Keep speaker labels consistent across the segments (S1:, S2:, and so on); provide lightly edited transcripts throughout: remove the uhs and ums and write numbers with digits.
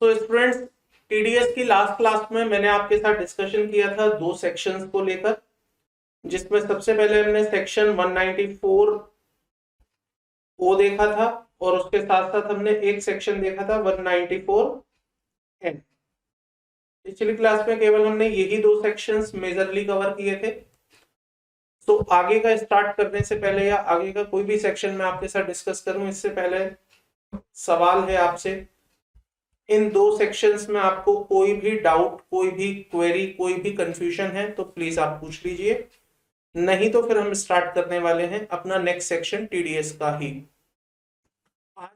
S1: तो students, TDS की last class में मैंने आपके साथ डिस्कशन किया था दो सेक्शंस को लेकर, जिसमें सबसे पहले हमने सेक्शन 194 ओ देखा था और उसके साथ साथ हमने एक सेक्शन देखा था 194 एन। पिछली क्लास में केवल हमने यही दो सेक्शंस मेजरली कवर किए थे। तो आगे का स्टार्ट करने से पहले या आगे का कोई भी सेक्शन मैं आपके साथ डिस्कस करूं इससे पहले सवाल है आपसे, इन दो सेक्शंस में आपको कोई भी डाउट, कोई भी क्वेरी, कोई भी कंफ्यूजन है तो प्लीज आप पूछ लीजिए, नहीं तो फिर हम स्टार्ट करने वाले हैं अपना नेक्स्ट सेक्शन टीडीएस का ही। आज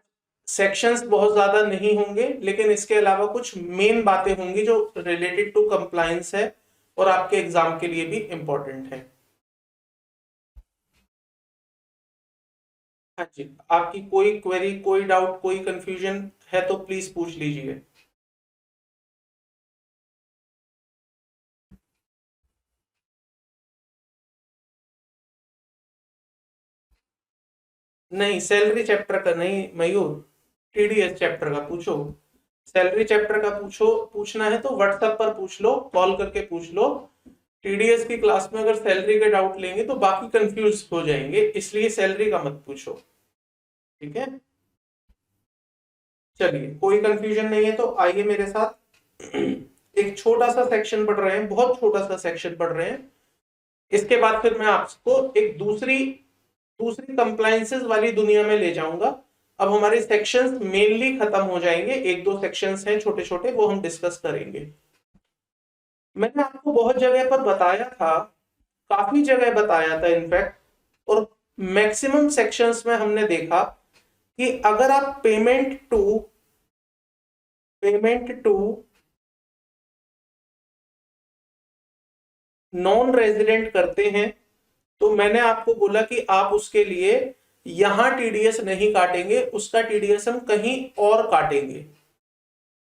S1: सेक्शंस बहुत ज्यादा नहीं होंगे, लेकिन इसके अलावा कुछ मेन बातें होंगी जो रिलेटेड टू कंप्लायंस है और आपके एग्जाम के लिए भी इंपॉर्टेंट है। हाँ जी, आपकी कोई क्वेरी, कोई डाउट, कोई कंफ्यूजन है तो प्लीज पूछ लीजिए। नहीं, सैलरी चैप्टर का नहीं मयूर, टीडीएस चैप्टर का पूछो। सैलरी चैप्टर का पूछना है तो व्हाट्सएप पर पूछ लो, कॉल करके पूछ लो। टीडीएस की क्लास में अगर सैलरी के डाउट लेंगे तो बाकी कंफ्यूज हो जाएंगे, इसलिए सैलरी का मत पूछो, ठीक है। चलिए, कोई कंफ्यूजन नहीं है तो आइए मेरे साथ एक छोटा सा सेक्शन पढ़ रहे हैं, बहुत छोटा सा सेक्शन पढ़ रहे हैं। इसके बाद फिर मैं आपको एक दूसरी दूसरी कंप्लायंसेस वाली दुनिया में ले जाऊंगा। अब हमारे सेक्शंस मेनली खत्म हो जाएंगे, एक दो सेक्शंस हैं छोटे छोटे, वो हम डिस्कस करेंगे। मैंने आपको बहुत जगह पर बताया था, काफी जगह बताया था इनफैक्ट, और मैक्सिमम सेक्शंस में हमने देखा कि अगर आप पेमेंट टू नॉन रेजिडेंट करते हैं तो मैंने आपको बोला कि आप उसके लिए यहां टीडीएस नहीं काटेंगे, उसका टीडीएस हम कहीं और काटेंगे।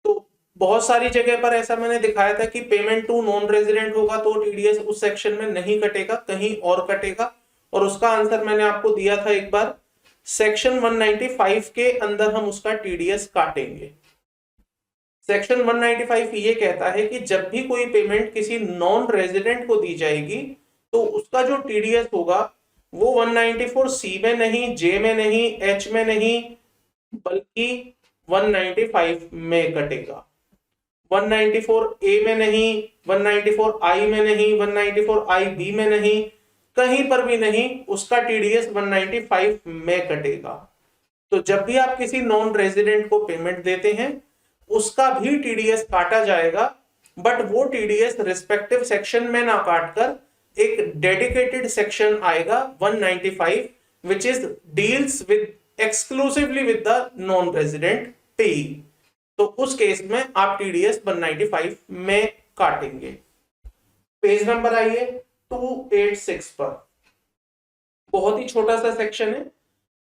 S1: तो बहुत सारी जगह पर ऐसा मैंने दिखाया था कि पेमेंट टू नॉन रेजिडेंट होगा तो टीडीएस उस सेक्शन में नहीं कटेगा, कहीं और कटेगा। और उसका आंसर मैंने आपको दिया था एक बार, सेक्शन 195 के अंदर हम उसका टीडीएस काटेंगे। सेक्शन 195 ये कहता है कि जब भी कोई पेमेंट किसी नॉन रेजिडेंट को दी जाएगी तो उसका जो टीडीएस होगा वो 194 सी में नहीं, जे में नहीं, एच में नहीं, बल्कि 195 में कटेगा। 194 ए में नहीं, 194 आई में नहीं, 194 आई बी में नहीं, कहीं पर भी नहीं, उसका टीडीएस 195 में कटेगा। तो जब भी आप किसी नॉन रेजिडेंट को पेमेंट देते हैं उसका भी टीडीएस काटा जाएगा, बट वो टीडीएस रिस्पेक्टिव सेक्शन में ना काटकर एक डेडिकेटेड सेक्शन आएगा 195 which is deals with exclusively with the non resident पेई। तो उस केस में आप टीडीएस 195 में काटेंगे। पेज नंबर आइए 286 पर। बहुत ही छोटा सा सेक्शन है,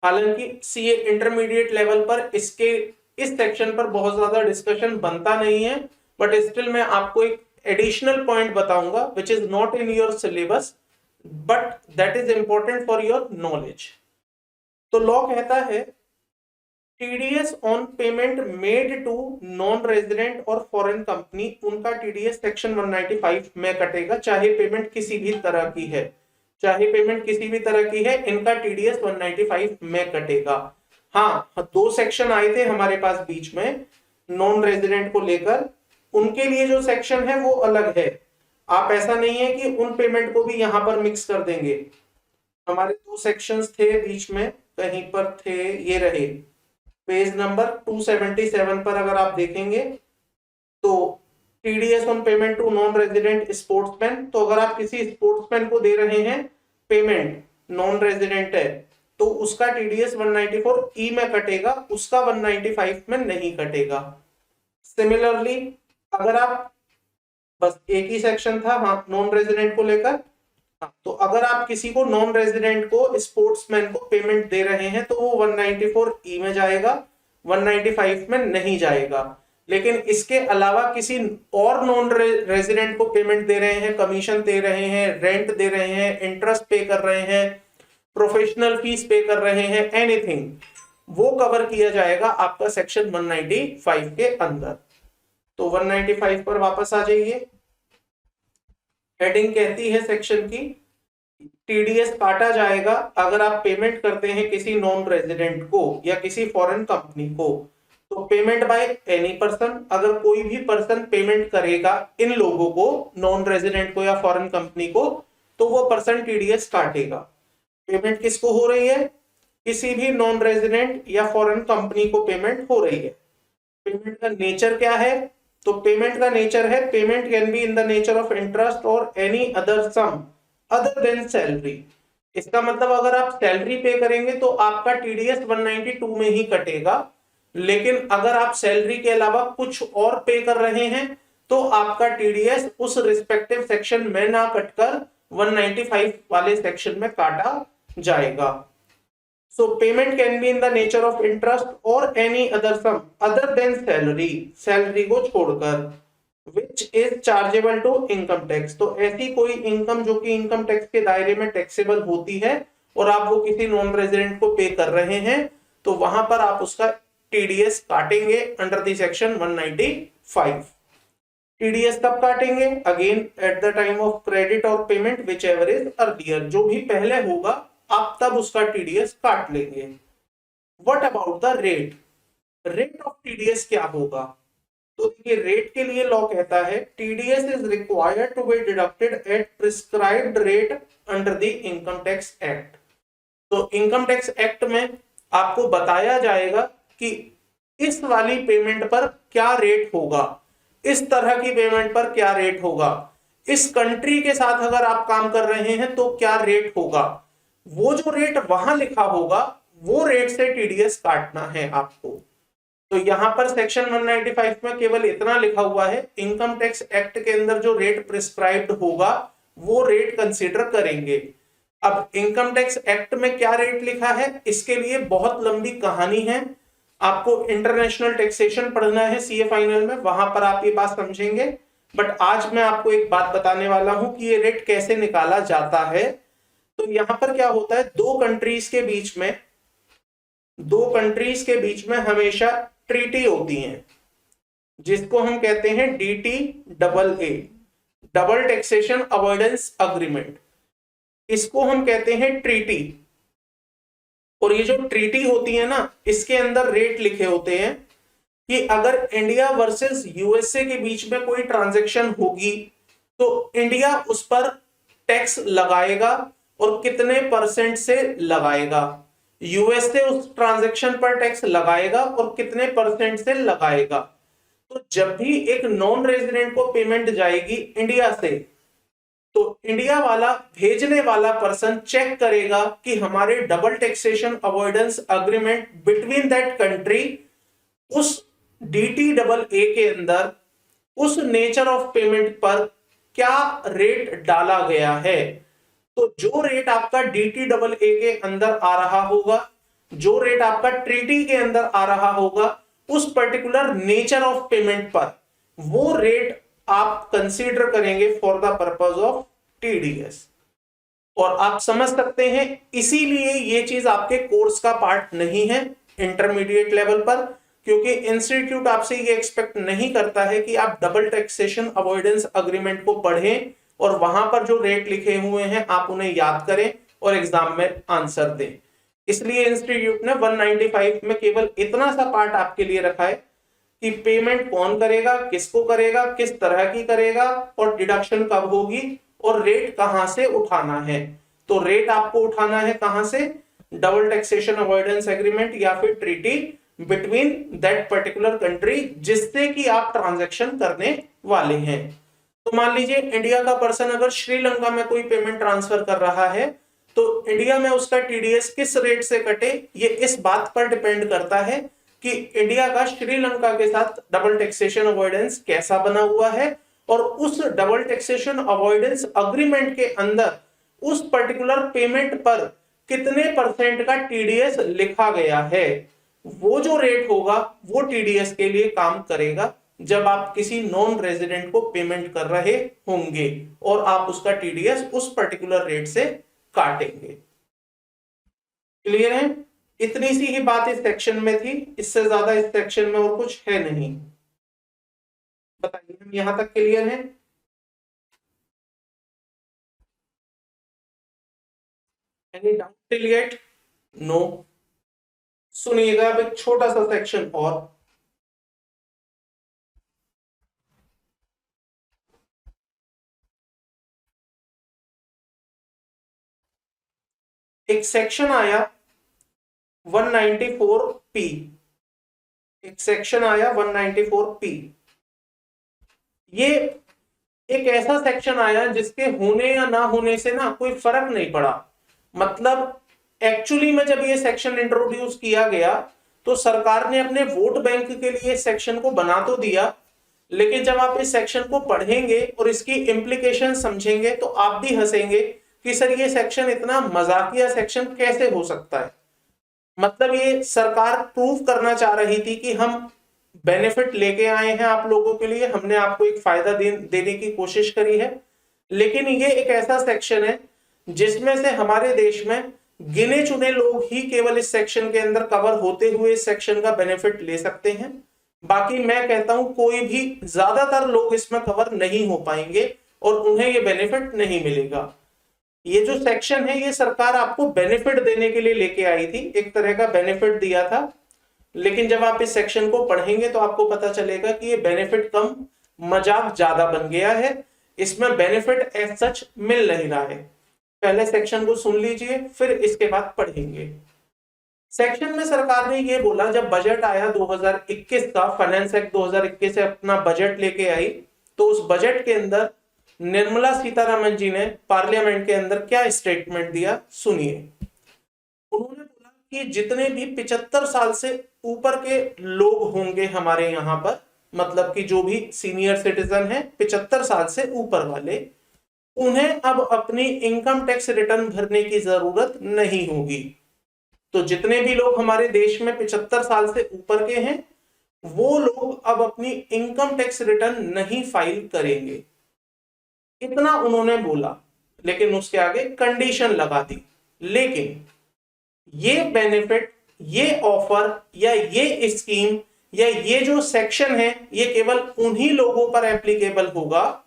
S1: हालांकि सीए इंटरमीडिएट लेवल पर इस सेक्शन पर बहुत ज्यादा डिस्कशन बनता नहीं है, बट स्टिल मैं आपको एक एडिशनल पॉइंट बताऊंगा which is not in your syllabus but that is important for your knowledge. तो लॉ कहता है TDS on payment made to non resident और फॉरेन कंपनी, उनका टीडीएस सेक्शन 195 में कटेगा, चाहे पेमेंट किसी भी तरह की है, चाहे पेमेंट किसी भी तरह की है, इनका टीडीएस 195 में कटेगा। हाँ, दो सेक्शन आए थे हमारे पास बीच में नॉन रेजिडेंट को लेकर, उनके लिए जो सेक्शन है वो अलग है। आप ऐसा नहीं है कि उन पेमेंट को भी यहां पर मिक्स कर देंगे। हमारे दो सेक्शंस थे बीच में, कहीं पर थे, ये रहे पेज नंबर 277 पर अगर आप देखेंगे तो TDS on payment to non resident sportsman, तो अगर आप किसी स्पोर्ट्समैन को दे रहे हैं पेमेंट, नॉन रेजिडेंट है, तो उसका टीडीएस 194 ई में कटेगा, उसका 195 में नहीं कटेगा। सिमिलरली अगर आप, बस एक ही सेक्शन था हाँ नॉन रेजिडेंट को लेकर, तो अगर आप किसी को नॉन रेजिडेंट को, स्पोर्ट्समैन को पेमेंट दे रहे हैं तो वो 194 ई में जाएगा, 195 में नहीं जाएगा। लेकिन इसके अलावा किसी और नॉन रेजिडेंट को पेमेंट दे रहे हैं, कमीशन दे रहे हैं, रेंट दे रहे हैं, इंटरेस्ट पे कर रहे हैं, प्रोफेशनल फीस पे कर रहे हैं, एनीथिंग, वो कवर किया जाएगा आपका सेक्शन 195 के अंदर। तो 195 पर वापस आ जाइए। हेडिंग कहती है सेक्शन की, टीडीएस काटा जाएगा अगर आप पेमेंट करते हैं किसी नॉन रेजिडेंट को या किसी फॉरेन कंपनी को। तो पेमेंट बाय एनी पर्सन, अगर कोई भी पर्सन पेमेंट करेगा इन लोगों को, नॉन रेजिडेंट को या फॉरेन कंपनी को, तो वो पर्सन टीडीएस काटेगा। पेमेंट किसको हो रही है? किसी भी नॉन रेजिडेंट या फॉरेन कंपनी को पेमेंट हो रही है। पेमेंट का नेचर क्या है? तो पेमेंट का नेचर है, payment can be in the nature of interest और any other sum other than salary. इसका मतलब अगर आप सैलरी पे करेंगे तो आपका टीडीएस 192 में ही कटेगा, लेकिन अगर आप सैलरी के अलावा कुछ और पे कर रहे हैं तो आपका टीडीएस उस रिस्पेक्टिव सेक्शन में ना कटकर 195 वाले सेक्शन में काटा जाएगा। So payment can be in the nature of interest or any other sum other than salary, salary को छोड़कर, which is chargeable to income tax। तो ऐसी कोई इनकम जो कि इनकम टैक्स के दायरे में टैक्सेबल होती है और आप वो किसी नॉन रेजिडेंट को पे कर रहे हैं, तो वहां पर आप उसका टीडीएस काटेंगे अंडर द सेक्शन 195। टीडीएस कब काटेंगे? Again at the time of credit और payment whichever is earlier, जो भी पहले होगा आप तब उसका टीडीएस काट लेंगे। What about the rate? Rate of TDS क्या होगा? तो देखिए रेट के लिए लॉ कहता है TDS is required to be deducted at prescribed rate under the income tax act. तो इनकम टैक्स एक्ट में आपको बताया जाएगा कि इस वाली पेमेंट पर क्या रेट होगा, इस तरह की पेमेंट पर क्या रेट होगा, इस कंट्री के साथ अगर आप काम कर रहे हैं तो क्या रेट होगा। वो जो रेट वहां लिखा होगा वो रेट से टीडीएस काटना है आपको। तो यहां पर सेक्शन 195 में केवल इतना लिखा हुआ है, इनकम टैक्स एक्ट के अंदर जो रेट प्रिस्क्राइब्ड होगा वो रेट कंसीडर करेंगे। अब इनकम टैक्स एक्ट में क्या रेट लिखा है इसके लिए बहुत लंबी कहानी है, आपको इंटरनेशनल टैक्सेशन पढ़ना है सीए फाइनल में, वहां पर आप ये बात समझेंगे। बट आज मैं आपको एक बात बताने वाला हूं कि ये रेट कैसे निकाला जाता है। तो यहां पर क्या होता है, दो कंट्रीज के बीच में हमेशा ट्रीटी होती है जिसको हम कहते हैं DTAA, double taxation avoidance agreement, इसको हम कहते हैं ट्रीटी। और ये जो ट्रीटी होती है ना, इसके अंदर रेट लिखे होते हैं कि अगर इंडिया वर्सेस यूएसए के बीच में कोई ट्रांजैक्शन होगी तो इंडिया उस पर टैक्स लगाएगा और कितने परसेंट से लगाएगा, यूएसए उस ट्रांजैक्शन पर टैक्स लगाएगा और कितने परसेंट से लगाएगा। तो जब भी एक नॉन रेजिडेंट को पेमेंट जाएगी इंडिया से, तो इंडिया वाला भेजने वाला पर्सन चेक करेगा कि हमारे double taxation avoidance agreement between that country, उस DTAA के अंदर उस नेचर ऑफ पेमेंट पर क्या रेट डाला गया है। तो जो रेट आपका DTAA के अंदर आ रहा होगा, जो रेट आपका ट्रीटी के अंदर आ रहा होगा, उस पर्टिकुलर नेचर ऑफ पेमेंट पर वो रेट आप कंसीडर करेंगे for the purpose of TDS. और आप समझ सकते हैं इसीलिए ये चीज आपके कोर्स का पार्ट नहीं है इंटरमीडिएट लेवल पर, क्योंकि इंस्टीट्यूट आपसे ये एक्सपेक्ट नहीं करता है कि आप डबल टैक्सेशन अवॉइडेंस अग्रीमेंट को पढ़ें और वहां पर जो रेट लिखे हुए हैं आप उन्हें याद करें और एग्जाम में आंसर दें। इसलिए इंस्टीट्यूट ने 195 में केवल इतना सा पार्ट आपके लिए रखा है कि पेमेंट कौन करेगा, किसको करेगा, किस तरह की करेगा और डिडक्शन कब होगी और रेट कहां से उठाना है। तो रेट आपको उठाना है कहां से? डबल टैक्सेशन अवॉइडेंस एग्रीमेंट या फिर treaty between that particular country जिससे कि आप ट्रांजैक्शन करने वाले हैं। तो मान लीजिए इंडिया का पर्सन अगर श्रीलंका में कोई पेमेंट ट्रांसफर कर रहा है तो इंडिया में उसका टीडीएस किस रेट से कटे, ये इस बात पर डिपेंड करता है कि इंडिया का श्रीलंका के साथ डबल टैक्सेशन अवॉइडेंस कैसा बना हुआ है और उस डबल टैक्सेशन अवॉइडेंस अग्रीमेंट के अंदर उस पर्टिकुलर पेमेंट पर कितने परसेंट का टीडीएस लिखा गया है। वो जो रेट होगा वो टीडीएस के लिए काम करेगा जब आप किसी नॉन रेजिडेंट को पेमेंट कर रहे होंगे और आप उसका टीडीएस उस पर्टिकुलर रेट से काटेंगे। क्लियर है? इतनी सी ही बात इस सेक्शन में थी, इससे ज्यादा इस सेक्शन में और कुछ है नहीं। यहां तक क्लियर है? Any doubt till yet? No. सुनिएगा अब एक छोटा सा सेक्शन और। एक सेक्शन आया 194P, एक सेक्शन आया 194P। ये एक ऐसा सेक्शन आया जिसके होने या ना होने से ना कोई फर्क नहीं पड़ा। मतलब एक्चुअली में जब ये सेक्शन इंट्रोड्यूस किया गया तो सरकार ने अपने वोट बैंक के लिए सेक्शन को बना तो दिया, लेकिन जब आप इस सेक्शन को पढ़ेंगे और इसकी इंप्लीकेशन समझेंगे तो आप भी हंसेंगे कि सर ये सेक्शन इतना मजाकिया सेक्शन कैसे हो सकता है। मतलब ये सरकार प्रूव करना चाह रही थी कि हम बेनिफिट लेके आए हैं आप लोगों के लिए, हमने आपको एक फायदा देने की कोशिश करी है। लेकिन ये एक ऐसा सेक्शन है जिसमें से हमारे देश में गिने चुने लोग ही केवल इस सेक्शन के अंदर कवर होते हुए इस सेक्शन का बेनिफिट ले सकते हैं। बाकी मैं कहता हूं कोई भी, ज्यादातर लोग इसमें कवर नहीं हो पाएंगे और उन्हें ये बेनिफिट नहीं मिलेगा। ये जो सेक्शन है ये सरकार आपको बेनिफिट देने के लिए लेके आई थी, एक तरह का बेनिफिट दिया था। लेकिन जब आप इस सेक्शन को पढ़ेंगे तो आपको पता चलेगा कि ये बेनिफिट कम, मजाक ज्यादा बन गया है। इसमें बेनिफिट एज सच मिल नहीं रहा है। पहले सेक्शन को सुन लीजिए, फिर इसके बाद पढ़ेंगे। सेक्शन में सरकार ने ये बोला, जब बजट आया 2021 का, फाइनेंस एक्ट 2021 से अपना बजट लेके आई, तो उस बजट के अंदर निर्मला सीतारमण जी ने पार्लियामेंट के अंदर क्या स्टेटमेंट दिया, सुनिए। उन्होंने बोला कि जितने भी 75 साल से ऊपर के लोग होंगे हमारे यहाँ पर, मतलब कि जो भी सीनियर सिटीजन है 75 साल से ऊपर वाले, उन्हें अब अपनी इनकम टैक्स रिटर्न भरने की जरूरत नहीं होगी। तो जितने भी लोग हमारे देश में 75 साल से ऊपर के हैं वो लोग अब अपनी इनकम टैक्स रिटर्न नहीं फाइल करेंगे, इतना उन्होंने बोला। लेकिन उसके आगे कंडीशन लगा दी। लेकिन ये बेनिफिट, ये ऑफर या ये स्कीम या ये जो सेक्शन है ये केवल उन्हीं लोगों पर एप्लीकेबल होगा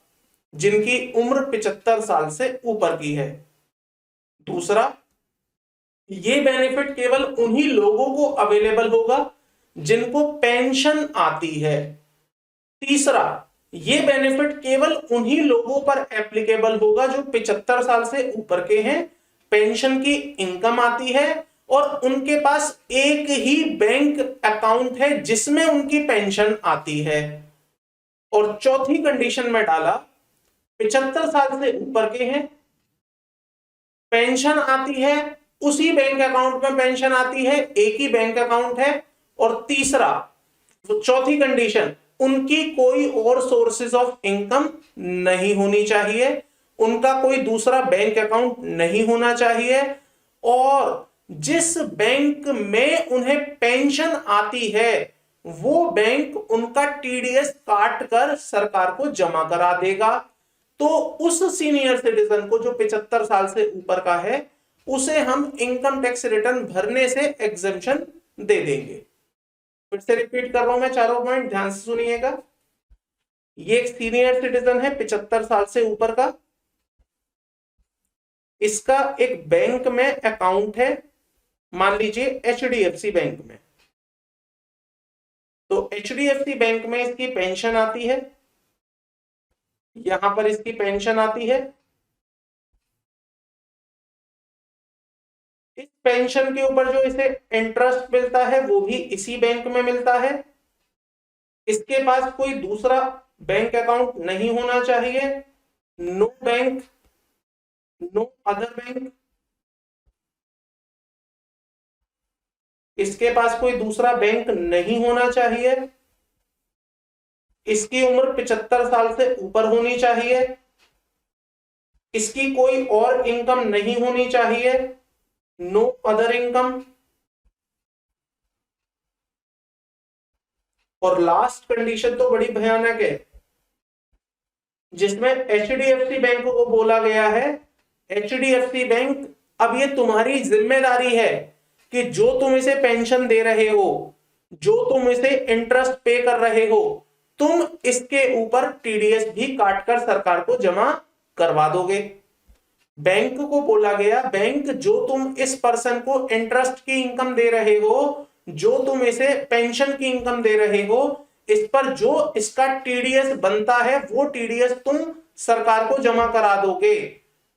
S1: जिनकी उम्र 75 साल से ऊपर की है। दूसरा, ये बेनिफिट केवल उन्हीं लोगों को अवेलेबल होगा जिनको पेंशन आती है। तीसरा, ये बेनिफिट केवल उन्हीं लोगों पर एप्लीकेबल होगा जो 75 साल से ऊपर के हैं, पेंशन की इनकम आती है और उनके पास एक ही बैंक अकाउंट है जिसमें उनकी पेंशन आती है। और चौथी कंडीशन में डाला, 75 साल से ऊपर के हैं, पेंशन आती है, उसी बैंक अकाउंट में पेंशन आती है, एक ही बैंक अकाउंट है। और तीसरा, चौथी कंडीशन, उनकी कोई और सोर्सेज ऑफ इनकम नहीं होनी चाहिए, उनका कोई दूसरा बैंक अकाउंट नहीं होना चाहिए, और जिस बैंक में उन्हें पेंशन आती है वो बैंक उनका टीडीएस काट कर सरकार को जमा करा देगा। तो उस सीनियर सिटीजन को जो 75 साल से ऊपर का है उसे हम इनकम टैक्स रिटर्न भरने से एग्जेम्पशन दे देंगे। फिर से रिपीट कर रहा हूं मैं चारों पॉइंट, ध्यान से सुनिएगा। ये एक सीनियर सिटीजन है 75 साल से ऊपर का, इसका एक बैंक में अकाउंट है, मान लीजिए एचडीएफसी बैंक में। तो एचडीएफसी बैंक में इसकी पेंशन आती है, यहां पर इसकी पेंशन आती है, इस पेंशन के ऊपर जो इसे इंटरेस्ट मिलता है वो भी इसी बैंक में मिलता है। इसके पास कोई दूसरा बैंक अकाउंट नहीं होना चाहिए, no bank, no other bank, इसके पास कोई दूसरा बैंक नहीं होना चाहिए, इसकी उम्र 75 साल से ऊपर होनी चाहिए, इसकी कोई और इनकम नहीं होनी चाहिए, नो अदर इनकम। और लास्ट कंडीशन तो बड़ी भयानक है जिसमें एचडीएफसी बैंक को बोला गया है, एचडीएफसी बैंक अब ये तुम्हारी जिम्मेदारी है कि जो तुम इसे पेंशन दे रहे हो, जो तुम इसे इंटरेस्ट पे कर रहे हो, तुम इसके ऊपर टीडीएस भी काटकर सरकार को जमा करवा दोगे। बैंक को बोला गया, बैंक जो तुम इस पर्सन को इंटरेस्ट की इनकम दे रहे हो, जो तुम इसे पेंशन की इनकम दे रहे हो, इस पर जो इसका टीडीएस बनता है वो टीडीएस तुम सरकार को जमा करा दोगे।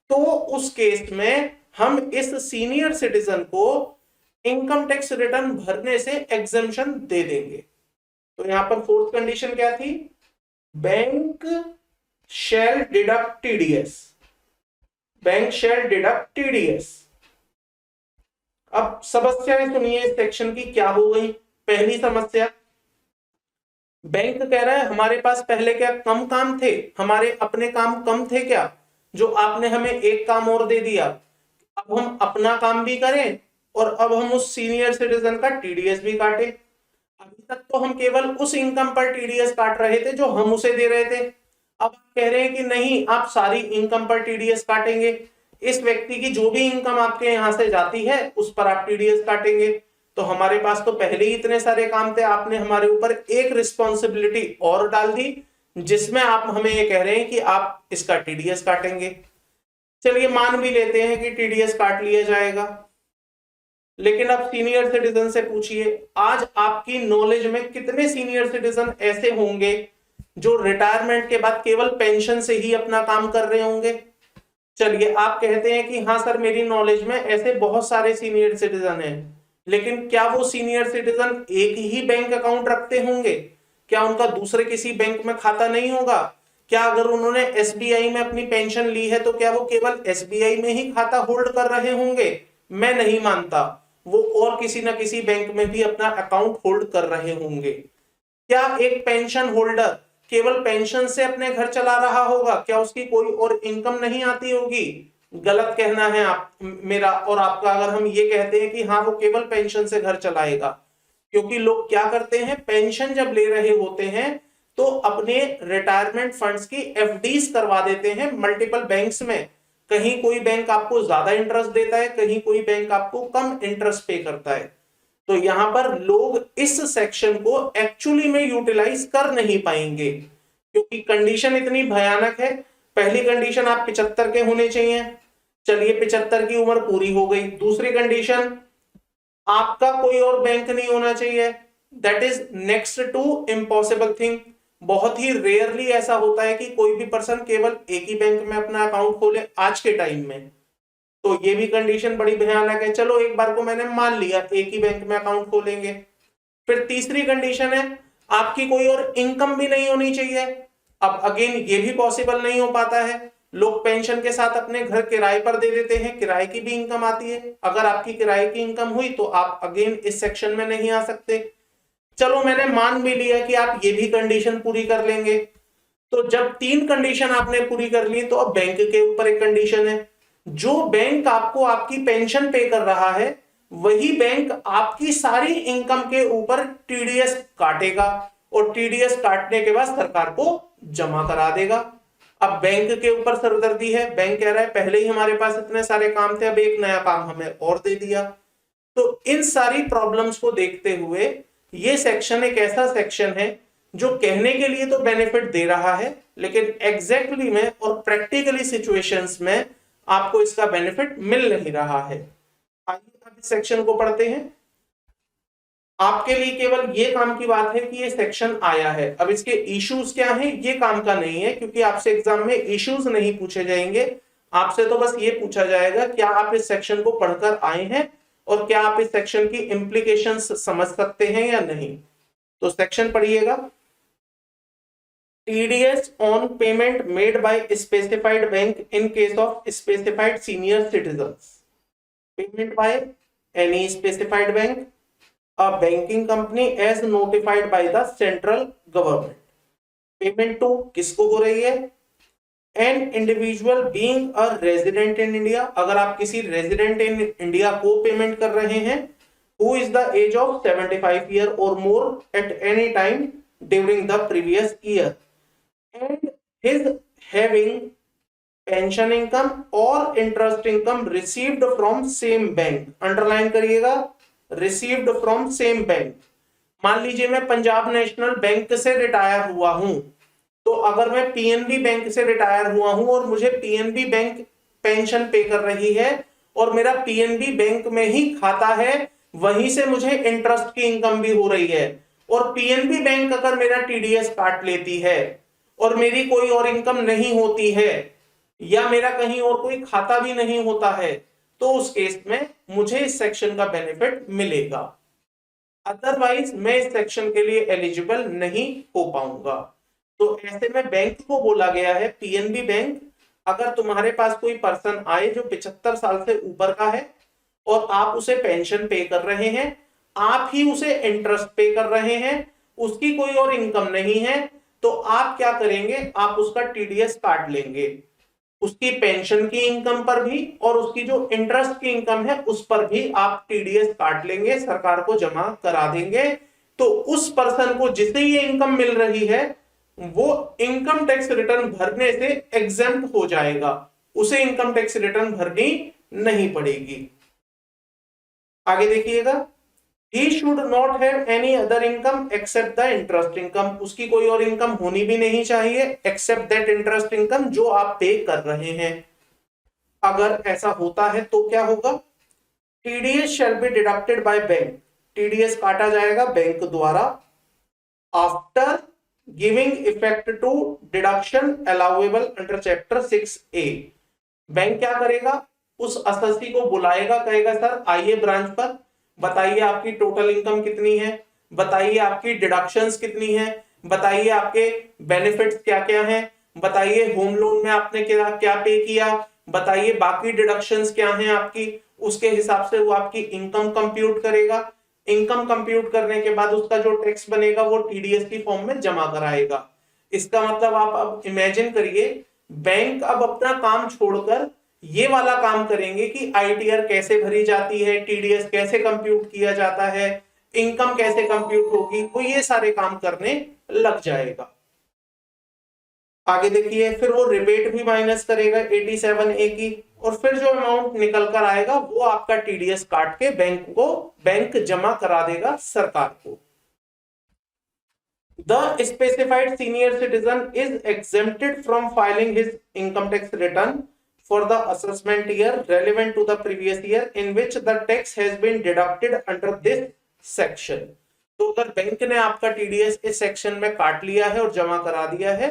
S1: तो उस केस में हम इस सीनियर सिटीजन को इनकम टैक्स रिटर्न भरने से एग्जेम्पशन दे देंगे। तो यहां पर फोर्थ कंडीशन क्या थी? बैंक शैल डिडक्ट टीडीएस, बैंक शैल डिडक्ट टीडीएस। अब समस्याएं सुनिए इस सेक्शन की क्या हो गई। पहली समस्या, बैंक कह रहा है हमारे पास पहले क्या कम काम थे, हमारे अपने काम कम थे क्या, जो आपने हमें एक काम और दे दिया, अब हम अपना काम भी करें और अब हम उस सीनियर सिटीजन का टीडीएस भी काटे। अभी तक तो हम केवल उस इनकम पर टीडीएस काट रहे थे जो हम उसे दे रहे थे, अब आप कह रहे हैं कि नहीं आप सारी इनकम पर टीडीएस काटेंगे, इस व्यक्ति की जो भी इनकम आपके यहां से जाती है उस पर आप टीडीएस काटेंगे। तो हमारे पास तो पहले ही इतने सारे काम थे, आपने हमारे ऊपर एक रिस्पॉन्सिबिलिटी और डाल दी जिसमें आप हमें ये कह रहे हैं कि आप इसका टीडीएस काटेंगे। चलिए मान भी लेते हैं कि टीडीएस काट लिया जाएगा, लेकिन अब सीनियर सिटीजन से पूछिए, आज आपकी नॉलेज में कितने सीनियर सिटीजन ऐसे होंगे जो रिटायरमेंट के बाद केवल पेंशन से ही अपना काम कर रहे होंगे? चलिए आप कहते हैं कि हाँ सर मेरी नॉलेज में ऐसे बहुत सारे सीनियर सिटीजन हैं, लेकिन क्या वो सीनियर सिटीजन एक ही बैंक अकाउंट रखते होंगे? क्या उनका दूसरे किसी बैंक में खाता नहीं होगा? क्या अगर उन्होंने एसबीआई में अपनी पेंशन ली है तो क्या वो केवल एसबीआई में ही खाता होल्ड कर रहे होंगे? मैं नहीं मानता, वो और किसी ना किसी बैंक में भी अपना अकाउंट होल्ड कर रहे होंगे। क्या एक पेंशन होल्डर केवल पेंशन से अपने घर चला रहा होगा? क्या उसकी कोई और इनकम नहीं आती होगी? गलत कहना है आप मेरा और आपका अगर हम ये कहते हैं कि हाँ वो केवल पेंशन से घर चलाएगा, क्योंकि लोग क्या करते हैं, पेंशन जब ले रहे होते हैं तो अपने रिटायरमेंट फंड्स की एफडीज करवा देते हैं मल्टीपल बैंक्स में। कहीं कोई बैंक आपको ज्यादा इंटरेस्ट देता है, कहीं कोई बैंक आपको कम इंटरेस्ट पे करता है। तो यहां पर लोग इस सेक्शन को एक्चुअली में यूटिलाइज कर नहीं पाएंगे क्योंकि कंडीशन इतनी भयानक है। पहली कंडीशन आप 75 के होने चाहिए, चलिए 75 की उम्र पूरी हो गई। दूसरी कंडीशन, आपका कोई और बैंक नहीं होना चाहिए, that is next to impossible thing. बहुत ही रेयरली ऐसा होता है कि कोई भी पर्सन केवल एक ही बैंक में अपना अकाउंट खोले आज के टाइम में, तो ये भी कंडीशन बड़ी भयानक है। चलो एक बार को मैंने मान लिया एक ही बैंक में अकाउंट खोलेंगे। फिर तीसरी कंडीशन है आपकी कोई और इनकम भी नहीं होनी चाहिए। अब अगेन ये भी पॉसिबल नहीं हो पाता है, लोग पेंशन के साथ अपने घर किराए पर दे देते हैं, किराए की भी इनकम आती है। अगर आपकी किराए की इनकम हुई तो आप अगेन इस सेक्शन में नहीं आ सकते। चलो मैंने मान भी लिया कि आप ये भी कंडीशन पूरी कर लेंगे। तो जब 3 कंडीशन आपने पूरी कर ली तो अब बैंक के ऊपर एक कंडीशन है, जो बैंक आपको आपकी पेंशन पे कर रहा है वही बैंक आपकी सारी इनकम के ऊपर टीडीएस काटेगा और टीडीएस काटने के बाद सरकार को जमा करा देगा। अब बैंक के ऊपर सरदर्दी है, बैंक कह रहा है पहले ही हमारे पास इतने सारे काम थे, अब एक नया काम हमें और दे दिया। तो इन सारी प्रॉब्लम्स को देखते हुए ये सेक्शन एक ऐसा सेक्शन है जो कहने के लिए तो बेनिफिट दे रहा है, लेकिन एग्जैक्टली में और प्रैक्टिकली सिचुएशंस में आपको इसका बेनिफिट मिल नहीं रहा है। आइए अब इस सेक्शन को पढ़ते हैं। आपके लिए केवल ये काम की बात है कि ये सेक्शन आया है। अब इसके इश्यूज क्या हैं ये काम का नहीं है, क्योंकि आपसे एग्जाम में इश्यूज नहीं पूछे जाएंगे। आपसे तो बस ये पूछा जाएगा क्या आप इस सेक्शन को पढ़कर आए हैं और क्या आप इस सेक्शन की इंप्लीकेशंस समझ सकते हैं या नहीं। तो सेक्शन पढ़िएगा। TDS on payment made by specified bank in case of specified senior citizens. Payment by any specified bank, a banking company as notified by the central government. Payment to किसको हो रही है? An individual being a resident in India. अगर आप किसी resident in India को payment कर रहे हैं, who is the age of 75 year or more at any time during the previous year. And his having pension income or interest income received from same bank. Underline करिएगा, received from same bank. मान लीजिए मैं Punjab national bank से retire हुआ हूं, तो अगर मैं पीएनबी बैंक से रिटायर हुआ हूं और मुझे पीएनबी बैंक पेंशन पे कर रही है और मेरा पीएनबी बैंक में ही खाता है, वहीं से मुझे इंटरेस्ट की इनकम भी हो रही है, और पीएनबी बैंक अगर मेरा टीडीएस काट लेती है और मेरी कोई और इनकम नहीं होती है या मेरा कहीं और कोई खाता भी नहीं होता है, तो उस केस में मुझे इस सेक्शन का बेनिफिट मिलेगा। अदरवाइज मैं इस सेक्शन के लिए एलिजिबल नहीं हो पाऊंगा। तो ऐसे में बैंक को बोला गया है, पीएनबी बैंक, अगर तुम्हारे पास कोई पर्सन आए जो 75 साल से ऊपर का है और आप उसे पेंशन पे कर रहे हैं, आप ही उसे इंटरेस्ट पे कर रहे हैं, उसकी कोई और इनकम नहीं है, तो आप क्या करेंगे, आप उसका टीडीएस काट लेंगे, उसकी पेंशन की इनकम पर भी और उसकी जो इंटरेस्ट की इनकम है उस पर भी आप टीडीएस काट लेंगे, सरकार को जमा करा देंगे। तो उस पर्सन को जिसे ये इनकम मिल रही है वो इनकम टैक्स रिटर्न भरने से एग्जेम्प्ट हो जाएगा, उसे इनकम टैक्स रिटर्न भरनी नहीं पड़ेगी। आगे देखिएगा, he should not have any other income except the interest income, उसकी कोई और इनकम होनी भी नहीं चाहिए except that interest income जो आप पे कर रहे हैं। अगर ऐसा होता है तो क्या होगा, TDS shall be deducted by bank, TDS काटा जाएगा बैंक द्वारा after giving effect to deduction allowable under chapter 6A। Bank क्या करेगा, उस अससी को बुलाएगा, कहेगा सर आइए ब्रांच पर, बताइए आपकी टोटल इनकम कितनी है, बताइए आपकी डिडक्शंस कितनी है, बताइए आपके बेनिफिट्स क्या क्या हैं, बताइए होम लोन में आपने क्या क्या पे किया, बताइए बाकी डिडक्शंस क्या हैं आपकी। उसके हिसाब से वो आपकी इनकम कंप्यूट करेगा, इनकम कंप्यूट करने के बाद उसका जो टैक्स बनेगा वो टीडीएस की फॉर्म में जमा कराएगा। इसका मतलब आप अब इमेजिन करिए, बैंक अब अपना काम छोड़कर ये वाला काम करेंगे कि आईटीआर कैसे भरी जाती है, टीडीएस कैसे कंप्यूट किया जाता है, इनकम कैसे कंप्यूट होगी, वो ये सारे काम करने लग जाएगा। आगे देखिए, फिर वो रिबेट भी माइनस करेगा 87A की, और फिर जो अमाउंट निकल कर आएगा वो आपका टीडीएस काट के बैंक जमा करा देगा सरकार को। The specified senior citizen is exempted from filing his income tax return for the assessment year relevant to the previous year in which the tax has been deducted under this section। तो अगर bank ने आपका TDS इस section में काट लिया है और जमा करा दिया है,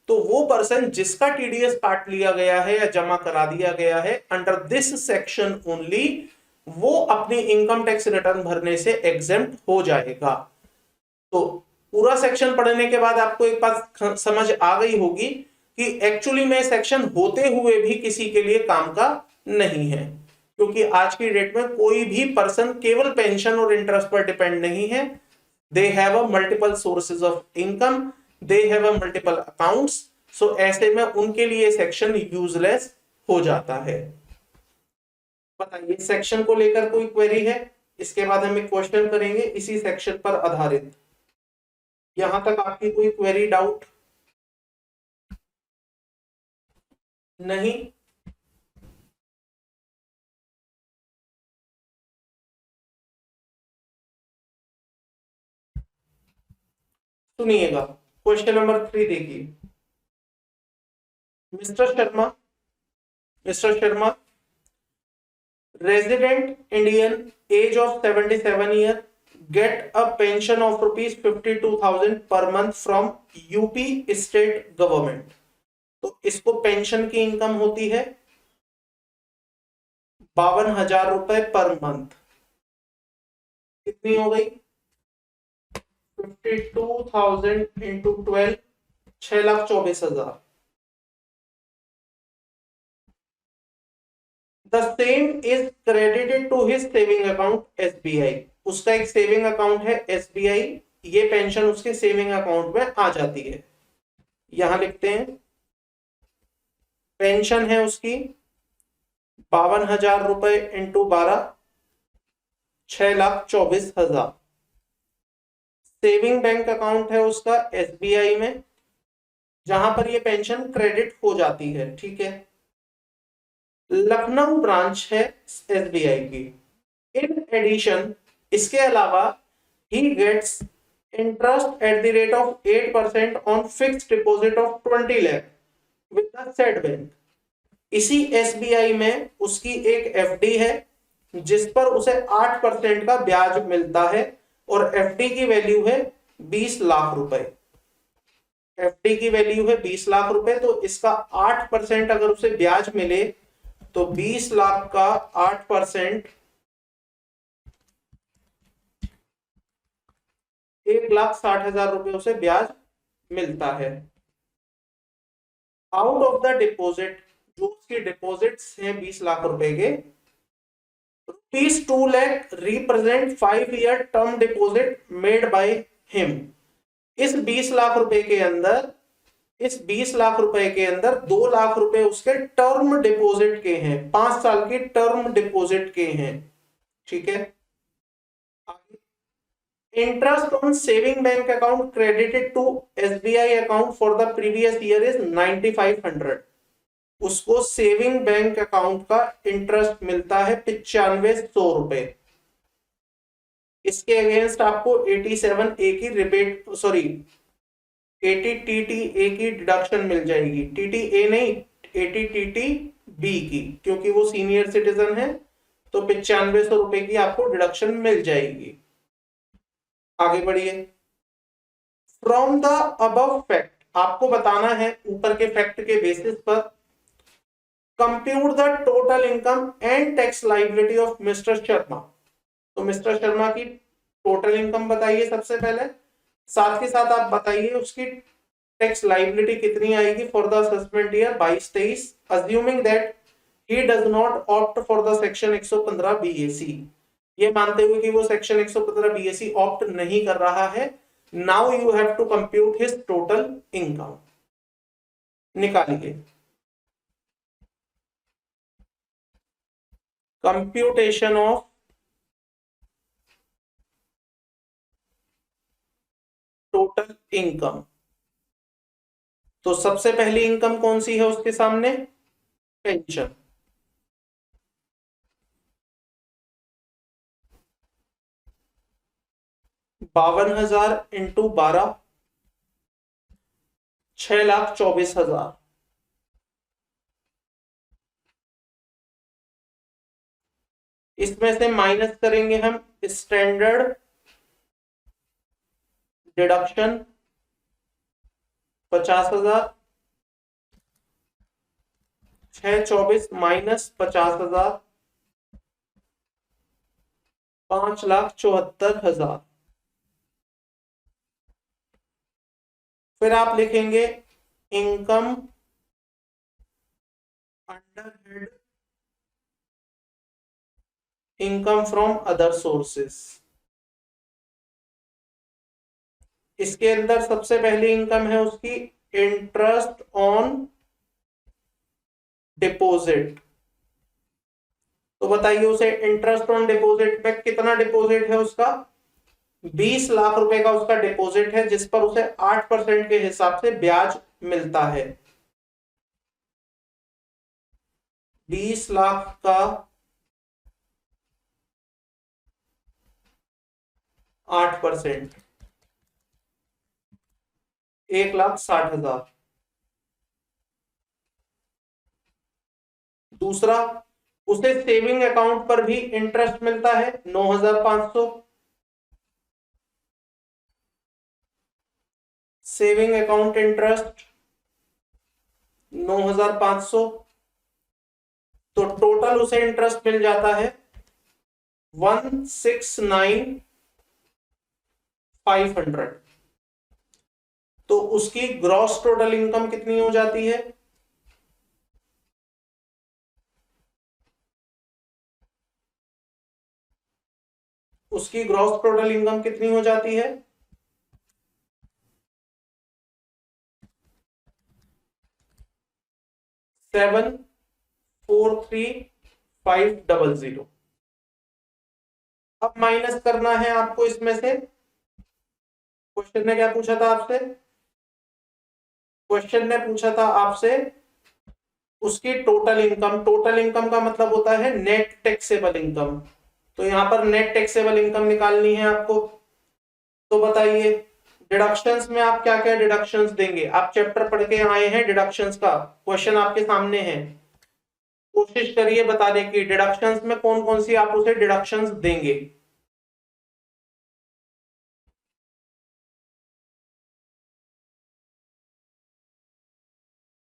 S1: तो वो पर्सन जिसका टीडीएस काट लिया गया है या जमा करा दिया गया है अंडर दिस सेक्शन ओनली, वो अपनी इनकम टैक्स रिटर्न भरने से एग्जेम्प्ट हो जाएगा। तो पूरा सेक्शन पढ़ने के बाद आपको एक बात समझ आ गई होगी कि एक्चुअली में सेक्शन होते हुए भी किसी के लिए काम का नहीं है, क्योंकि आज की डेट में कोई भी पर्सन केवल पेंशन और इंटरेस्ट पर डिपेंड नहीं है। They have a multiple sources of income, they have a multiple accounts, so ऐसे में उनके लिए सेक्शन यूजलेस हो जाता है। बताइए सेक्शन को लेकर कोई क्वेरी है? इसके बाद हम एक क्वेश्चन करेंगे इसी सेक्शन पर आधारित। यहां तक आपकी कोई क्वेरी डाउट? नहीं? सुनिएगा, क्वेश्चन नंबर 3 देखिए। Mister Sharma, resident Indian, age of 77 year, get a pension of rupees 52,000 per month from UP state government. तो इसको पेंशन की इनकम होती है 52,000 रुपए पर मंथ। कितनी हो गई? 52,000 into 12, 6,24,000। The same is credited to his saving account SBI। उसका एक सेविंग अकाउंट है SBI, ये पेंशन उसके सेविंग अकाउंट में आ जाती है। यहां लिखते हैं पेंशन है उसकी 52,000 रुपए इंटू 12, 6,24,000। सेविंग बैंक अकाउंट है उसका SBI में, जहां पर ये पेंशन क्रेडिट हो जाती है। ठीक है, लखनऊ ब्रांच है SBI की। इन एडिशन, इसके अलावा he gets interest at the rate of 8% on fixed deposit of 20 lakh with the said bank। इसी SBI में उसकी एक FD है जिस पर उसे 8% का ब्याज मिलता है और FD की वैल्यू है 20 लाख रुपए। FD की वैल्यू है 20 लाख रुपए, तो इसका 8% अगर उसे ब्याज मिले तो 20 लाख का 8% 1,60,000 रुपए उसे ब्याज मिलता है। आउट ऑफ द डिपॉजिट, जो उसकी डिपॉजिट्स हैं 20 लाख रुपए के, ₹2 lakh represent 5 year term deposit made by him. इस 20 लाख रुपए के अंदर, इस 20 लाख रुपए के अंदर 2 लाख रुपए उसके टर्म डिपॉजिट के हैं, 5 साल के टर्म डिपॉजिट के हैं। ठीक है। Interest on saving bank account credited to SBI account for the previous year is 9500। उसको सेविंग बैंक अकाउंट का इंटरेस्ट मिलता है 9500 रुपए। इसके अगेंस्ट आपको 87A की रिबेट, सॉरी 80 TTA की डिडक्शन मिल जाएगी। TTA नहीं, 80 TTB की, क्योंकि वो सीनियर सिटीजन है तो 9500 रुपए की आपको डिडक्शन मिल जाएगी। आगे बढ़िए। फ्रॉम द अबव फैक्ट, आपको बताना है ऊपर के फैक्ट के बेसिस पर, compute the total income and tax liability of mister Sharma. तो मिस्टर शर्मा की टोटल इनकम बताइए सबसे पहले, साथ के साथ आप बताइए उसकी टैक्स लायबिलिटी कितनी आएगी for the assessment year 22-23, assuming that he does not opt for the section 115 BAC। ये मानते हुए कि वो सेक्शन 115 BAC ऑप्ट नहीं कर रहा है। Now you have to compute his total income. निकालिए। Computation of total income. तो सबसे पहली इनकम कौन सी है उसके सामने? पेंशन। ₹52,000 इंटू 12, 6,24,000। इसमें से माइनस करेंगे हम स्टैंडर्ड डिडक्शन 50,000, 624 माइनस 50,000, 5,74,000। फिर आप लिखेंगे income under head income from other sources. इसके अंदर सबसे पहली इनकम है उसकी इंटरेस्ट ऑन डिपॉजिट। तो बताइए उसे इंटरेस्ट ऑन डिपॉजिट पे कितना डिपॉजिट है उसका? 20 लाख रुपए का उसका डिपॉजिट है जिस पर उसे 8% के हिसाब से ब्याज मिलता है। 20 लाख का 8%, 1,60,000। दूसरा, उसे सेविंग अकाउंट पर भी इंटरेस्ट मिलता है 9,500। सेविंग अकाउंट इंटरेस्ट 9,500, तो टोटल उसे इंटरेस्ट मिल जाता है 169,500। तो उसकी ग्रॉस टोटल इनकम कितनी हो जाती है? उसकी ग्रॉस टोटल इनकम कितनी हो जाती है? 7,43,500। अब माइनस करना है आपको इसमें से। क्वेश्चन ने क्या पूछा था आपसे? क्वेश्चन ने पूछा था आपसे उसकी टोटल इनकम। टोटल इनकम का मतलब होता है नेट टैक्सेबल इनकम। तो यहां पर नेट टैक्सेबल इनकम निकालनी है आपको। तो बताइए डिडक्शंस में आप क्या क्या डिडक्शंस देंगे? आप चैप्टर पढ़ के आए हैं, डिडक्शंस का क्वेश्चन आपके सामने है, कोशिश करिए बताने की डिडक्शंस में कौन कौन सी आप उसे डिडक्शंस देंगे।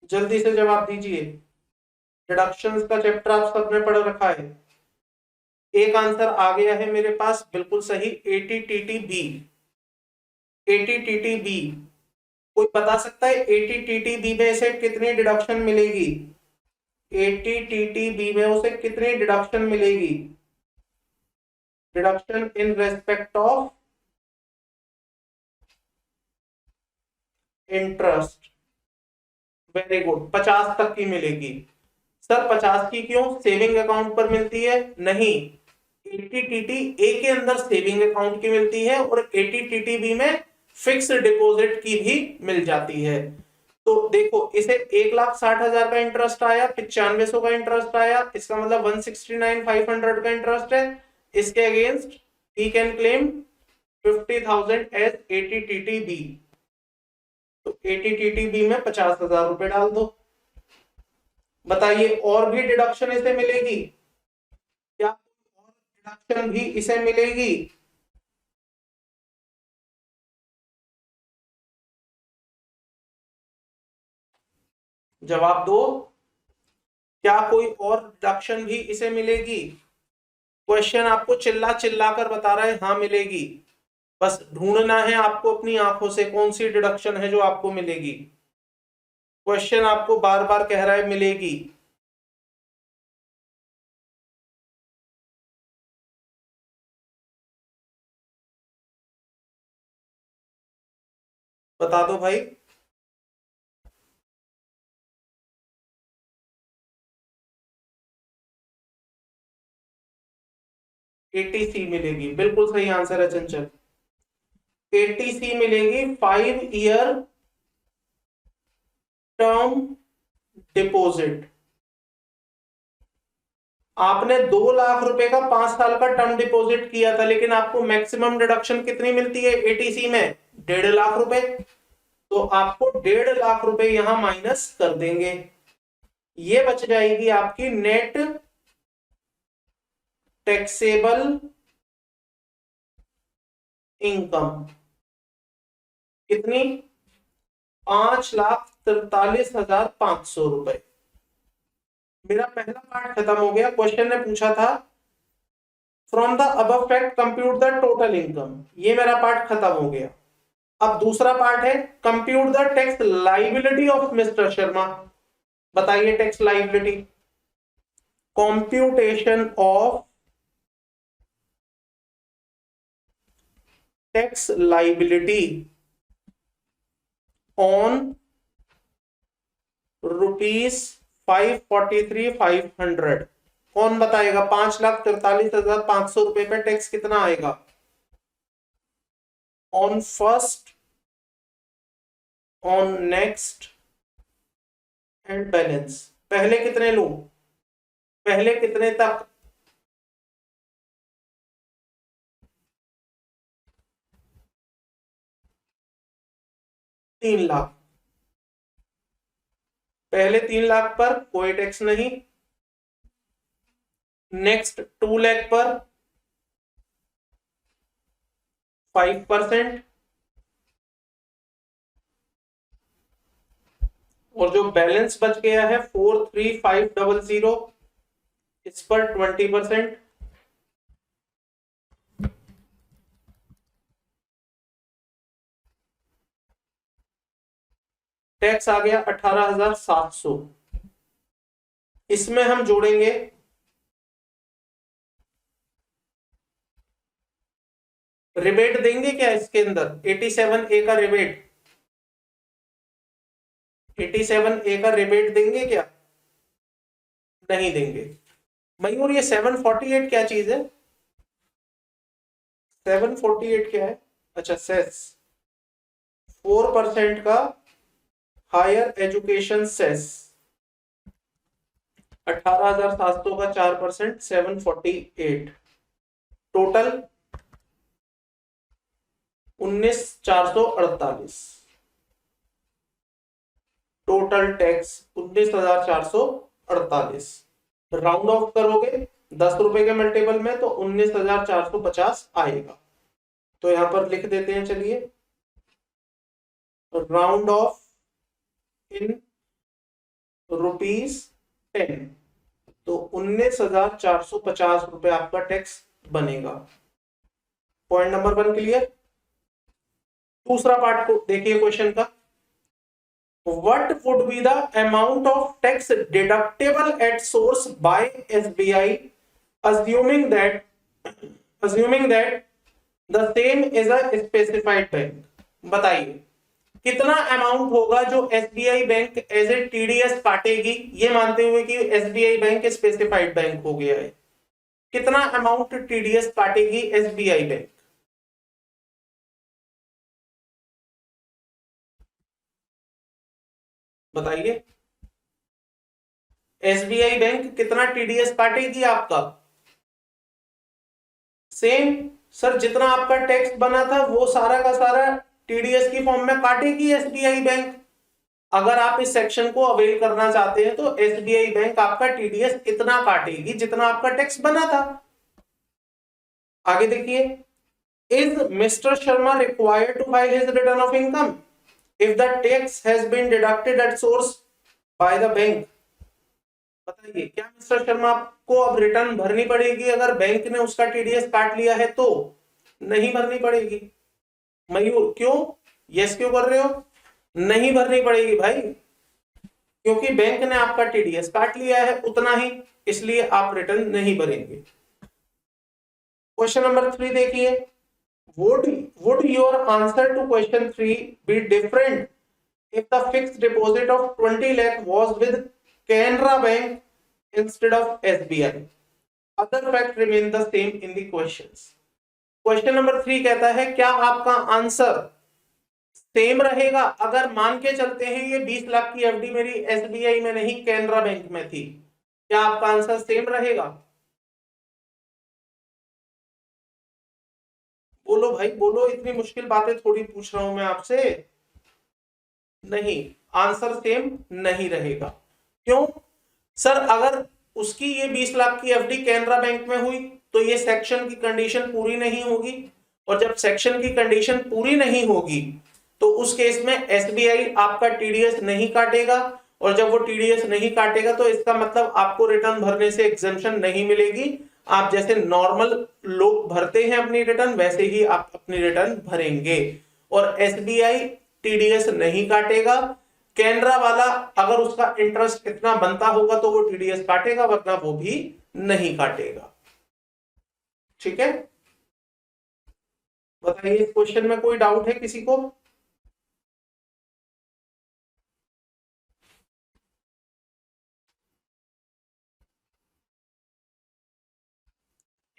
S1: जल्दी से जवाब दीजिए। डिडक्शंस का चैप्टर आप सबने पढ़ रखा है। एक आंसर आ गया है मेरे पास, बिल्कुल सही, ATTTB। ATTTB कोई बता सकता है ATTTB में से कितनी डिडक्शन मिलेगी? ATTTB में उसे कितनी डिडक्शन मिलेगी? Deduction in respect of interest. Very good, 50 तक की मिलेगी। सर 50 की क्यों? सेविंग अकाउंट पर मिलती है? नहीं, ATTT के अंदर सेविंग अकाउंट की मिलती है और ATTTB में फिक्स डिपॉजिट की भी मिल जाती है। तो देखो इसे 1,60,000 का इंटरेस्ट आया, 9500 का इंटरेस्ट आया, इसका मतलब 169,500 का इंटरेस्ट है। इसके against he can claim 50,000 as ATTTB। तो ATTTB में 50,000 रुपए डाल दो। बताइए और भी डिडक्शन इसे मिलेगी क्या? और डिडक्शन भी इसे मिलेगी? जवाब दो, क्या कोई और डिडक्शन भी इसे मिलेगी? क्वेश्चन आपको चिल्ला चिल्ला कर बता रहा है हाँ मिलेगी, बस ढूंढना है आपको अपनी आंखों से कौन सी डिडक्शन है जो आपको मिलेगी। क्वेश्चन आपको बार बार कह रहा है मिलेगी। बता दो भाई। ATC मिलेगी, बिल्कुल सही आंसर है चंचल। ATC मिलेगी 5 ईयर टर्म डिपॉजिट। आपने 2 लाख रुपए का 5 साल का टर्म डिपॉजिट किया था, लेकिन आपको मैक्सिमम डिडक्शन कितनी मिलती है ATC में? 1.5 लाख रुपए। तो आपको 1.5 लाख रुपए यहां माइनस कर देंगे, ये बच जाएगी आपकी नेट टैक्सेबल इनकम। कितनी? 5,43,500 रुपए। मेरा पहला पार्ट खत्म हो गया। क्वेश्चन ने पूछा था from the above fact compute the total income, ये मेरा पार्ट खत्म हो गया। अब दूसरा पार्ट है compute the tax liability of mister Sharma. बताइए tax liability, computation of tax liability on ₹543,500। कौन बताएगा 5,43,500 रुपए पे टैक्स कितना आएगा? On first, on next and balance. पहले कितने लूं? पहले कितने तक? 3 लाख। पहले 3 लाख पर कोई टैक्स नहीं, नेक्स्ट 2 लाख पर 5%, और जो बैलेंस बच गया है 43500 इस पर 20%। टैक्स आ गया 18,700। इसमें हम जोड़ेंगे रिबेट, देंगे क्या इसके अंदर? 87A का रिबेट, 87A का रिबेट देंगे क्या? नहीं देंगे। मयूर ये 748 क्या चीज है? 748 क्या है? अच्छा सेस, 4% का हायर एजुकेशन सेस, 18,700 का 4%, 748 total 19,448 total tax 19,448। Round of करोगे 10 रुपए के मल्टीपल में तो 19,450 आएगा। तो यहां पर लिख देते हैं, चलिए राउंड ऑफ इन ₹10 तो 19,450 रुपए आपका टैक्स बनेगा। Point number 1 clear. दूसरा पार्ट को देखिए क्वेश्चन का। What would be the amount of tax deductible at source by SBI, assuming that the same is a specified bank? बताइए कितना अमाउंट होगा जो SBI bank as a TDS काटेगी, ये मानते हुए कि SBI बैंक स्पेसिफाइड बैंक हो गया है। कितना अमाउंट TDS काटेगी SBI बैंक? बताइए SBI बैंक कितना TDS काटेगी आपका? सेम सर, जितना आपका टैक्स बना था वो सारा का सारा TDS की फॉर्म में काटेगी SBI बैंक। अगर आप इस सेक्शन को अवेल करना चाहते हैं तो SBI बैंक आपका TDS इतना काटेगी जितना आपका टैक्स बना था। आगे देखिए, is Mister Sharma required to file his return of income if the tax has been deducted at source by the bank? बताइए क्या मिस्टर शर्मा को अब रिटर्न भरनी पड़ेगी अगर बैंक ने उसका TDS काट लिया है? तो नहीं भरनी पड़ेगी। मयूर क्यों, यस क्यों कर रहे हो? नहीं भरनी पड़ेगी भाई, क्योंकि बैंक ने आपका TDS काट लिया है उतना ही, इसलिए आप रिटर्न नहीं भरेंगे। क्वेश्चन नंबर 3 देखिए, would your answer to question 3 be different if the fixed deposit of 20 lakh was with Canara Bank instead of SBI? Other facts remain the same in the questions. Question number 3 कहता है क्या आपका answer same रहेगा अगर मान के चलते हैं ये 20 लाख की FD मेरी SBI में नहीं कैनरा बैंक में थी? क्या आपका आंसर सेम रहेगा? बोलो भाई बोलो, इतनी मुश्किल बातें थोड़ी पूछ रहा हूं मैं आपसे। नहीं, आंसर सेम नहीं रहेगा। क्यों सर? अगर उसकी ये 20 लाख की FD कैनरा बैंक में हुई तो ये सेक्शन की कंडीशन पूरी नहीं होगी, और जब सेक्शन की कंडीशन पूरी नहीं होगी तो उस केस में SBI आपका TDS नहीं काटेगा, और जब वो TDS नहीं काटेगा तो इसका मतलब आपको रिटर्न भरने से एग्जेम्पशन नहीं मिलेगी। आप जैसे नॉर्मल लोग भरते हैं अपनी रिटर्न वैसे ही आप अपनी रिटर्न भरेंगे, और SBI TDS नहीं काटेगा। कैनरा वाला अगर उसका इंटरेस्ट इतना बनता होगा तो वो TDS काटेगा, वरना वो भी नहीं काटेगा। ठीक है, बताइए इस क्वेश्चन में कोई डाउट है किसी को?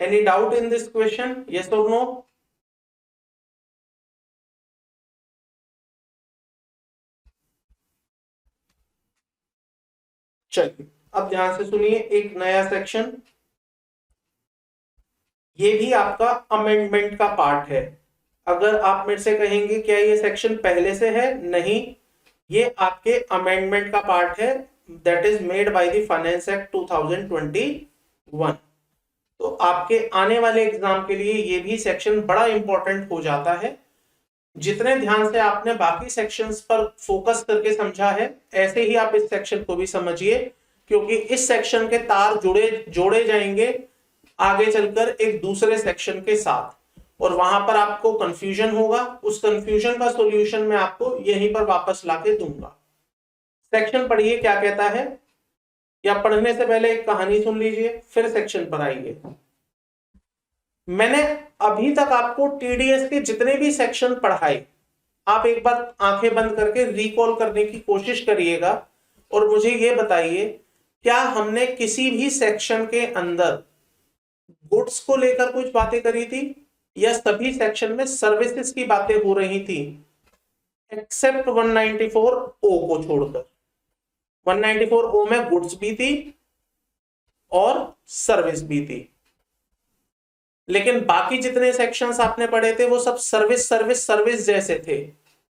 S1: Any doubt in this question? Yes or no? चलिए अब ध्यान से सुनिए, एक नया सेक्शन, ये भी आपका अमेंडमेंट का पार्ट है। अगर आप मेरे से कहेंगे क्या ये सेक्शन पहले से है, नहीं, ये आपके अमेंडमेंट का पार्ट है, that is made by the finance act 2021। तो आपके आने वाले एग्जाम के लिए ये भी सेक्शन बड़ा इंपॉर्टेंट हो जाता है। जितने ध्यान से आपने बाकी सेक्शंस पर फोकस करके समझा है, ऐसे ही आप इस सेक्शन को भी समझिए, क्योंकि इस सेक्शन के तार जोड़े जाएंगे आगे चलकर एक दूसरे सेक्शन के साथ, और वहां पर आपको कंफ्यूजन होगा। उस कंफ्यूजन का सॉल्यूशन मैं आपको यहीं पर वापस लाके दूंगा। सेक्शन पढ़िए क्या कहता है, या पढ़ने से पहले एक कहानी सुन लीजिए फिर सेक्शन पर आइए। मैंने अभी तक आपको TDS के जितने भी सेक्शन पढ़ाए, आप एक बार आंखें बंद करके रिकॉल करने की कोशिश करिएगा, और मुझे ये बताइए क्या हमने किसी भी सेक्शन के अंदर गुड्स को लेकर कुछ बातें करी थी, या सभी सेक्शन में सर्विसेज की बातें हो रही थी, एक्सेप्ट 194O को छोड़कर। 194O में गुड्स भी थी और सर्विस भी थी। लेकिन बाकी जितने सेक्शंस आपने पढ़े थे वो सब सर्विस सर्विस सर्विस जैसे थे।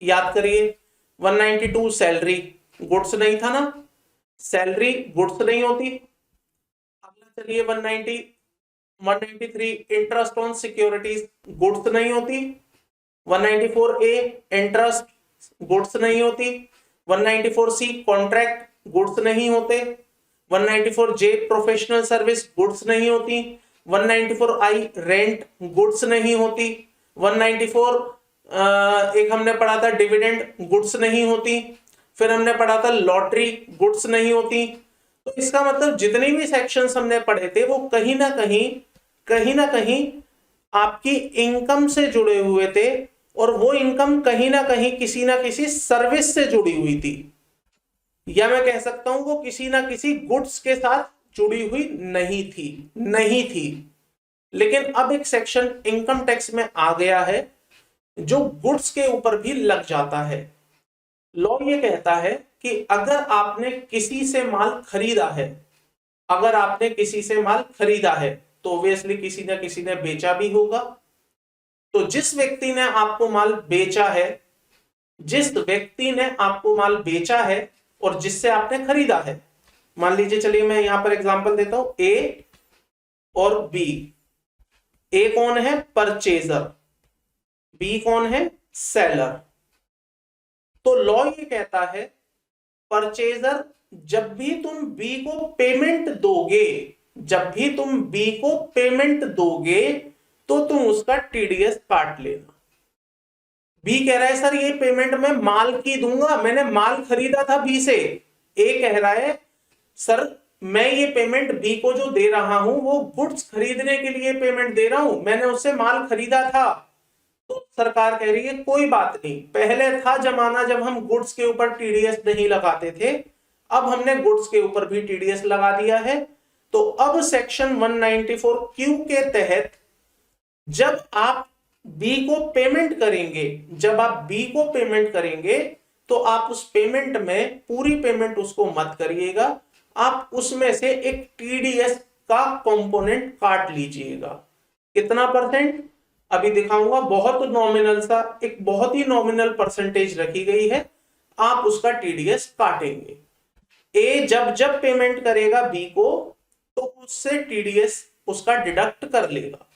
S1: याद करिए, 192 सैलरी, गुड्स नहीं था ना, सैलरी गुड्स नहीं होती। अगला चलिए 193 इंटरेस्ट ऑन सिक्योरिटीज, गुड्स नहीं होती। 194 ए इंटरेस्ट, गुड्स नहीं होती। 194 सी कॉन्ट्रैक्ट, गुड्स नहीं होते। 194 जे प्रोफेशनल सर्विस, गुड्स नहीं होती। 194 आई रेंट, गुड्स नहीं होती। 194 एक हमने पढ़ा था डिविडेंड, गुड्स नहीं होती। फिर हमने पढ़ा था लॉटरी, गुड्स नहीं होती। तो इसका मतलब जितने भी सेक्शंस हमने पढ़े थे वो कहीं ना कहीं आपकी इनकम से जुड़े हुए थे, और वो इनकम कहीं ना किसी सर्विस से जुड़ी हुई थी, या मैं कह सकता हूं वो किसी ना किसी गुड्स के साथ जुड़ी हुई नहीं थी। लेकिन अब एक सेक्शन इनकम टैक्स में आ गया है जो गुड्स के ऊपर भी लग जाता है। लॉ ये कहता है कि अगर आपने किसी से माल खरीदा है, तो ऑब्वियसली किसी ना किसी ने बेचा भी होगा। तो जिस व्यक्ति ने आपको माल बेचा है और जिससे आपने खरीदा है, मान लीजिए, चलिए मैं यहां पर एग्जांपल देता हूं, ए और बी। ए कौन है? परचेजर। बी कौन है? सेलर। तो लॉ ये कहता है, परचेजर, जब भी तुम बी को पेमेंट दोगे तो तुम उसका टीडीएस काट लेना। बी कह रहा है सर ये पेमेंट मैं माल की दूंगा, मैंने माल खरीदा था बी से। ए कह रहा है सर मैं ये पेमेंट बी को जो दे रहा हूं वो गुड्स खरीदने के लिए पेमेंट दे रहा हूं, मैंने उससे माल खरीदा था। तो सरकार कह रही है कोई बात नहीं, पहले था जमाना जब हम गुड्स के ऊपर टीडीएस नहीं लगाते थे, अब हमने गुड्स के ऊपर भी टीडीएस लगा दिया है। तो अब सेक्शन 194 क्यू के तहत जब आप बी को पेमेंट करेंगे तो आप उस पेमेंट में पूरी पेमेंट उसको मत करिएगा, आप उसमें से एक टीडीएस का कंपोनेंट काट लीजिएगा। कितना परसेंट? अभी दिखाऊंगा, बहुत ही नॉमिनल परसेंटेज रखी गई है, आप उसका टीडीएस काटेंगे। ए जब पेमेंट करेगा बी को तो उससे टीडीएस उसका डिडक्ट कर लेगा।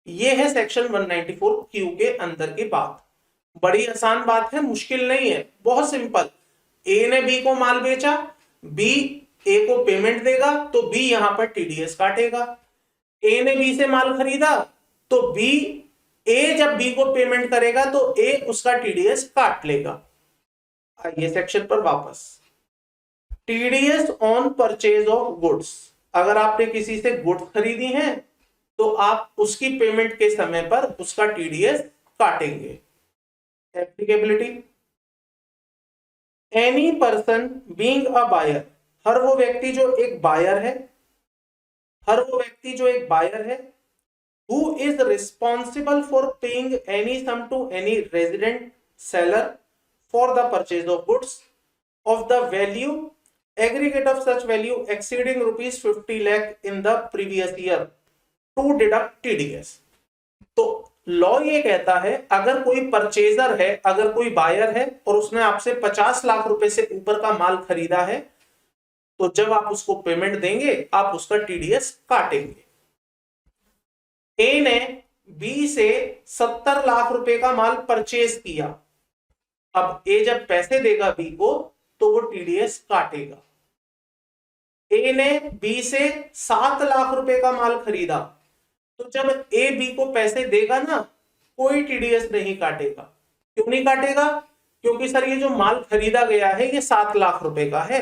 S1: ये है सेक्शन 194 क्यू के अंदर की बात। बड़ी आसान बात है, मुश्किल नहीं है, बहुत सिंपल। ए ने बी को माल बेचा, बी ए को पेमेंट देगा तो बी यहां पर टीडीएस काटेगा। ए ने बी से माल खरीदा तो ए जब बी को पेमेंट करेगा तो ए उसका टीडीएस काट लेगा। आइए सेक्शन पर वापस। TDS on purchase of goods, अगर आपने किसी से गुड्स खरीदी हैं तो आप उसकी पेमेंट के समय पर उसका टीडीएस काटेंगे। Applicability, any person being a buyer, हर वो व्यक्ति जो एक बायर है, who is responsible for paying any sum to any resident seller for the purchase of goods of the value aggregate of such value exceeding rupees 50 lakh in the previous year to deduct TDS। तो law ये कहता है अगर कोई purchaser है, अगर कोई buyer है और उसने आपसे 50 लाख रुपए से ऊपर का माल खरीदा है, तो जब आप उसको पेमेंट देंगे आप उसका टीडीएस काटेंगे। ए ने बी से 70 लाख रुपए का माल परचेज किया, अब ए जब पैसे देगा बी को तो वो टीडीएस काटेगा। ए ने बी से 7 लाख रुपए का माल खरीदा, तो जब ए बी को पैसे देगा ना, कोई टीडीएस नहीं काटेगा। क्यों नहीं काटेगा? क्योंकि सर ये जो माल खरीदा गया है ये 7 लाख रुपए का है,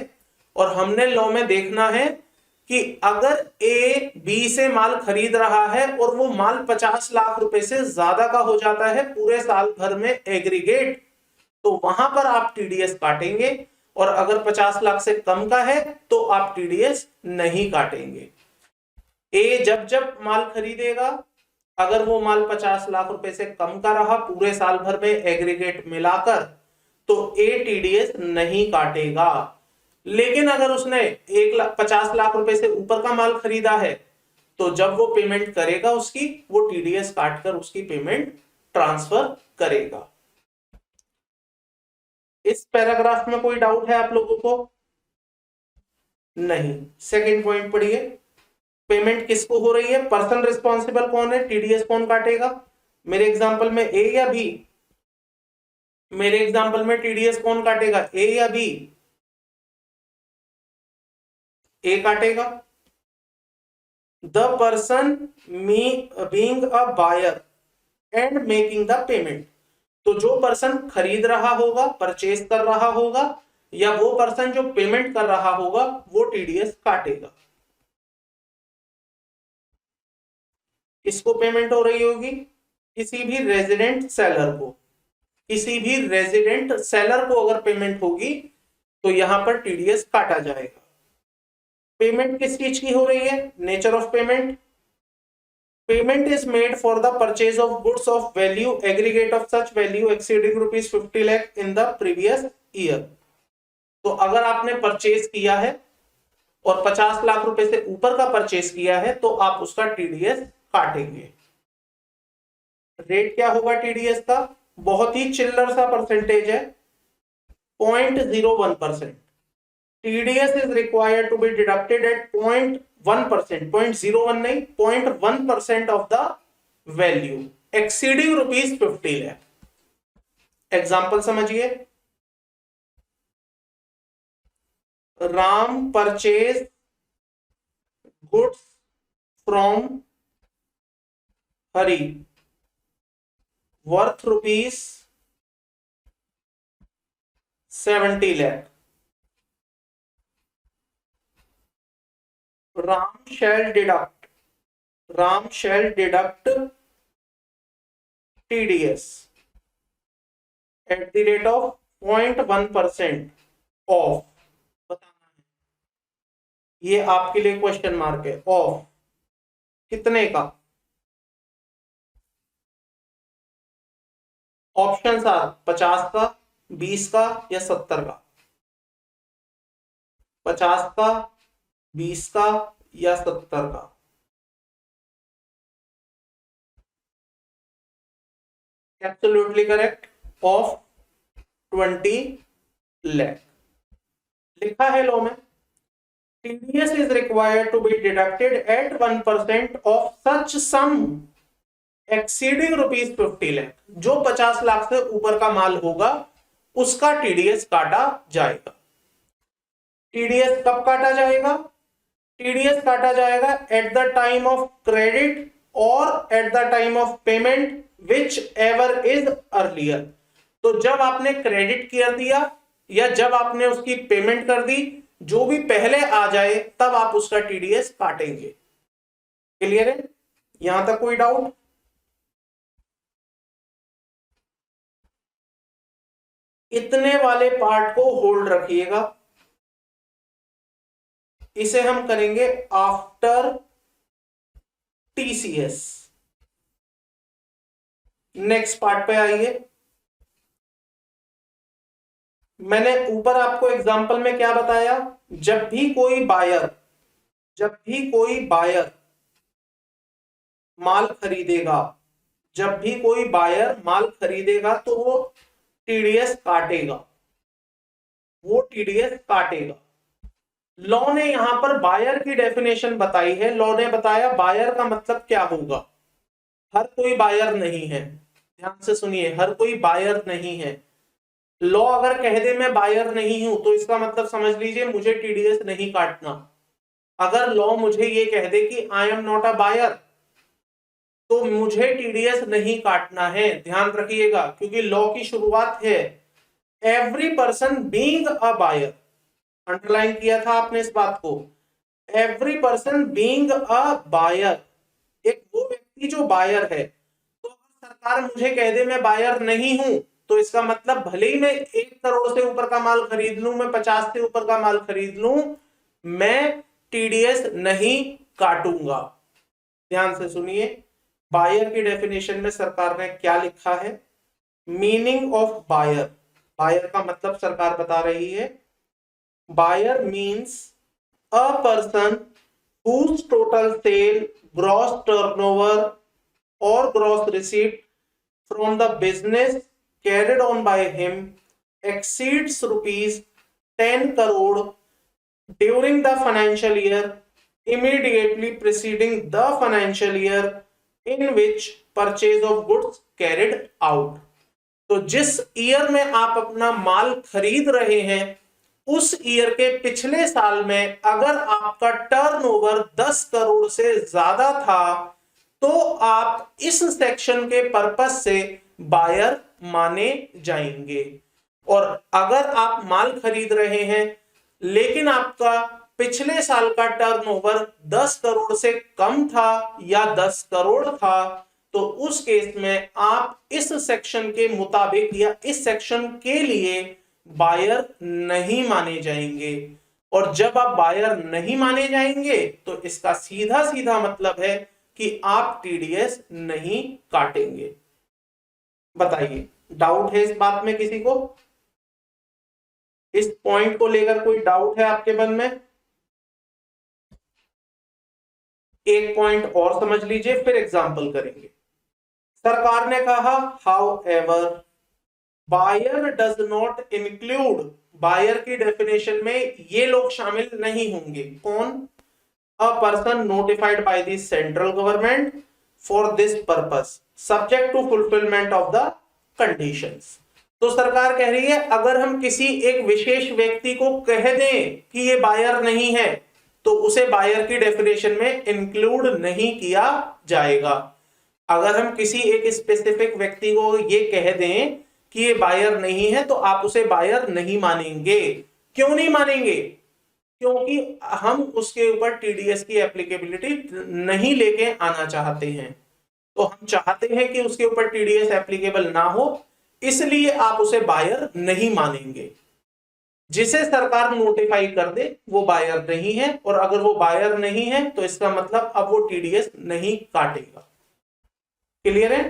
S1: और हमने लॉ में देखना है कि अगर ए बी से माल खरीद रहा है और वो माल 50 लाख रुपए से ज्यादा का हो जाता है पूरे साल भर में एग्रीगेट, तो वहां पर आप टीडीएस काटेंगे, और अगर 50 लाख से कम का है तो आप टीडीएस नहीं काटेंगे। ए जब माल खरीदेगा, अगर वो माल 50 लाख रुपए से कम का रहा पूरे साल भर में एग्रीगेट मिलाकर, तो ए टीडीएस नहीं काटेगा। लेकिन अगर उसने 50 लाख रुपए से ऊपर का माल खरीदा है तो जब वो पेमेंट करेगा उसकी, वो टीडीएस काट कर उसकी पेमेंट ट्रांसफर करेगा। इस पैराग्राफ में कोई डाउट है आप लोगों को? नहीं। सेकंड पॉइंट पढ़िए, पेमेंट किसको हो रही है, पर्सन रिस्पॉन्सिबल कौन है, टीडीएस कौन काटेगा? मेरे एग्जांपल में ए या बी? मेरे एग्जांपल में टीडीएस कौन काटेगा, ए या बी? ए काटेगा। The person being a buyer and making the payment, तो जो पर्सन खरीद रहा होगा, परचेज कर रहा होगा, या वो पर्सन जो पेमेंट कर रहा होगा, वो टीडीएस काटेगा। किसको पेमेंट हो रही होगी? किसी भी रेजिडेंट सेलर को। किसी भी रेजिडेंट सेलर को अगर पेमेंट होगी तो यहां पर टीडीएस काटा जाएगा। पेमेंट किस चीज की हो रही है, nature of payment, payment is made for the purchase of goods of value aggregate of such value exceeding ₹50 lakh in the previous year. तो अगर आपने परचेज किया है और 50 लाख रुपए से ऊपर का परचेज किया है तो आप उसका टीडीएस काटेंगे। रेट क्या होगा टीडीएस का? बहुत ही चिल्लर सा परसेंटेज है, 0.01%। TDS is required to be deducted at 0.1%, 0.01 नहीं, 0.1% of the value exceeding ₹50 lakh। Example समझिए, Ram purchase goods from Hari worth ₹70 lakh। Ram shall deduct TDS at the rate of 0.1% of, बताना है, ये आपके लिए क्वेश्चन मार्क है, of कितने का? ऑप्शन आर 50 का, 20 का या 70 का। 50 का, 20 का या 70 का? Absolutely correct, of 20 lakh. लिखा है लॉ में, TDS is required to be deducted at 1% of such sum exceeding ₹50 lakh। जो 50 लाख से ऊपर का माल होगा उसका टीडीएस काटा जाएगा। टीडीएस कब काटा जाएगा? टीडीएस काटा जाएगा at the time of credit और at the time of payment whichever is earlier. तो जब आपने क्रेडिट कर दिया या जब आपने उसकी पेमेंट कर दी, जो भी पहले आ जाए तब आप उसका टीडीएस काटेंगे। क्लियर है? यहां तक कोई डाउट? इतने वाले पार्ट को होल्ड रखिएगा, इसे हम करेंगे आफ्टर टीसीएस। नेक्स्ट पार्ट पे आइए। मैंने ऊपर आपको एग्जांपल में क्या बताया, जब भी कोई बायर माल खरीदेगा, जब भी कोई बायर माल खरीदेगा तो वो टीडीएस काटेगा, वो टीडीएस काटेगा। लॉ ने यहां पर बायर की डेफिनेशन बताई है। लॉ ने बताया बायर का मतलब क्या होगा। हर कोई बायर नहीं है, ध्यान से सुनिए, हर कोई बायर नहीं है। लॉ अगर कह दे मैं बायर नहीं हूं तो इसका मतलब समझ लीजिए मुझे टीडीएस नहीं काटना। अगर लॉ मुझे ये कह दे कि I am not a buyer तो मुझे टीडीएस नहीं काटना है। ध्यान रखिएगा, क्योंकि लॉ की शुरुआत है every person being a buyer. Underline किया था आपने इस बात को, every person being a buyer, एक वो व्यक्ति जो बायर है। तो अगर सरकार मुझे कह दे मैं बायर नहीं हूं तो इसका मतलब भले ही मैं 1 करोड़ से ऊपर का माल खरीद लूं, मैं 50 से ऊपर का माल खरीद लूं, मैं टीडीएस नहीं काटूंगा। ध्यान से सुनिए, बायर की डेफिनेशन में सरकार ने क्या लिखा है। मीनिंग ऑफ बायर, बायर का मतलब सरकार बता रही है, buyer means a person whose total sale gross turnover or gross receipt from the business carried on by him exceeds rupees 10 crore during the financial year immediately preceding the financial year in which purchase of goods carried out। तो जिस year में आप अपना माल खरीद रहे हैं उस year के पिछले साल में अगर आपका टर्नओवर 10 करोड़ से ज्यादा था तो आप इस सेक्शन के पर्पस से बायर माने जाएंगे। और अगर आप माल खरीद रहे हैं लेकिन आपका पिछले साल का टर्नओवर 10 करोड़ से कम था या 10 करोड़ था तो उस केस में आप इस सेक्शन के मुताबिक या इस सेक्शन के लिए बायर नहीं माने जाएंगे। और जब आप बायर नहीं माने जाएंगे तो इसका सीधा सीधा मतलब है कि आप टीडीएस नहीं काटेंगे। बताइए, डाउट है इस बात में किसी को? इस पॉइंट को लेकर कोई डाउट है आपके मन में? एक पॉइंट और समझ लीजिए फिर एग्जांपल करेंगे। सरकार ने कहा however buyer does not include, buyer की डेफिनेशन में ये लोग शामिल नहीं होंगे। कौन? A person notified by the central government for this purpose subject to fulfilment of the conditions. तो सरकार कह रही है अगर हम किसी एक विशेष व्यक्ति को कह दें कि ये बायर नहीं है तो उसे बायर की डेफिनेशन में इंक्लूड नहीं किया जाएगा। अगर हम किसी एक स्पेसिफिक व्यक्ति को ये कह दें कि ये बायर नहीं है तो आप उसे बायर नहीं मानेंगे। क्यों नहीं मानेंगे? क्योंकि हम उसके ऊपर टीडीएस की एप्लीकेबिलिटी नहीं लेके आना चाहते हैं। तो हम चाहते हैं कि उसके ऊपर टीडीएस एप्लीकेबल ना हो, इसलिए आप उसे बायर नहीं मानेंगे। जिसे सरकार नोटिफाई कर दे वो बायर नहीं है, और अगर वो बायर नहीं है तो इसका मतलब अब वो टीडीएस नहीं काटेगा। क्लियर है?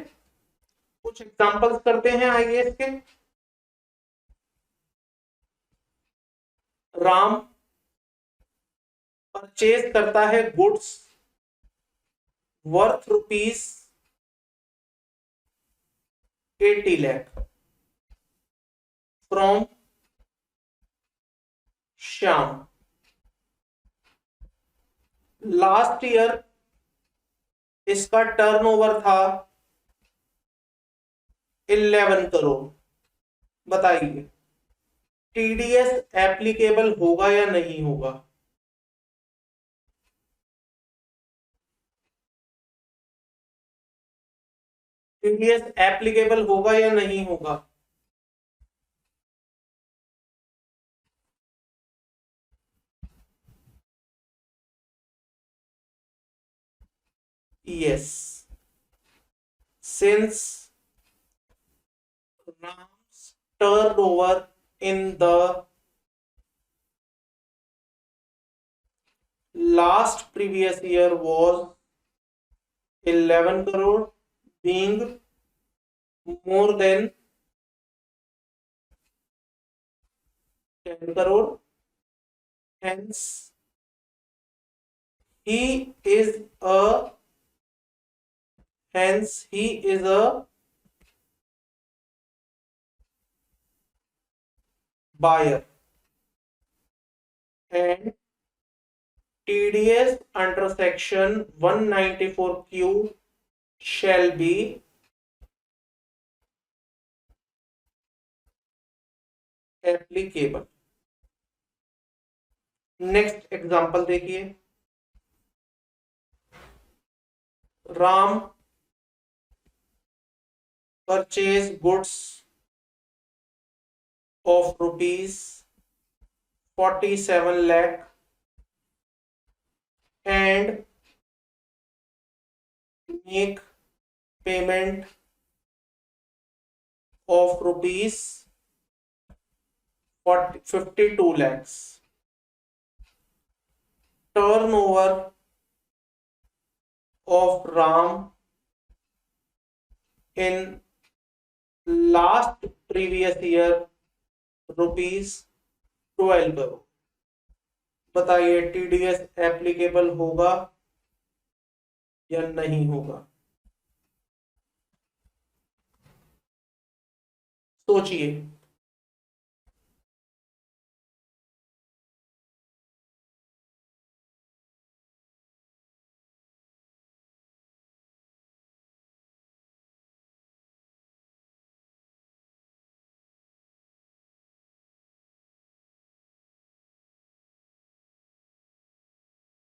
S1: कुछ एग्जांपल्स करते हैं आइए इसके। राम परचेज करता है goods worth rupees 80 lakh from Shyam. Last year इसका टर्नओवर था 11 करोड़। बताइए टीडीएस एप्लीकेबल होगा या नहीं होगा? टीडीएस एप्लीकेबल होगा या नहीं होगा? Yes, since Ram's turnover in the last previous year was 11 crore, being more than 10 crore, hence he is a buyer, and TDS under section 194Q shall be applicable। Next example देखिए। Ram purchase goods of rupees 47 lakh and make payment of rupees 52 lakhs। turnover of Ram in last previous year rupees 12 crore. बताइए TDS applicable होगा या नहीं होगा? सोचिए।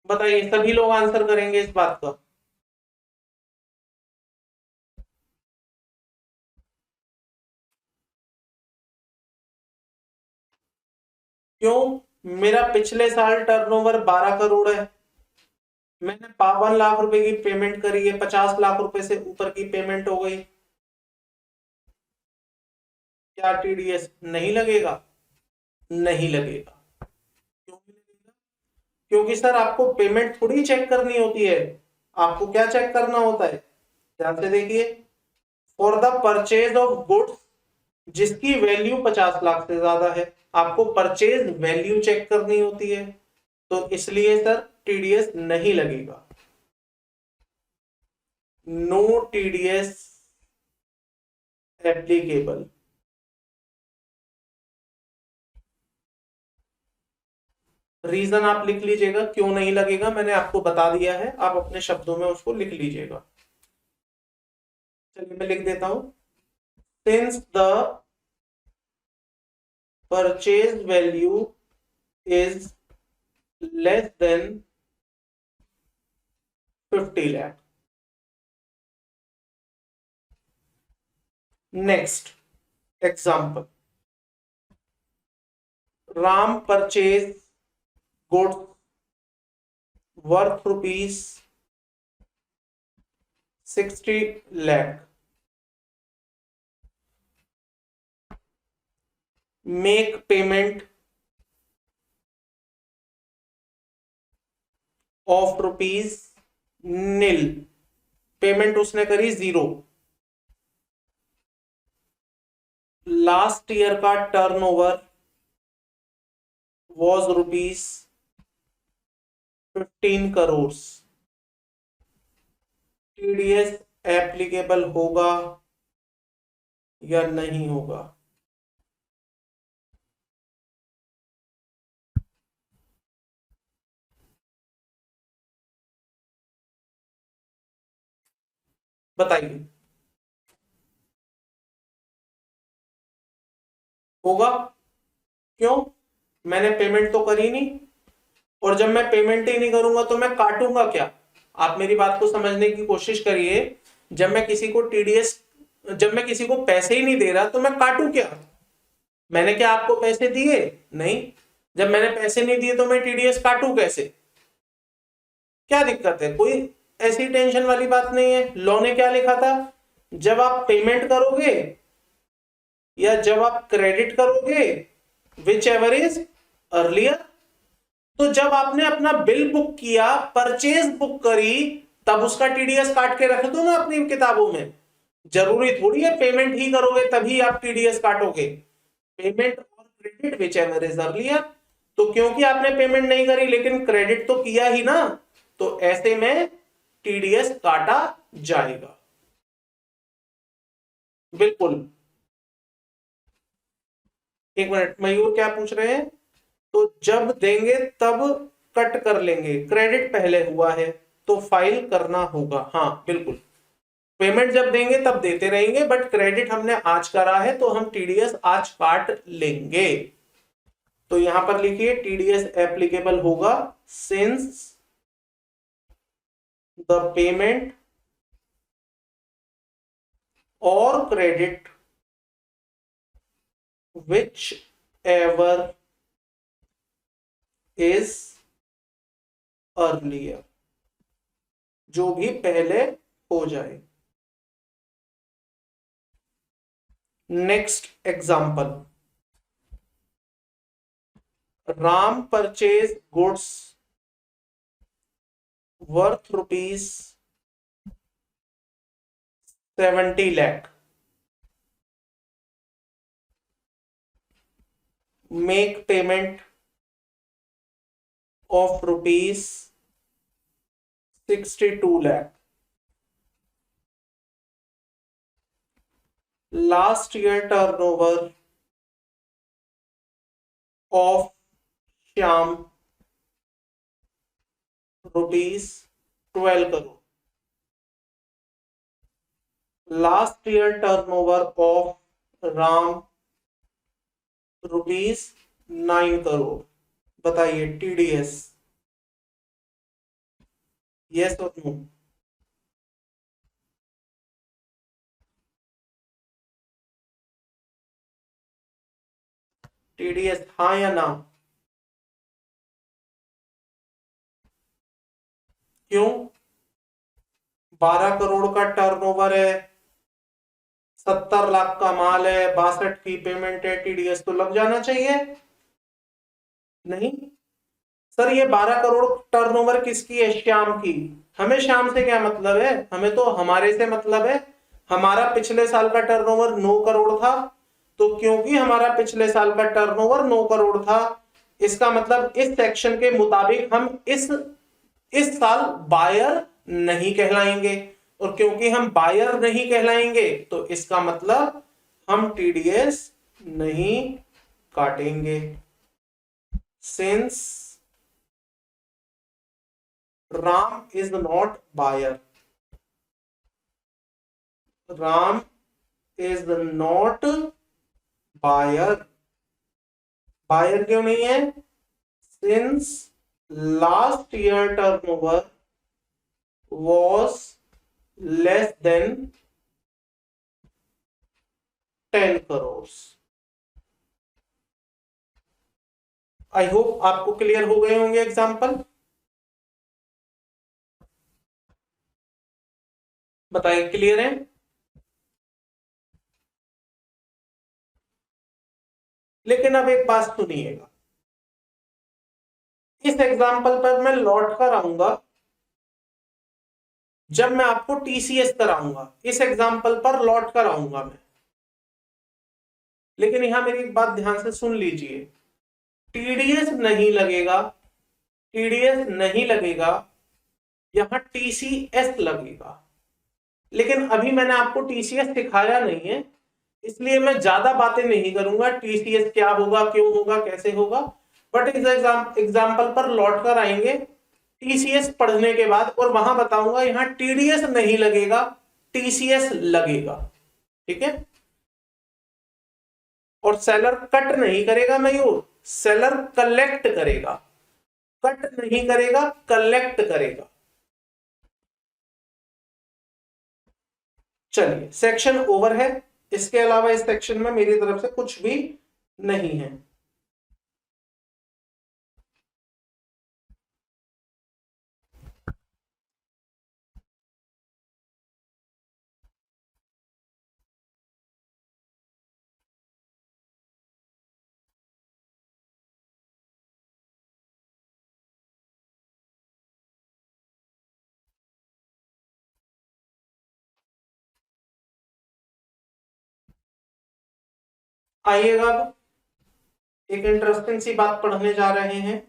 S1: बताइए, सभी लोग आंसर करेंगे इस बात का? क्यों? मेरा पिछले साल टर्नओवर 12 करोड़ है, मैंने 52 लाख रुपए की पेमेंट करी है, 50 लाख रुपए से ऊपर की पेमेंट हो गई, क्या टीडीएस नहीं लगेगा? नहीं लगेगा। क्यों नहीं लगेगा? क्योंकि सर आपको पेमेंट थोड़ी चेक करनी होती है, आपको क्या चेक करना होता है? ध्यान से देखिए, for the purchase of goods जिसकी वैल्यू 50 लाख से ज्यादा है, आपको परचेज वैल्यू चेक करनी होती है, तो इसलिए सर टीडीएस नहीं लगेगा। No TDS applicable. रीजन आप लिख लीजिएगा क्यों नहीं लगेगा, मैंने आपको बता दिया है, आप अपने शब्दों में उसको लिख लीजिएगा। चलिए मैं लिख देता हूं। Since the purchase value is less than 50 lakh. Next example, Ram purchase goods worth ₹60 lakh, make payment of ₹0, payment उसने करी 0। लास्ट ईयर का turnover was ₹15 crore. TDS applicable होगा या नहीं होगा? बताइए। होगा। क्यों? मैंने पेमेंट तो करी नहीं, और जब मैं पेमेंट ही नहीं करूंगा तो मैं काटूंगा क्या? आप मेरी बात को समझने की कोशिश करिए। जब मैं किसी को टीडीएस, जब मैं किसी को पैसे ही नहीं दे रहा तो मैं काटू क्या? मैंने क्या आपको पैसे दिए? नहीं। जब मैंने पैसे नहीं दिए तो मैं टीडीएस काटू कैसे? क्या दिक्कत है? कोई ऐसी टेंशन वाली बात नहीं है। लॉ ने क्या लिखा था? जब आप पेमेंट करोगे या जब आप क्रेडिट करोगे, विच एवर इज अर्लियर, तो जब आपने अपना बिल बुक किया, परचेज बुक करी, तब उसका टीडीएस काट के रख दो ना अपनी किताबों में। जरूरी थोड़ी है पेमेंट ही करोगे तभी आप टीडीएस काटोगे। पेमेंट और credit which ever is earlier, तो क्योंकि आपने पेमेंट नहीं करी लेकिन क्रेडिट तो किया ही ना, तो ऐसे में टीडीएस काटा जाएगा। बिल्कुल। एक मिनट, मयूर क्या पूछ रहे हैं? तो जब देंगे तब कट कर लेंगे, क्रेडिट पहले हुआ है तो फाइल करना होगा। हाँ बिल्कुल, पेमेंट जब देंगे तब देते रहेंगे, बट क्रेडिट हमने आज करा है तो हम टीडीएस आज काट लेंगे। तो यहां पर लिखिए टीडीएस एप्लीकेबल होगा सिंस द पेमेंट और credit which ever is earlier, जो भी पहले हो जाए। Next example, Ram purchase goods worth ₹70 lakh, make payment of ₹62 lakh. Last year turnover of Shyam ₹12 crore. Last year turnover of Ram ₹9 crore. बताइए टीडीएस, यस और नो? टीडीएस हाँ या ना? क्यों? 12 करोड़ का टर्नओवर है, 70 लाख का माल है, 62 की पेमेंट है, टीडीएस तो लग जाना चाहिए। नहीं सर, ये 12 करोड़ टर्नओवर किसकी है? श्याम की। हमें श्याम से क्या मतलब है? हमें तो हमारे से मतलब है। हमारा पिछले साल का टर्नओवर 9 करोड़ था, तो क्योंकि हमारा पिछले साल का टर्नओवर 9 करोड़ था, इसका मतलब इस सेक्शन के मुताबिक हम इस साल बायर नहीं कहलाएंगे, और क्योंकि हम बायर नहीं कहलाएंगे तो इसका मतलब हम टीडीएस नहीं काटेंगे। Since Ram is not buyer, Ram is not buyer. Buyer क्यों नहीं है? Since last year turnover was less than 10 crores। I hope आपको क्लियर हो गए होंगे एग्जाम्पल। बताइए क्लियर है? लेकिन अब एक बात सुनिएगा, इस एग्जाम्पल पर मैं लौट कर आऊंगा जब मैं आपको टीसीएस कराऊंगा। इस एग्जाम्पल पर लौट कर आऊंगा मैं, लेकिन यहां मेरी एक बात ध्यान से सुन लीजिए। टीडीएस नहीं लगेगा, टीडीएस नहीं लगेगा, यहां टीसीएस लगेगा। लेकिन अभी मैंने आपको टीसीएस सिखाया नहीं है, इसलिए मैं ज्यादा बातें नहीं करूंगा। टीसीएस क्या होगा, क्यों होगा, कैसे होगा, बट इस एग्जाम्पल पर लौट कर आएंगे टीसीएस पढ़ने के बाद, और वहां बताऊंगा यहां टीडीएस नहीं लगेगा, टीसीएस लगेगा। ठीक है? और सेलर कट नहीं करेगा मयूर, सेलर कलेक्ट करेगा, कट नहीं करेगा, कलेक्ट करेगा। चलिए सेक्शन ओवर है, इसके अलावा इस सेक्शन में मेरी तरफ से कुछ भी नहीं है। आइएगा अब एक इंटरेस्टिंग सी बात पढ़ने जा रहे हैं।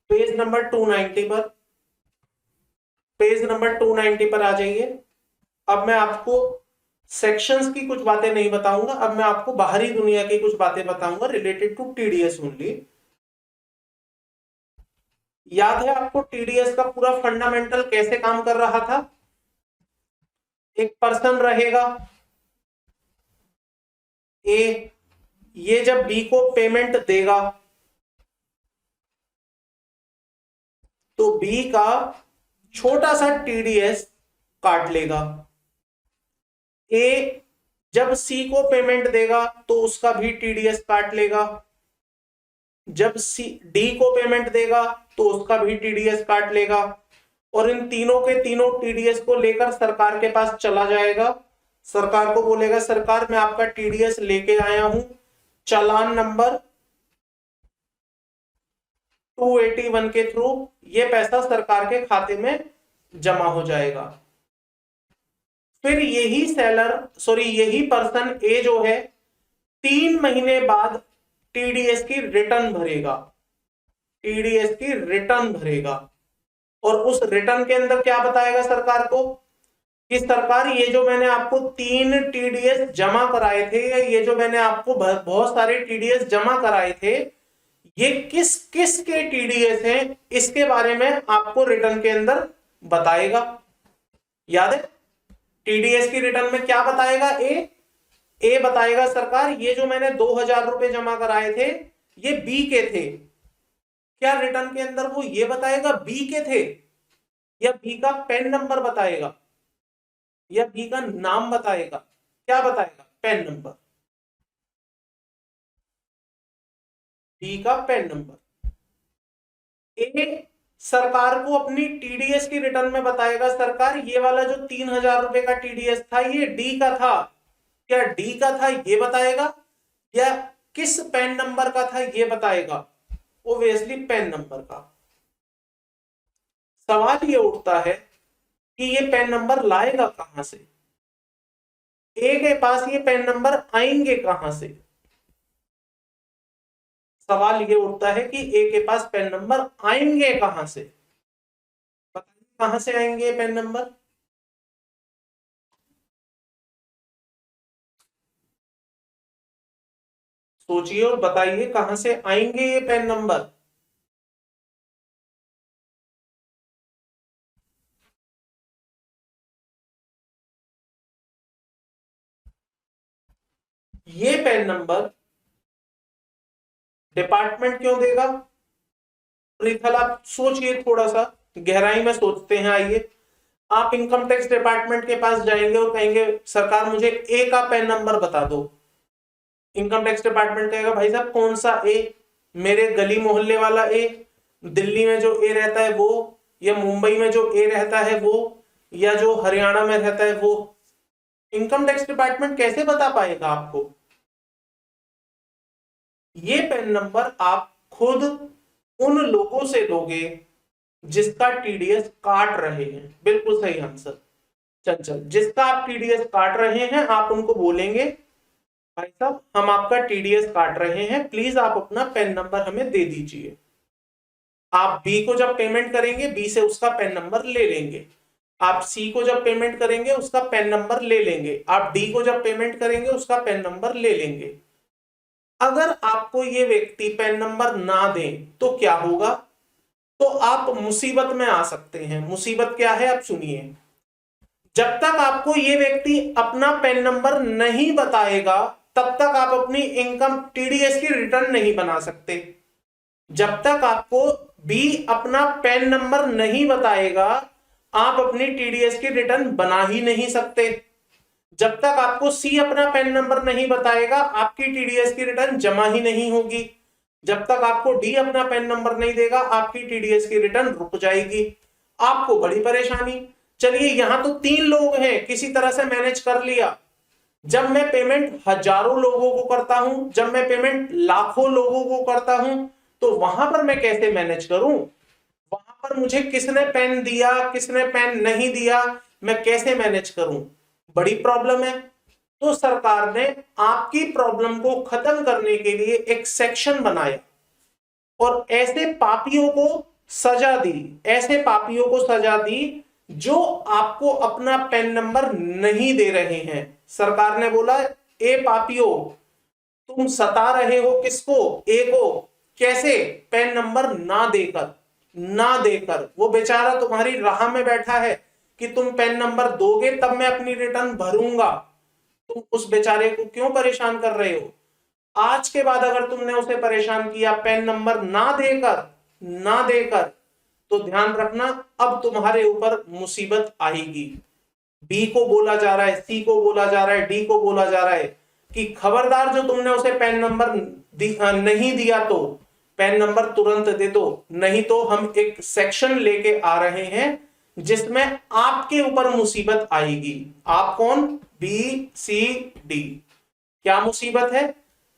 S1: पेज नंबर 290 पर, पेज नंबर 290 पर आ जाइए। अब मैं आपको सेक्शंस की कुछ बातें नहीं बताऊंगा, अब मैं आपको बाहरी दुनिया की कुछ बातें बताऊंगा रिलेटेड टू टीडीएस ओनली। याद है आपको टीडीएस का पूरा फंडामेंटल कैसे काम कर रहा था? एक पर्सन रहेगा ए, ये जब बी को पेमेंट देगा तो बी का छोटा सा टीडीएस काट लेगा। ए जब सी को पेमेंट देगा तो उसका भी टीडीएस काट लेगा। जब सी डी को पेमेंट देगा तो उसका भी टीडीएस काट लेगा। और इन तीनों के तीनों टीडीएस को लेकर सरकार के पास चला जाएगा। सरकार को बोलेगा सरकार मैं आपका टीडीएस लेके आया हूं, चालान नंबर 281 के थ्रू ये पैसा सरकार के खाते में जमा हो जाएगा। फिर यही सेलर, सॉरी यही पर्सन ए जो है, 3 महीने बाद टीडीएस की रिटर्न भरेगा, टीडीएस की रिटर्न भरेगा। और उस रिटर्न के अंदर क्या बताएगा सरकार को कि सरकार ये जो मैंने आपको 3 टीडीएस जमा कराए थे, या ये जो मैंने आपको बहुत सारे टीडीएस जमा कराए थे, ये किस किस के टीडीएस हैं, इसके बारे में आपको रिटर्न के अंदर बताएगा। याद है टीडीएस की रिटर्न में क्या बताएगा? ए बताएगा सरकार ये जो मैंने 2000 रुपए जमा कराए थे ये बी के थे। क्या रिटर्न के अंदर वो ये बताएगा बी के थे, या बी का पैन नंबर बताएगा, या बी का नाम बताएगा? क्या बताएगा? पैन नंबर, बी का पैन नंबर। ए सरकार को अपनी टीडीएस की रिटर्न में बताएगा सरकार ये वाला जो 3000 रुपए का टीडीएस था ये डी का था। क्या डी का था ये बताएगा, या किस पैन नंबर का था ये बताएगा? ओब्वियसली पैन नंबर का। सवाल ये उठता है कि ये पैन नंबर लाएगा कहां से? ए के पास ये पैन नंबर आएंगे कहां से? सवाल ये उठता है कि ए के पास पैन नंबर आएंगे कहां से? बताइए कहां से आएंगे पैन नंबर? सोचिए और बताइए कहां से आएंगे ये पैन नंबर। ये पैन नंबर डिपार्टमेंट क्यों देगा? प्रीथल आप सोचिए, थोड़ा सा गहराई में सोचते हैं। आइए आप इनकम टैक्स डिपार्टमेंट के पास जाएंगे और कहेंगे सरकार मुझे ए का पैन नंबर बता दो। इनकम टैक्स डिपार्टमेंट कहेगा भाई साहब कौन सा ए? मेरे गली मोहल्ले वाला ए, दिल्ली में जो ए रहता है वो, या मुंबई में जो ए रहता है वो, या जो हरियाणा में रहता है वो? इनकम टैक्स डिपार्टमेंट कैसे बता पाएगा आपको? ये पैन नंबर आप खुद उन लोगों से लोगे जिसका टीडीएस काट रहे हैं। बिल्कुल सही आंसर चंचल, जिसका आप टीडीएस काट रहे हैं आप उनको बोलेंगे भाई साहब हम आपका टीडीएस काट रहे हैं, प्लीज आप अपना पैन नंबर हमें दे दीजिए। आप बी को जब पेमेंट करेंगे बी से उसका पैन नंबर ले लेंगे, आप सी को जब पेमेंट करेंगे उसका पैन नंबर ले लेंगे, आप डी को जब पेमेंट करेंगे उसका पैन नंबर ले लेंगे। अगर आपको ये व्यक्ति पैन नंबर ना दें तो क्या होगा? तो आप मुसीबत में आ सकते हैं। मुसीबत क्या है आप सुनिए। जब तक आपको ये व्यक्ति अपना पैन नंबर नहीं बताएगा तब तक आप अपनी इनकम टीडीएस की रिटर्न नहीं बना सकते। जब तक आपको बी अपना पैन नंबर नहीं बताएगा आप अपनी टीडीएस की रिटर्न बना ही नहीं सकते। जब तक आपको सी अपना पैन नंबर नहीं बताएगा आपकी टीडीएस की रिटर्न जमा ही नहीं होगी। जब तक आपको डी अपना पैन नंबर नहीं देगा आपकी टीडीएस की रिटर्न रुक जाएगी। आपको बड़ी परेशानी। चलिए यहां तो 3 लोग हैं, किसी तरह से मैनेज कर लिया। जब मैं पेमेंट हजारों लोगों को करता हूं, जब मैं पेमेंट लाखों लोगों को करता हूं, तो वहां पर मैं कैसे मैनेज करूं? वहां पर मुझे किसने पेन दिया किसने पेन नहीं दिया मैं कैसे मैनेज करूं? बड़ी प्रॉब्लम है। तो सरकार ने आपकी प्रॉब्लम को खत्म करने के लिए एक सेक्शन बनाया और ऐसे पापियों को सजा दी, ऐसे पापियों को सजा दी जो आपको अपना पैन नंबर नहीं दे रहे हैं। सरकार ने बोला ए पापियों तुम सता रहे हो किसको? ए को। कैसे? पैन नंबर ना देकर। वो बेचारा तुम्हारी राह में बैठा है कि तुम पैन नंबर दोगे तब मैं अपनी रिटर्न भरूंगा। तुम उस बेचारे को क्यों परेशान कर रहे हो? आज के बाद अगर तुमने उसे परेशान किया पैन नंबर ना देकर तो ध्यान रखना अब तुम्हारे ऊपर मुसीबत आएगी। बी को बोला जा रहा है, सी को बोला जा रहा है, डी को बोला जा रहा है कि खबरदार जो तुमने उसे पैन नंबर नहीं दिया तो पैन नंबर तुरंत दे दो, नहीं तो हम एक सेक्शन लेके आ रहे हैं जिसमें आपके ऊपर मुसीबत आएगी। आप कौन? B C D. क्या मुसीबत है?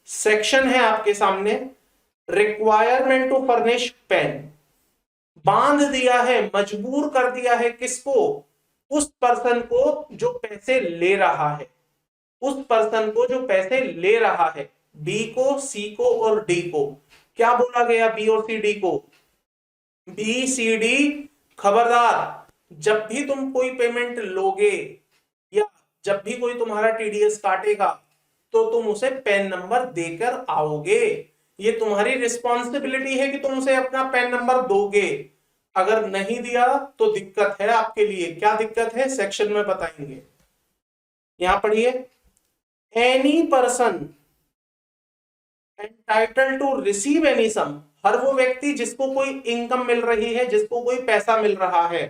S1: सेक्शन है आपके सामने, रिक्वायरमेंट टू फर्निश पैन। बांध दिया है, मजबूर कर दिया है किसको? उस पर्सन को जो पैसे ले रहा है, उस पर्सन को जो पैसे ले रहा है। बी को, सी को और डी को। क्या बोला गया बी और सी डी को? बी सी डी, खबरदार, जब भी तुम कोई पेमेंट लोगे या जब भी कोई तुम्हारा टीडीएस काटेगा तो तुम उसे पैन नंबर देकर आओगे। ये तुम्हारी रिस्पॉन्सिबिलिटी है कि तुम उसे अपना पैन नंबर दोगे। अगर नहीं दिया तो दिक्कत है आपके लिए। क्या दिक्कत है सेक्शन में बताएंगे। यहां पढ़िए, any person entitled to receive any sum, हर वो व्यक्ति जिसको कोई इनकम मिल रही है, जिसको कोई पैसा मिल रहा है,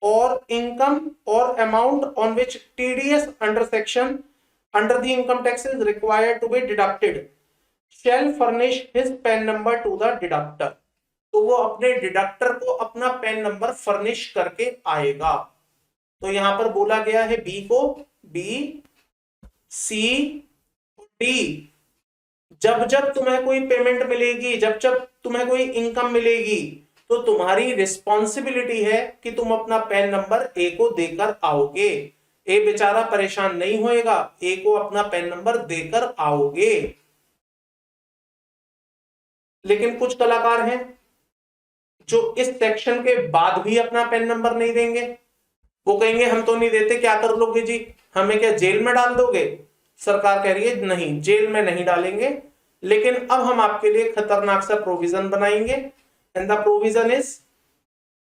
S1: और इनकम और amount on which TDS under section under the income tax is required to be deducted shall furnish his PAN number to the deductor. तो वो अपने डिडक्टर को अपना पैन नंबर फर्निश करके आएगा। तो यहां पर बोला गया है बी को, बी सी डी, जब जब तुम्हें कोई पेमेंट मिलेगी, जब जब तुम्हें कोई इनकम मिलेगी, तो तुम्हारी रिस्पॉन्सिबिलिटी है कि तुम अपना पैन नंबर ए को देकर आओगे। ए बेचारा परेशान नहीं होएगा, ए को अपना पैन नंबर देकर आओगे। लेकिन कुछ कलाकार हैं जो इस सेक्शन के बाद भी अपना पैन नंबर नहीं देंगे। वो कहेंगे हम तो नहीं देते, क्या कर लोगे जी, हमें क्या जेल में डाल दोगे? सरकार कह रही है नहीं, जेल में नहीं डालेंगे, लेकिन अब हम आपके लिए खतरनाक सा प्रोविजन बनाएंगे। एंड द प्रोविजन इज,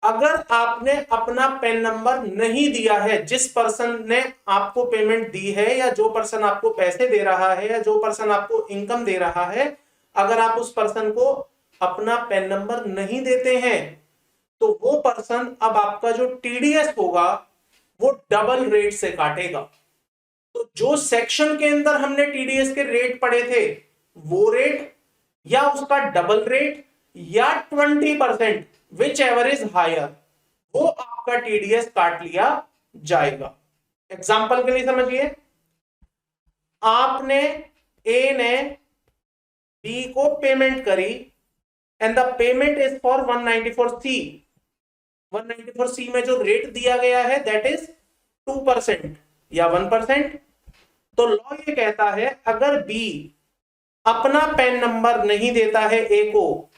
S1: अगर आपने अपना पैन नंबर नहीं दिया है, जिस पर्सन ने आपको पेमेंट दी है या जो पर्सन आपको पैसे दे रहा है या जो पर्सन आपको इनकम दे रहा है, अगर आप उस पर्सन को अपना पैन नंबर नहीं देते हैं तो वो पर्सन अब आपका जो टीडीएस होगा वो डबल रेट से काटेगा। तो जो सेक्शन के अंदर हमने टीडीएस के रेट पढ़े थे वो रेट या उसका डबल रेट या 20% विच एवर इज हायर, वो आपका टीडीएस काट लिया जाएगा। एग्जाम्पल के लिए समझिए, आपने ए ने बी को पेमेंट करी and the payment is for 194C। 194C में जो रेट दिया गया है दैट इज 2% या 1%। तो लॉ ये कहता है अगर बी अपना पैन नंबर नहीं देता है ए को,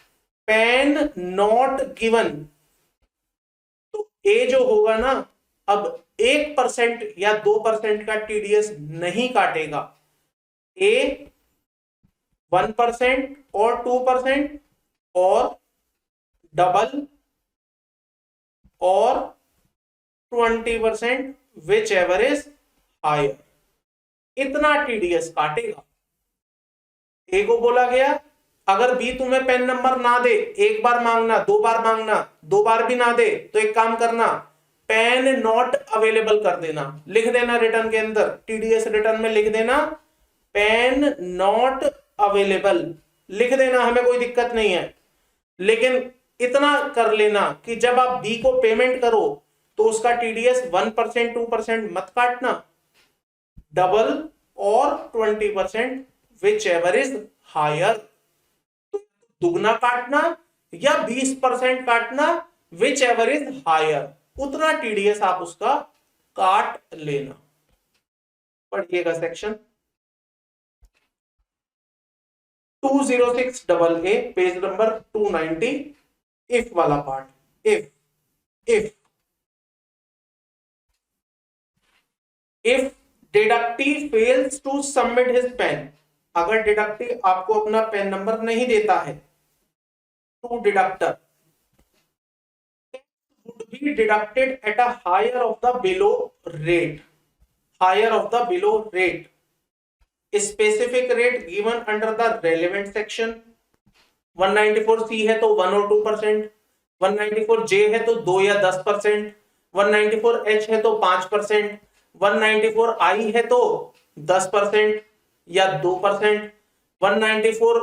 S1: पैन नॉट गिवन, तो ए जो होगा ना अब 1% या 2% का टीडीएस नहीं काटेगा। ए 1% और 2% और डबल और 20% विच एवर इज हायर, इतना टीडीएस काटेगा। ए को बोला गया अगर बी तुम्हें पेन नंबर ना दे, एक बार मांगना, दो बार मांगना, दो बार भी ना दे, तो एक काम करना, पेन नॉट अवेलेबल कर देना, लिख देना रिटर्न के अंदर, टीडीएस रिटर्न में लिख देना पेन नॉट अवेलेबल, लिख देना, हमें कोई दिक्कत नहीं है। लेकिन इतना कर लेना कि जब आप बी को पेमेंट करो तो उसका टीडीएस 1% 2% मत काटना, डबल और 20% विच एवर इज हायर, दुगना काटना या 20% काटना, विच एवर इज हायर, उतना टीडीएस आप उसका काट लेना। पढ़िएगा section 206AA page number 290, if वाला पार्ट। If deductee fails to submit his PAN, अगर डिडक्टी आपको अपना पेन नंबर नहीं देता है to deductor, would be deducted at a higher of the below rate, higher of the below rate, specific rate given under the relevant section। 194C है तो 1 और 2%, 194J है तो 2 या 10%, 194H है तो 5%, 194I है तो 10% या 2%, 194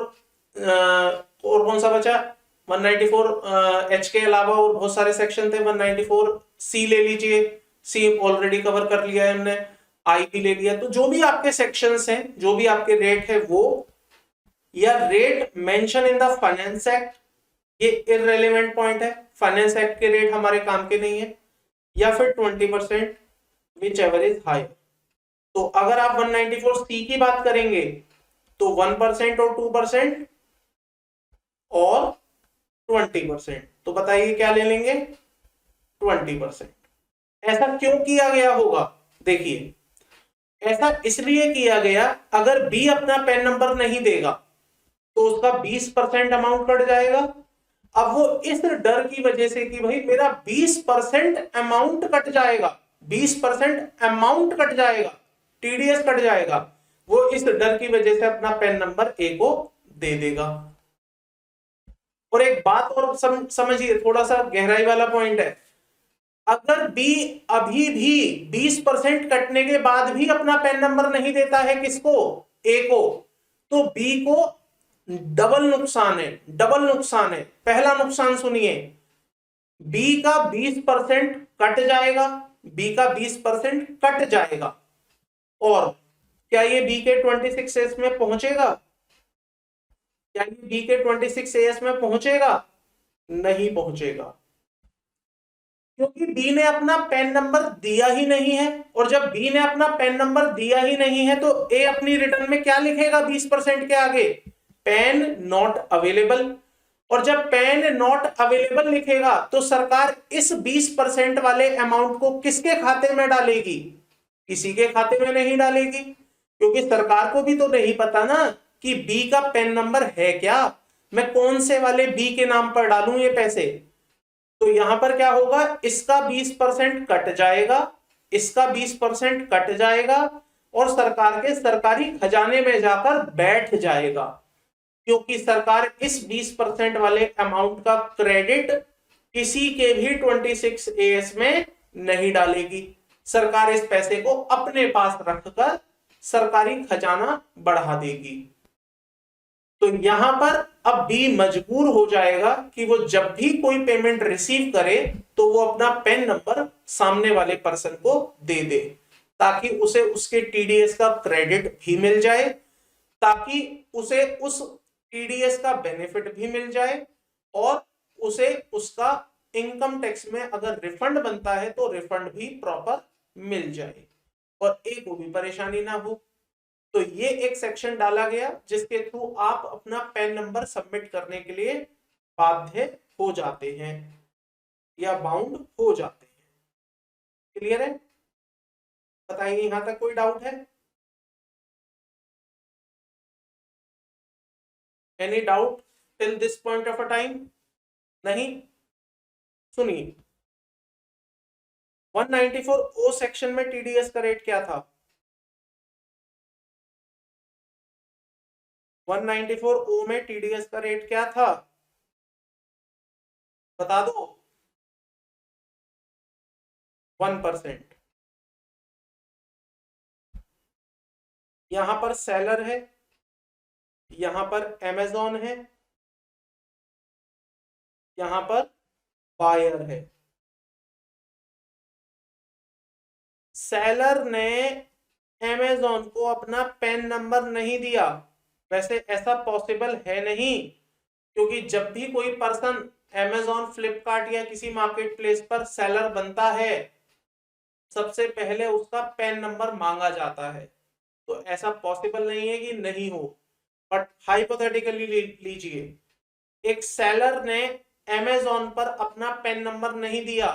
S1: और कौन सा बचा, 194H के अलावा और बहुत सारे सेक्शन थे, 194C ले लीजिए, C ऑलरेडी कवर कर लिया है हमने, I भी ले लिया। तो जो भी आपके सेक्शंस हैं, जो भी आपके रेट है वो, या rate mention in the finance act, ये इररिलेवेंट पॉइंट है, फाइनेंस एक्ट के रेट हमारे काम के नहीं है, या फिर 20% विच एवर इज हाई। तो अगर आप 194C की बात करेंगे तो 1% और 2% और 20%, तो बताइए क्या ले लेंगे? 20%। ऐसा क्यों किया गया होगा? देखिए, ऐसा इसलिए किया गया, अगर बी अपना पैन नंबर नहीं देगा तो उसका 20% अमाउंट कट जाएगा। अब वो इस डर की वजह से कि भाई मेरा 20% अमाउंट कट जाएगा, 20% अमाउंट कट जाएगा, टीडीएस कट जाएगा, वो इस डर की वजह से अपना पैन नंबर ए को दे देगा। और एक बात और समझिए, थोड़ा सा गहराई वाला पॉइंट है, अगर बी अभी भी 20% कटने के बाद भी अपना पैन नंबर नहीं देता है, किसको? ए को, तो बी को डबल नुकसान है, डबल नुकसान है। पहला नुकसान सुनिए, बी का 20% कट जाएगा, बी का 20% कट जाएगा, और क्या ये बी के 26 एस में पहुंचेगा? क्या ये बी के 26 एस में पहुंचेगा? नहीं पहुंचेगा, क्योंकि बी ने अपना पैन नंबर दिया ही नहीं है। और जब बी ने अपना पैन नंबर दिया ही नहीं है तो ए अपनी रिटर्न में क्या लिखेगा 20% के आगे? Pan not available. और जब पैन नॉट अवेलेबल लिखेगा तो सरकार इस 20% वाले अमाउंट को किसके खाते में डालेगी? किसी के खाते में नहीं डालेगी, क्योंकि सरकार को भी तो नहीं पता ना कि बी का पैन नंबर है क्या, मैं कौन से वाले बी के नाम पर डालूं ये पैसे। तो यहां पर क्या होगा, इसका 20% कट जाएगा, इसका 20% कट जाएगा, और सरकार के सरकारी खजाने में जाकर बैठ जाएगा, क्योंकि सरकार इस 20% वाले अमाउंट का क्रेडिट किसी के भी 26 एएस में नहीं डालेगी। सरकार इस पैसे को अपने पास रखकर सरकारी खजाना बढ़ा देगी। तो यहां पर अब बी मजबूर हो जाएगा कि वो जब भी कोई पेमेंट रिसीव करे तो वो अपना पैन नंबर सामने वाले पर्सन को दे दे, ताकि उसे उसके टीडीएस का क्रेडिट भी मिल जाए, ताकि उसे उस टीडीएस का बेनिफिट भी मिल जाए, और उसे उसका इनकम टैक्स में अगर रिफंड बनता है तो रिफंड भी प्रॉपर मिल जाए, और ए को भी परेशानी ना हो। तो ये एक सेक्शन डाला गया जिसके थ्रू आप अपना पैन नंबर सबमिट करने के लिए बाध्य हो जाते हैं या बाउंड हो जाते हैं। क्लियर है? बताइए, यहां तक कोई डाउट है? Any doubt till this point of a time? नहीं? सुनिए, 194 ओ सेक्शन में टीडीएस का रेट क्या था? 194 ओ में टीडीएस का रेट क्या था? बता दो। 1%। यहां पर सेलर है, यहां पर अमेजॉन है, यहां पर बायर है। सेलर ने अमेजॉन को अपना पैन नंबर नहीं दिया। वैसे ऐसा पॉसिबल है नहीं, क्योंकि जब भी कोई पर्सन अमेजॉन, फ्लिपकार्ट या किसी मार्केट प्लेस पर सेलर बनता है, सबसे पहले उसका पैन नंबर मांगा जाता है। तो ऐसा पॉसिबल नहीं है कि नहीं हो, बट हाइपोथेटिकली लीजिए, एक सेलर ने अमेजॉन पर अपना पैन नंबर नहीं दिया,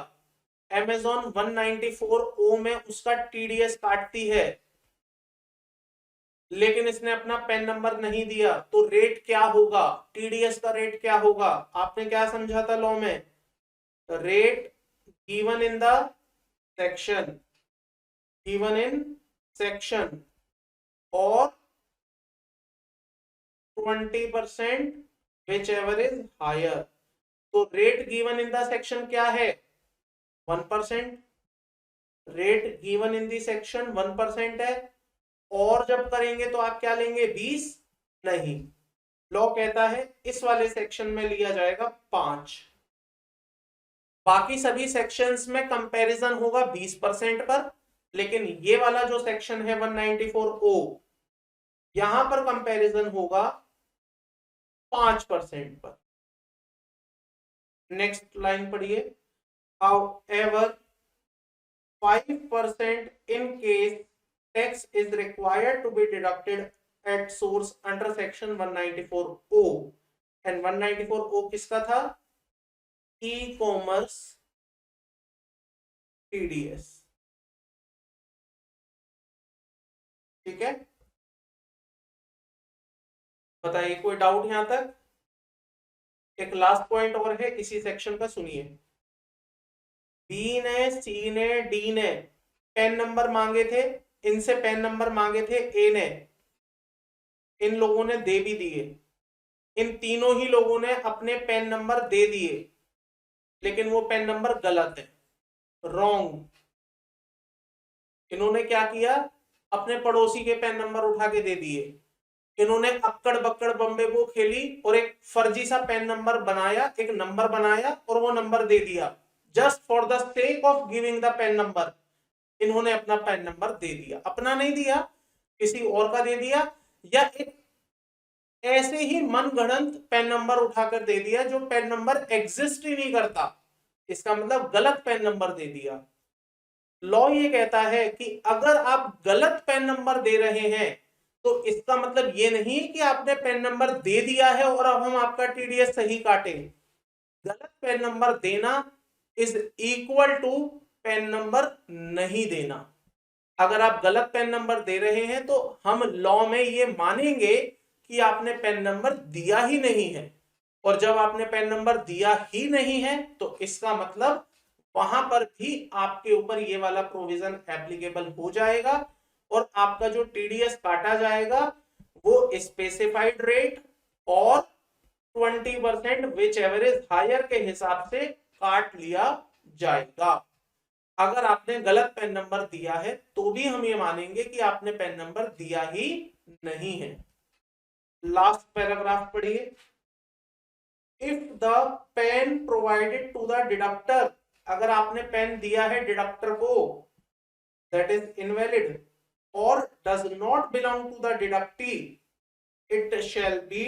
S1: अमेजॉन 194 ओ में उसका टीडीएस काटती है, लेकिन इसने अपना पैन नंबर नहीं दिया, तो रेट क्या होगा? टीडीएस का रेट क्या होगा? आपने क्या समझा था लॉ में? Rate given in the section, given in section, और 20% विच एवर इज हायर। तो rate given in the section क्या है? 1%। Rate given in the section 1% है, और जब करेंगे तो आप क्या लेंगे? 20? नहीं, लॉ कहता है इस वाले सेक्शन में लिया जाएगा 5। बाकी सभी सेक्शंस में कंपैरिजन होगा 20% पर, लेकिन ये वाला जो सेक्शन है 194 ओ, यहां पर कंपैरिजन होगा 5% पर। नेक्स्ट लाइन पढ़िए, however 5% in case tax is required to be deducted eight source under section 194O and 194O किसका था? E commerce TDS. ठीक है, बताइए कोई डाउट यहां तक? एक लास्ट पॉइंट और है इसी सेक्शन का, सुनिए। बी ने, सी ने, डी ने पेन नंबर मांगे थे, इनसे पेन नंबर मांगे थे ए ने, इन लोगों ने दे भी दिए। इन तीनों ही लोगों ने अपने पेन नंबर दे दिए, लेकिन वो पेन नंबर गलत है, रॉन्ग। इन्होंने क्या किया? अपने पड़ोसी के पेन नंबर उठा के दे दिए। इन्होंने अक्कड़ बक्कड़ बम्बे वो खेली और एक फर्जी सा पेन नंबर बनाया, एक नंबर बनाया और वो नंबर दे दिया, just for the sake of giving the PAN number. इन्होंने अपना पेन नंबर दे दिया, अपना नहीं दिया, किसी और का दे दिया, या एक ऐसे ही मनगढ़ंत पेन नंबर उठाकर दे दिया जो पेन नंबर एग्जिस्ट ही नहीं करता। इसका मतलब गलत पेन नंबर दे दिया। लॉ ये कहता है कि अगर आप गलत पेन नंबर दे रहे हैं तो इसका मतलब ये नहीं कि आपने पेन नंबर दे दिया है और अब हम आपका टीडीएस सही काटेंगे। गलत पेन नंबर देना is equal to PAN number नहीं देना। अगर आप गलत पेन नंबर दे रहे हैं तो हम लॉ में ये मानेंगे कि आपने पेन नंबर दिया ही नहीं है, और जब आपने पेन नंबर दिया ही नहीं है तो इसका मतलब वहां पर भी आपके ऊपर ये वाला प्रोविजन एप्लीकेबल हो जाएगा और आपका जो टीडीएस काटा जाएगा वो स्पेसिफाइड रेट और 20% विच एवरेज हायर के हिसाब से काट लिया जाएगा। अगर आपने गलत पेन नंबर दिया है तो भी हम ये मानेंगे कि आपने पेन नंबर दिया ही नहीं है। लास्ट पैराग्राफ पढ़िए। If the PAN provided to the deductor, अगर आपने पेन दिया है डिडक्टर को, दैट इज इनवैलिड और does not belong to the deductee, it shall be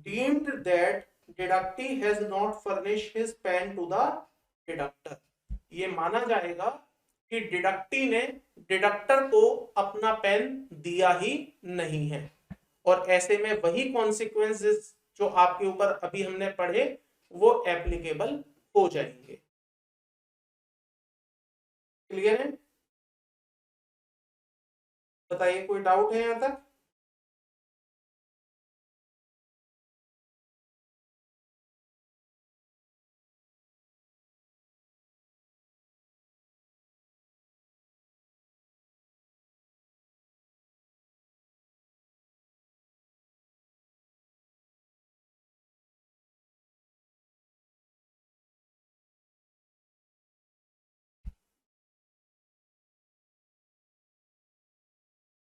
S1: deemed that deductee has not furnished his PAN to the deductor. ये माना जाएगा कि डिडक्टी ने डिडक्टर को अपना पेन दिया ही नहीं है, और ऐसे में वही कॉन्सिक्वेंसेस जो आपके ऊपर अभी हमने पढ़े वो एप्लीकेबल हो जाएंगे। क्लियर है? बताइए कोई डाउट है यहां तक?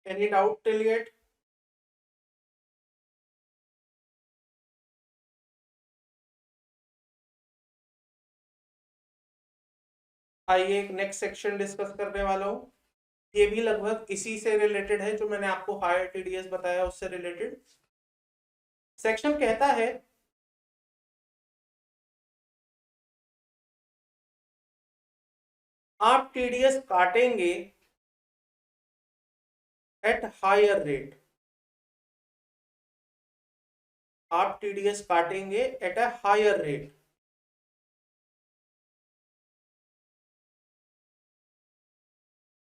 S1: Any doubt till yet? आइए एक नेक्स्ट सेक्शन डिस्कस करने वाला हूं। ये भी लगभग इसी से रिलेटेड है जो मैंने आपको हायर टीडीएस बताया उससे रिलेटेड। सेक्शन कहता है आप टीडीएस काटेंगे एट हायर रेट। आप टीडीएस काटेंगे एट अ हायर रेट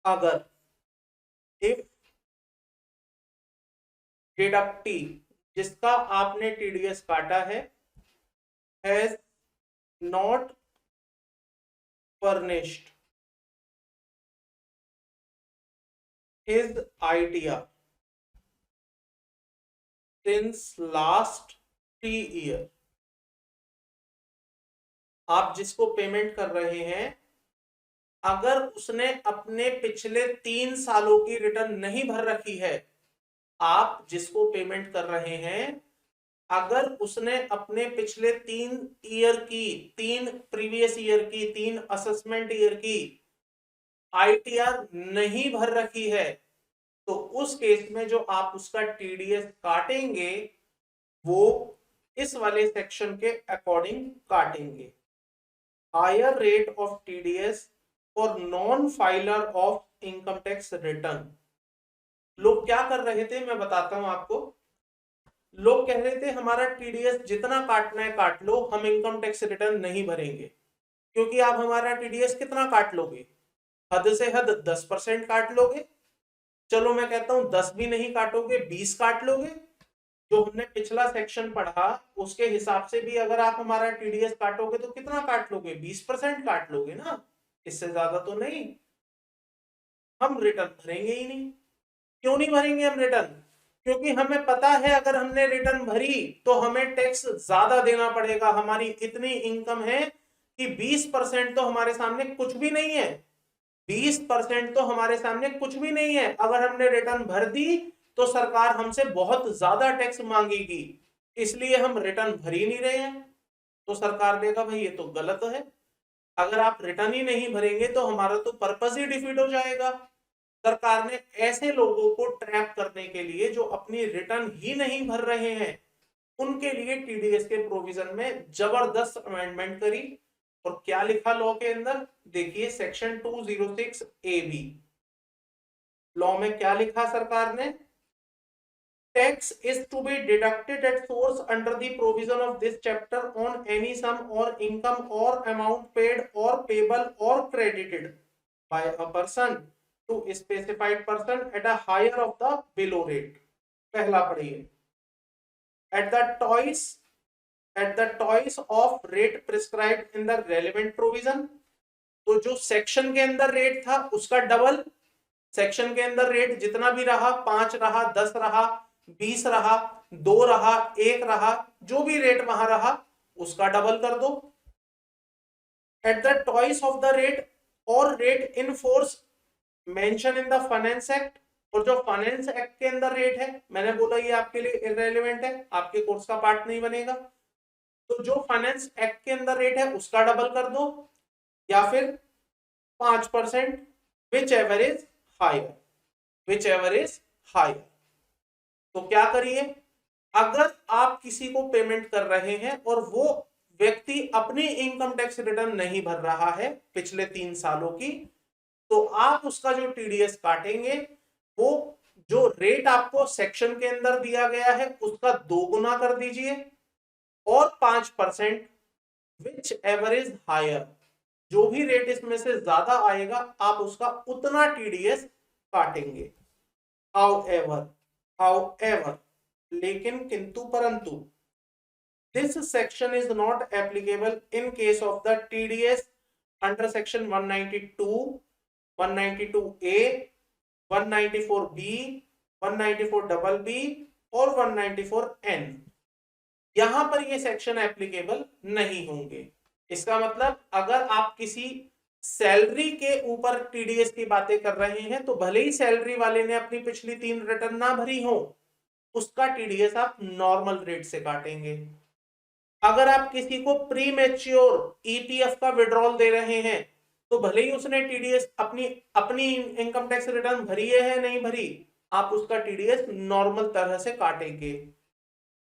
S1: अगर इफ डिडक्टी जिसका आपने टीडीएस काटा है has not furnished his idea since last 3 year. आप जिसको पेमेंट कर रहे हैं अगर उसने अपने पिछले 3 सालों की रिटर्न नहीं भर रखी है, आप जिसको पेमेंट कर रहे हैं अगर उसने अपने पिछले 3 ईयर की, 3 प्रीवियस ईयर की, 3 असेसमेंट ईयर की आईटीआर नहीं भर रखी है तो उस केस में जो आप उसका टीडीएस काटेंगे वो इस वाले सेक्शन के अकॉर्डिंग काटेंगे। Higher rate of TDS for non filer of income tax return. लोग क्या कर रहे थे मैं बताता हूं आपको। लोग कह रहे थे हमारा टीडीएस जितना काटना है काट लो, हम इनकम टैक्स रिटर्न नहीं भरेंगे। क्योंकि आप हमारा टीडीएस कितना काट लोगे, हद से हद 10% काट लोगे। चलो मैं कहता हूं 10 भी नहीं काटोगे, 20 काट लोगे। जो हमने पिछला सेक्शन पढ़ा उसके हिसाब से भी अगर आप हमारा टीडीएस काटोगे तो कितना काट लोगे, 20% काट लोगे ना, इससे ज्यादा तो नहीं। हम रिटर्न भरेंगे ही नहीं। क्यों नहीं भरेंगे हम रिटर्न? क्योंकि हमें पता है अगर हमने रिटर्न भरी तो हमें टैक्स ज्यादा देना पड़ेगा। हमारी इतनी इनकम है कि 20% तो हमारे सामने कुछ भी नहीं है। 20% तो हमारे सामने कुछ भी नहीं है। अगर हमने रिटर्न भर दी तो सरकार हमसे बहुत ज्यादा टैक्स मांगेगी, इसलिए हम रिटर्न भर ही नहीं रहे हैं। तो सरकार देगा भाई ये तो गलत है, अगर आप रिटर्न ही नहीं भरेंगे तो हमारा तो पर्पस ही डिफीट हो जाएगा। सरकार ने ऐसे लोगों को ट्रैप करने के लिए जो अपनी रिटर्न ही नहीं भर रहे हैं, उनके लिए टीडीएस के प्रोविजन में जबरदस्त अमेंडमेंट करी। और क्या लिखा लॉ के अंदर, देखिए सेक्शन 206 ए बी लॉ में क्या लिखा सरकार ने, tax is to be deducted at source under the provision of this chapter on any sum और इनकम और अमाउंट पेड और पेबल और credited by a person to specified person at a higher of the below rate. पहला पढ़िए, at the twice of rate prescribed in the relevant provision. तो जो section के अंदर रेट था उसका डबल, सेक्शन के अंदर रेट जितना भी रहा, 5 रहा, 10 रहा, 20 रहा, 2 रहा, 1 रहा, जो भी रेट वहां रहा उसका डबल कर दो। At the twice of the rate और rate in force mention in the finance act. और जो फाइनेंस एक्ट के अंदर रेट है, मैंने बोला ये आपके लिए इररेलेवेंट है, आपके कोर्स का पार्ट नहीं बनेगा। तो जो फाइनेंस एक्ट के अंदर रेट है उसका डबल कर दो, या फिर 5%, whichever is higher, whichever is higher. तो क्या करिए, अगर आप किसी को पेमेंट कर रहे हैं और वो व्यक्ति अपनी इनकम टैक्स रिटर्न नहीं भर रहा है पिछले 3 सालों की, तो आप उसका जो टीडीएस काटेंगे वो जो रेट आपको सेक्शन के अंदर दिया गया है उसका 2 गुना कर दीजिए, और 5% विच एवर इज हायर, जो भी रेट इसमें से ज्यादा आएगा आप उसका उतना टीडीएस काटेंगे। हाउएवर, लेकिन किंतु परंतु, this section is not applicable in case of the TDS under section 192, 192A, 194B, 194BB और 194N। यहां पर ये सेक्शन एप्लीकेबल नहीं होंगे। इसका मतलब अगर आप किसी सैलरी के ऊपर टीडीएस की बातें कर रहे हैं तो भले ही सैलरी वाले ने अपनी पिछली 3 रिटर्न ना भरी हो, उसका टीडीएस आप नॉर्मल रेट से काटेंगे। अगर आप किसी को प्री मैच्योर ईपीएफ का विड्रॉल दे रहे हैं तो भले ही उसने टीडीएस अपनी अपनी इनकम टैक्स रिटर्न भरी है नहीं भरी, आप उसका टीडीएस नॉर्मल तरह से काटेंगे।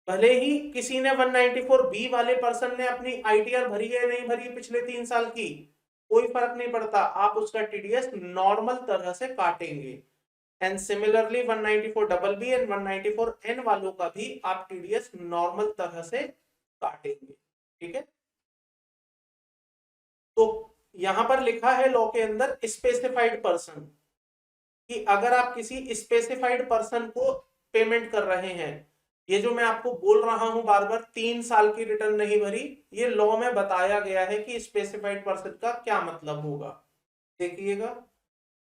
S1: भले ही किसी ने 194 बी वाले पर्सन ने अपनी आईटीआर भरी है नहीं भरी पिछले 3 साल की, कोई फर्क नहीं पड़ता, आप उसका टीडीएस नॉर्मल तरह से काटेंगे। And similarly 194BB and 194N वालों का भी आप टीडीएस नॉर्मल तरह से काटेंगे। ठीक है, तो यहां पर लिखा है लॉ के अंदर स्पेसिफाइड पर्सन, कि अगर आप किसी स्पेसिफाइड पर्सन को पेमेंट कर रहे हैं, ये जो मैं आपको बोल रहा हूं बार बार 3 साल की रिटर्न नहीं भरी, ये लॉ में बताया गया है कि स्पेसिफाइड पर्सन का क्या मतलब होगा। देखिएगा,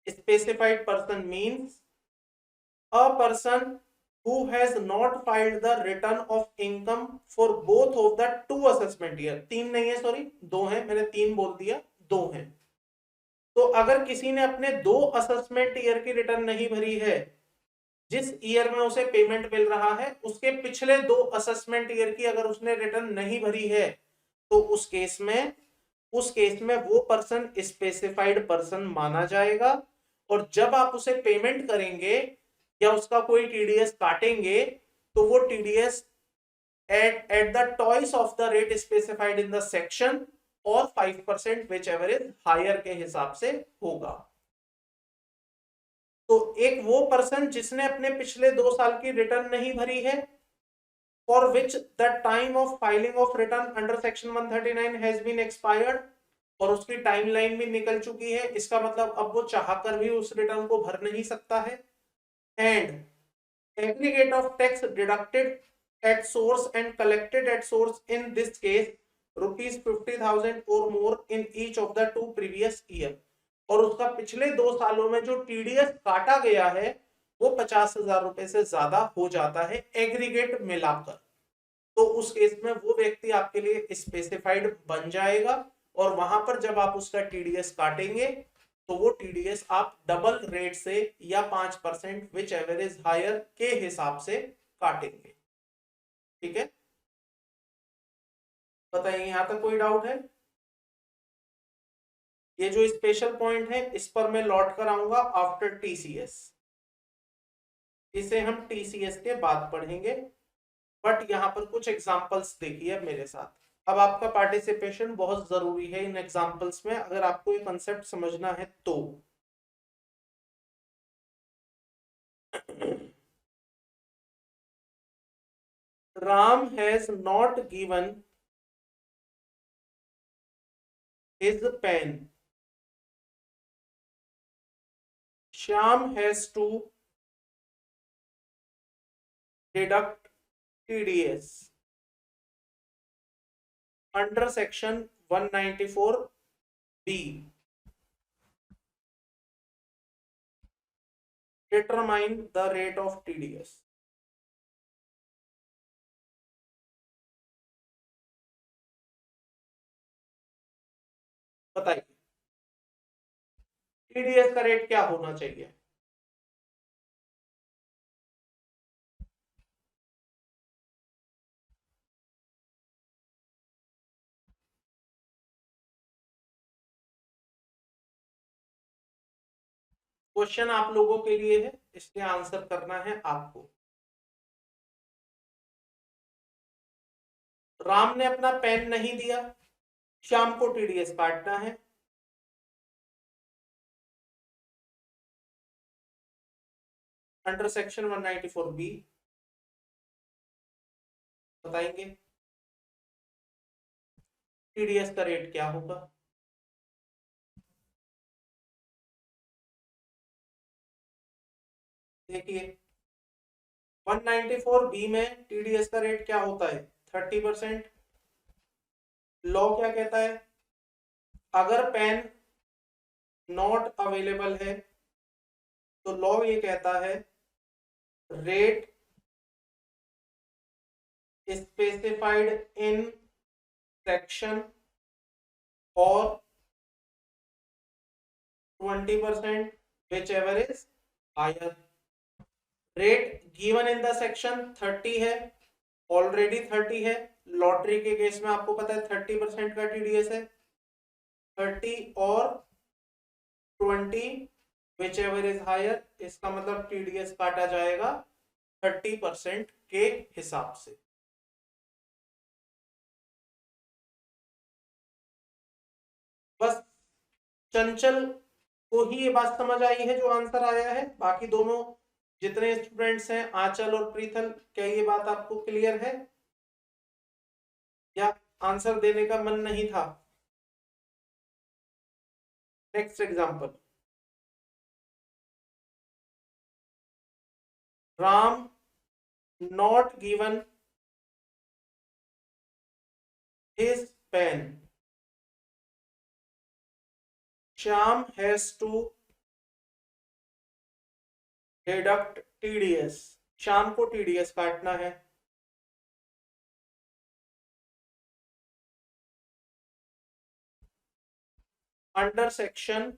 S1: specified person means a person who has not filed the return of income for both of the 2 assessment year। 3 नहीं है, सॉरी 2 है, मैंने 3 बोल दिया, 2 है। तो अगर किसी ने अपने 2 असेसमेंट ईयर की रिटर्न नहीं भरी है, जिस ईयर में उसे पेमेंट मिल रहा है उसके पिछले 2 असेसमेंट ईयर की अगर उसने रिटर्न नहीं भरी है, तो उस केस में वो पर्सन स्पेसिफाइड पर्सन माना जाएगा। और जब आप उसे पेमेंट करेंगे या उसका कोई टीडीएस काटेंगे तो वो TDS eight the twice of the rate specified in the section और 5% विच एवर इज हायर के हिसाब से होगा। तो एक वो पर्सन जिसने अपने पिछले 2 साल की रिटर्न नहीं भरी है, for which the time of filing of return under section 139 has been expired, और उसकी टाइमलाइन भी निकल चुकी है, इसका मतलब अब वो चाहकर भी उस रिटर्न को भर नहीं सकता है। And aggregate of tax deducted at source and collected at source in this case rupees 50,000 or more in each of the 2 previous year, और उसका पिछले 2 सालों में जो टीडीएस काटा गया है वो 50,000 रुपए से ज्यादा हो जाता है एग्रीगेट मिलाकर। तो उस केस में वो व्यक्ति आपके लिए स्पेसिफाइड बन जाएगा, और वहां पर जब आप उसका टीडीएस काटेंगे तो वो टीडीएस आप डबल रेट से या 5% विच एवर इज हायर के हिसाब से काटेंगे। ठीक है, बताइए यहां तक कोई डाउट है? ये जो स्पेशल पॉइंट है इस पर मैं लौट कर आऊंगा आफ्टर टीसीएस, इसे हम टीसीएस के बाद पढ़ेंगे। बट यहाँ पर कुछ एग्जांपल्स देखिए मेरे साथ। अब आपका पार्टिसिपेशन बहुत जरूरी है इन एग्जांपल्स में, अगर आपको ये कंसेप्ट समझना है तो। Ram has not given his pen. Shyam has to deduct TDS under section 194B. Determine the rate of TDS. बताइए टीडीएस का रेट क्या होना चाहिए? क्वेश्चन आप लोगों के लिए है, इसलिए आंसर करना है आपको। राम ने अपना पेन नहीं दिया, श्याम को टीडीएस काटना है। अंडर सेक्शन 194B बताएंगे टीडीएस का रेट क्या होगा। देखिए 194B में टीडीएस का रेट क्या होता है? 30%। लॉ क्या कहता है? अगर पेन नॉट अवेलेबल है तो लॉ ये कहता है रेट स्पेसिफाइड इन सेक्शन और 20% whichever is higher. Rate given in the section 30 है, ऑलरेडी 30 है। लॉटरी के केस में आपको पता है 30% का टीडीएस है। 30 और 20 विच एवर इज हायर, इसका मतलब टीडीएस काटा जाएगा 30% के हिसाब से। बस चंचल को ही ये बात समझ आई है जो आंसर आया है, बाकी दोनों जितने स्टूडेंट्स हैं आंचल और प्रीथल, क्या ये बात आपको क्लियर है या आंसर देने का मन नहीं था? Next example, Ram not given his PAN, Shyam has to deduct TDS, Shyam को टीडीएस काटना है। Under section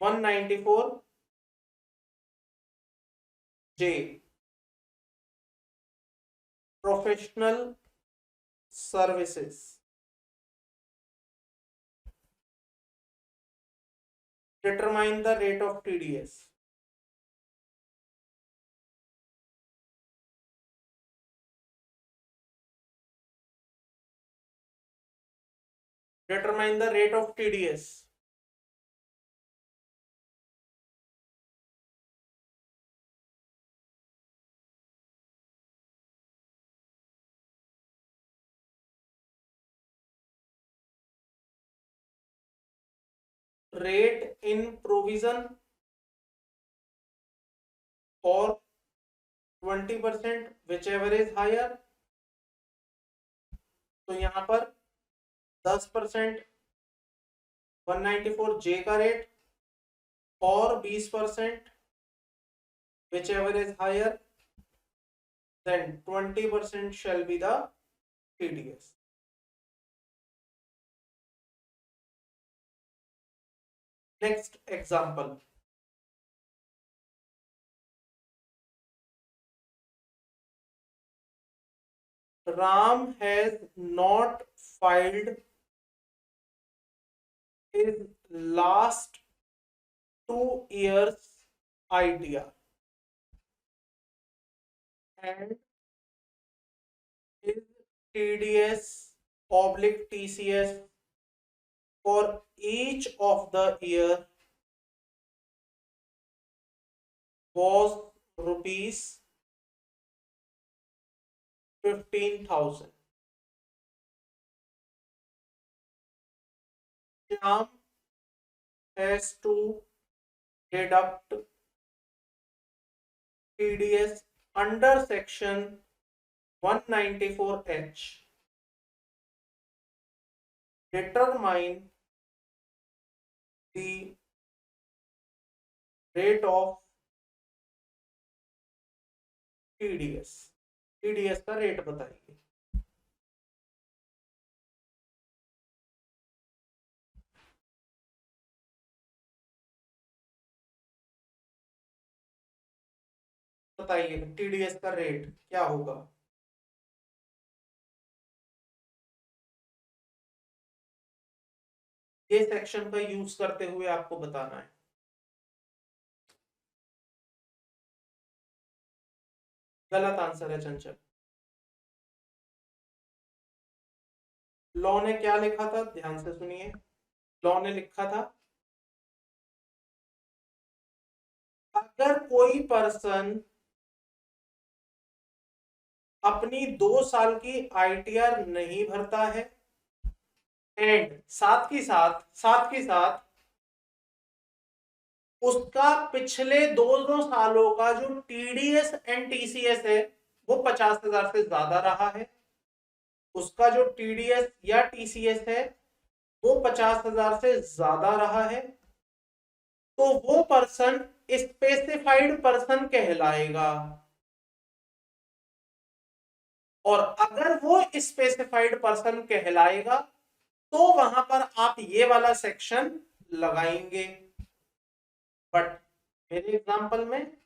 S1: 194J professional services, determine the rate of TDS. Determine the rate of TDS. rate in provision or 20% whichever is higher। तो यहां पर 10% 194J का rate और 20% whichever is higher, then 20% shall be the TDS। Next example, Ram has not filed his last 2 years ITR and his TDS oblique TCS for each of the year was rupees 15,000। Shyam has to deduct TDS under section 194H। Determine the rate of TDS। TDS का rate बताइए। बताइए TDS का rate क्या होगा। ये section का use करते हुए आपको बताना है। गलत आंसर है चंचल। लॉ ने क्या लिखा था, ध्यान से सुनिए। लॉ ने लिखा था अगर कोई पर्सन अपनी 2 साल की ITR नहीं भरता है एंड साथ की साथ उसका पिछले 2 सालों का जो TDS एंड TCS है वो 50,000 से ज्यादा रहा है, उसका जो TDS या TCS है वो 50,000 से ज्यादा रहा है, तो वो पर्सन स्पेसिफाइड पर्सन कहलाएगा। और अगर वो स्पेसिफाइड पर्सन कहलाएगा तो वहां पर आप ये वाला सेक्शन लगाएंगे। बट मेरे एग्जांपल में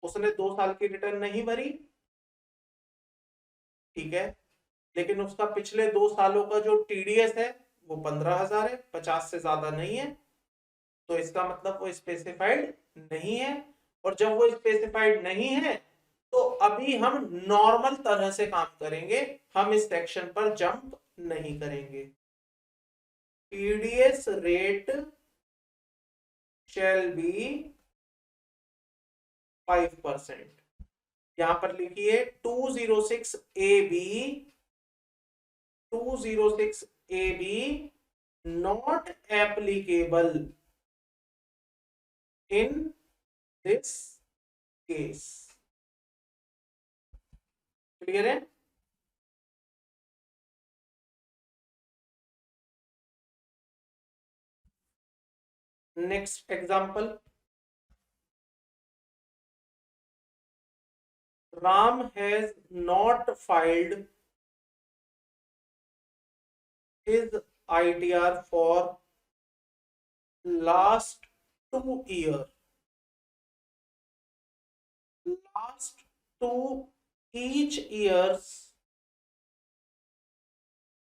S1: उसने 2 साल की रिटर्न नहीं भरी, ठीक है, लेकिन उसका पिछले 2 सालों का जो TDS है वो 15,000 है, 50 से ज्यादा नहीं है, तो इसका मतलब वो स्पेसिफाइड नहीं है। और जब वो स्पेसिफाइड नहीं है तो अभी हम नॉर्मल तरह से काम करेंगे, हम इस सेक्शन पर जंप नहीं करेंगे। TDS rate shall be 5%। यहां पर लिखिए 206AB 206AB not applicable in this case। Clear है। Next example, Ram has not filed his ITR for last 2 years। Last 2 each year's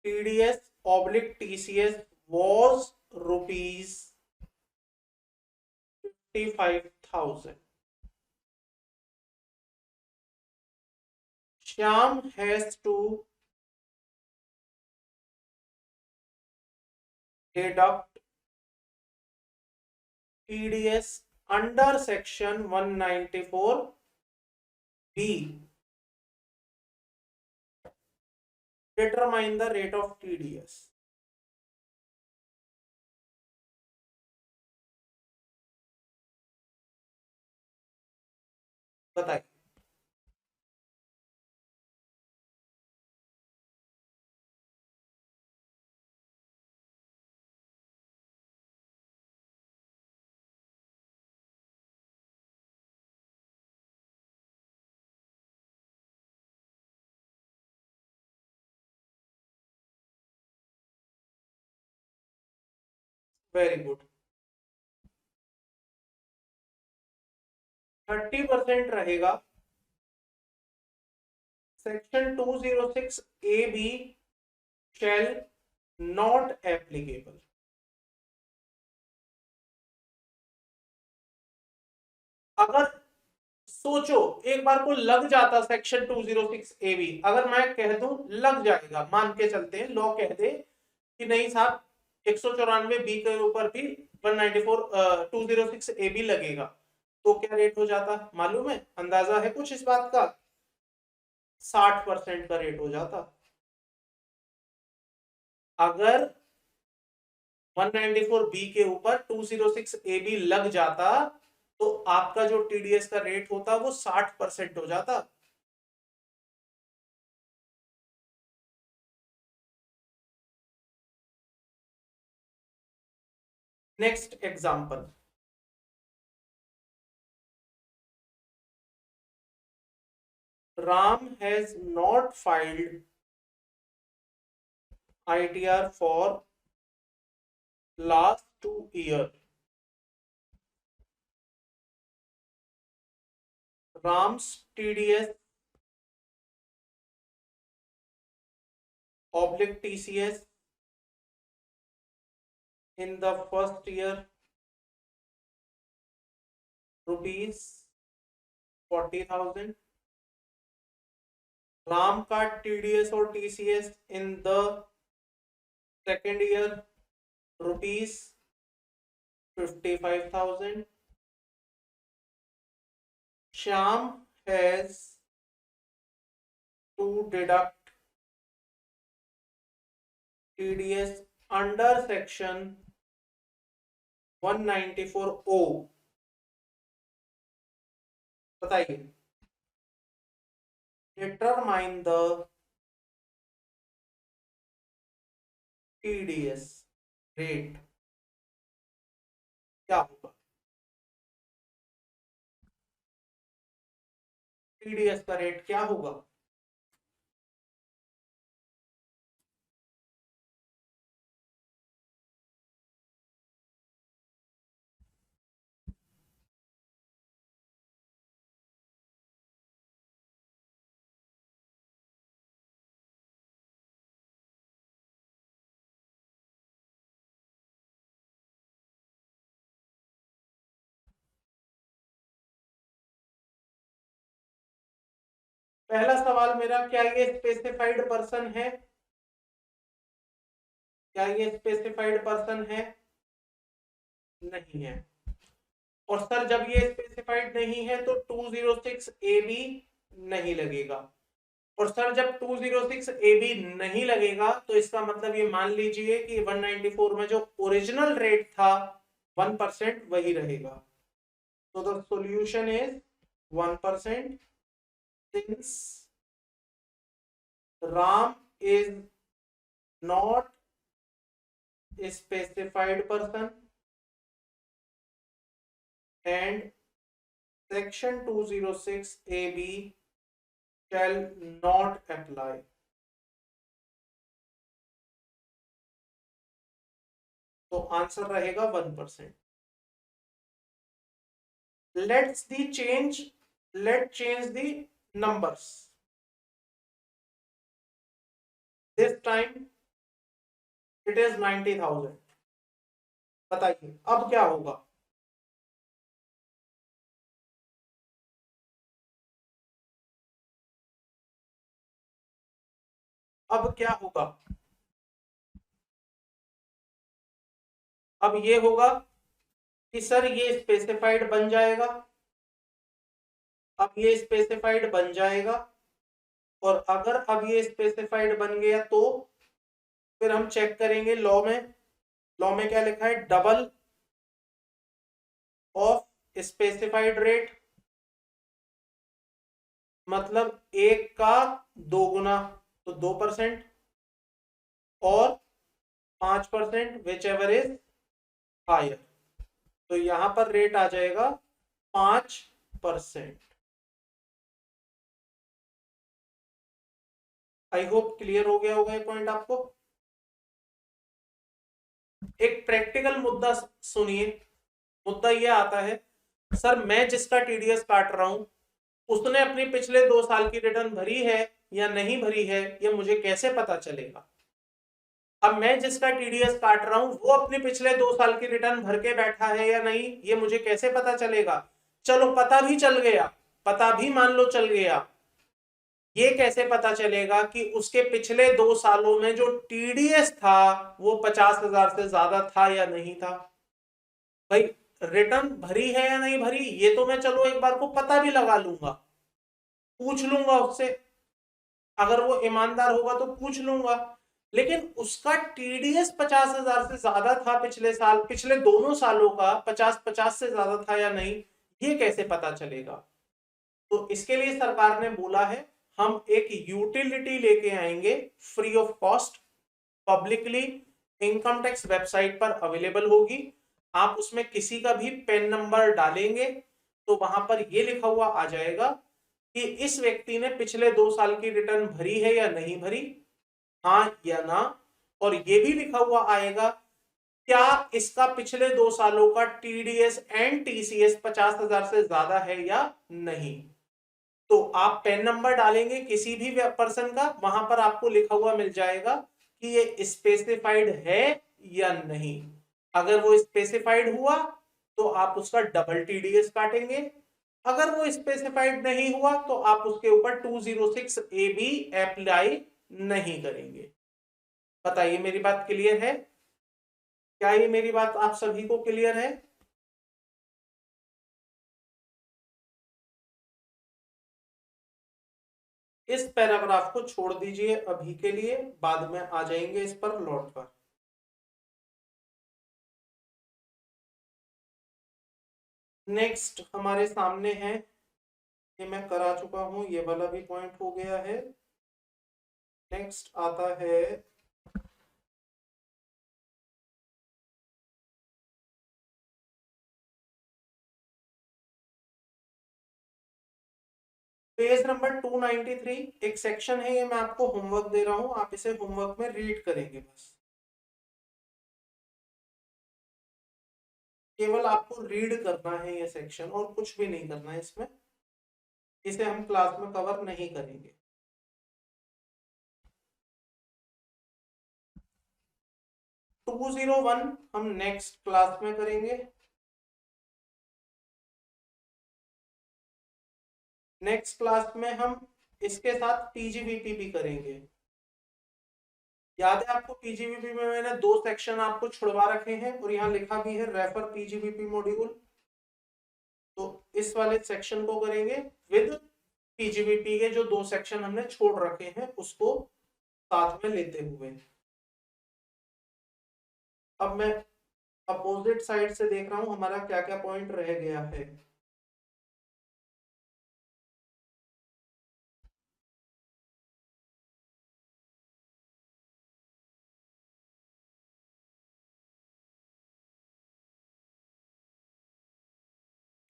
S1: TDS oblique TCS was rupees 55,000। Shyam has to deduct TDS under section 194B। Determine the rate of TDS। बताइए। Very good. 30% रहेगा। Section 206 AB shall not applicable। अगर सोचो एक बार को लग जाता section 206 AB, अगर मैं कह दूं लग जाएगा, मान के चलते हैं लॉ कह दे कि नहीं साहब 194B के ऊपर भी 194 206AB लगेगा, तो क्या रेट हो जाता मालूम है? अंदाजा है कुछ इस बात का? 60% का रेट हो जाता। अगर 194B के ऊपर 206AB लग जाता तो आपका जो टीडीएस का रेट होता वो 60% हो जाता। Next example, Ram has not filed ITR for last 2 years. Ram's TDS oblique TCS in the first year rupees 40,000. Ram का TDS और TCS in the second year rupees 55,000. Shyam has to deduct TDS under section 194O। बताइए। Determine the TDS rate, क्या होगा? TDS का rate क्या होगा? पहला सवाल मेरा, क्या ये स्पेसिफाइड पर्सन है? क्या ये स्पेसिफाइड पर्सन है? नहीं है। और सर जब ये स्पेसिफाइड नहीं है तो 206AB नहीं लगेगा। और सर जब 206AB नहीं लगेगा तो इसका मतलब ये मान लीजिए कि 194 में जो ओरिजिनल रेट था 1% वही रहेगा। तो the solution is 1%, since Ram is not a specified person and section 206AB shall not apply। तो आंसर रहेगा 1%। let's change the numbers। this time it is 90,000। बताइए अब क्या होगा? अब क्या होगा? अब ये होगा कि सर ये स्पेसिफाइड बन जाएगा। अब ये स्पेसिफाइड बन जाएगा और अगर अब ये स्पेसिफाइड बन गया तो फिर हम चेक करेंगे लॉ में। लॉ में क्या लिखा है? डबल ऑफ स्पेसिफाइड रेट मतलब 1 का 2 गुना, तो 2%, और 5% विच एवर इज हायर, तो यहां पर रेट आ जाएगा 5%। आई होप क्लियर हो गया होगा ये पॉइंट आपको। एक प्रैक्टिकल मुद्दा सुनिए। मुद्दा ये आता है, सर मैं जिसका टीडीएस काट रहा हूं उसने अपनी पिछले 2 साल की रिटर्न भरी है या नहीं भरी है, ये मुझे कैसे पता चलेगा। अब मैं जिसका टीडीएस काट रहा हूं वो अपने पिछले 2 साल की रिटर्न भर के बैठा है या नहीं, ये मुझे कैसे पता चलेगा। चलो पता भी चल गया, पता भी मान लो चल गया, ये कैसे पता चलेगा कि उसके पिछले 2 सालों में जो टीडीएस था वो 50,000 से ज्यादा था या नहीं था। भाई रिटर्न भरी है या नहीं भरी, ये तो मैं चलो एक बार को पता भी लगा लूंगा, पूछ लूंगा उससे, अगर वो ईमानदार होगा तो पूछ लूंगा। लेकिन उसका टीडीएस 50,000 से ज्यादा था पिछले साल, पिछले दोनों सालों का 50-50 से ज्यादा था या नहीं, ये कैसे पता चलेगा। तो इसके लिए सरकार ने बोला है हम एक यूटिलिटी लेके आएंगे free of cost, publicly income tax website पर अवेलेबल होगी। आप उसमें किसी का भी पेन नंबर डालेंगे तो वहां पर यह लिखा हुआ आ जाएगा कि इस व्यक्ति ने पिछले 2 साल की रिटर्न भरी है या नहीं भरी, हाँ या ना। और ये भी लिखा हुआ आएगा क्या इसका पिछले 2 सालों का टीडीएस एंड टीसीएस 50,000 से ज्यादा है या नहीं। तो आप पेन नंबर डालेंगे किसी भी पर्सन का, वहां पर आपको लिखा हुआ मिल जाएगा कि ये स्पेसिफाइड है या नहीं। अगर वो स्पेसिफाइड हुआ तो आप उसका डबल टीडीएस काटेंगे, अगर वो स्पेसिफाइड नहीं हुआ तो आप उसके ऊपर 206 ए बी अप्लाई नहीं करेंगे। बताइए मेरी बात क्लियर है, क्या ये मेरी बात आप सभी को क्लियर है। इस पैराग्राफ को छोड़ दीजिए अभी के लिए, बाद में आ जाएंगे इस पर लौट कर। नेक्स्ट हमारे सामने है, ये मैं करा चुका हूं, ये वाला भी पॉइंट हो गया है। नेक्स्ट आता है पेज नंबर 293। एक सेक्शन है, ये मैं आपको होमवर्क दे रहा हूं, आप इसे होमवर्क में रीड करेंगे बस, केवल आपको रीड करना है ये सेक्शन और कुछ भी नहीं करना है इसमें, इसे हम क्लास में कवर नहीं करेंगे। 201 हम नेक्स्ट क्लास में करेंगे। नेक्स्ट क्लास में हम इसके साथ पीजीबीपी भी करेंगे। याद है आपको पीजीबीपी में मैंने 2 सेक्शन आपको छुड़वा रखे हैं और यहाँ लिखा भी है रेफर पीजीबीपी मॉड्यूल, तो इस वाले सेक्शन को करेंगे विद पीजीबीपी के जो 2 सेक्शन हमने छोड़ रखे हैं उसको साथ में लेते हुए। अब मैं अपोजिट साइड से देख रहा हूं हमारा क्या क्या पॉइंट रह गया है।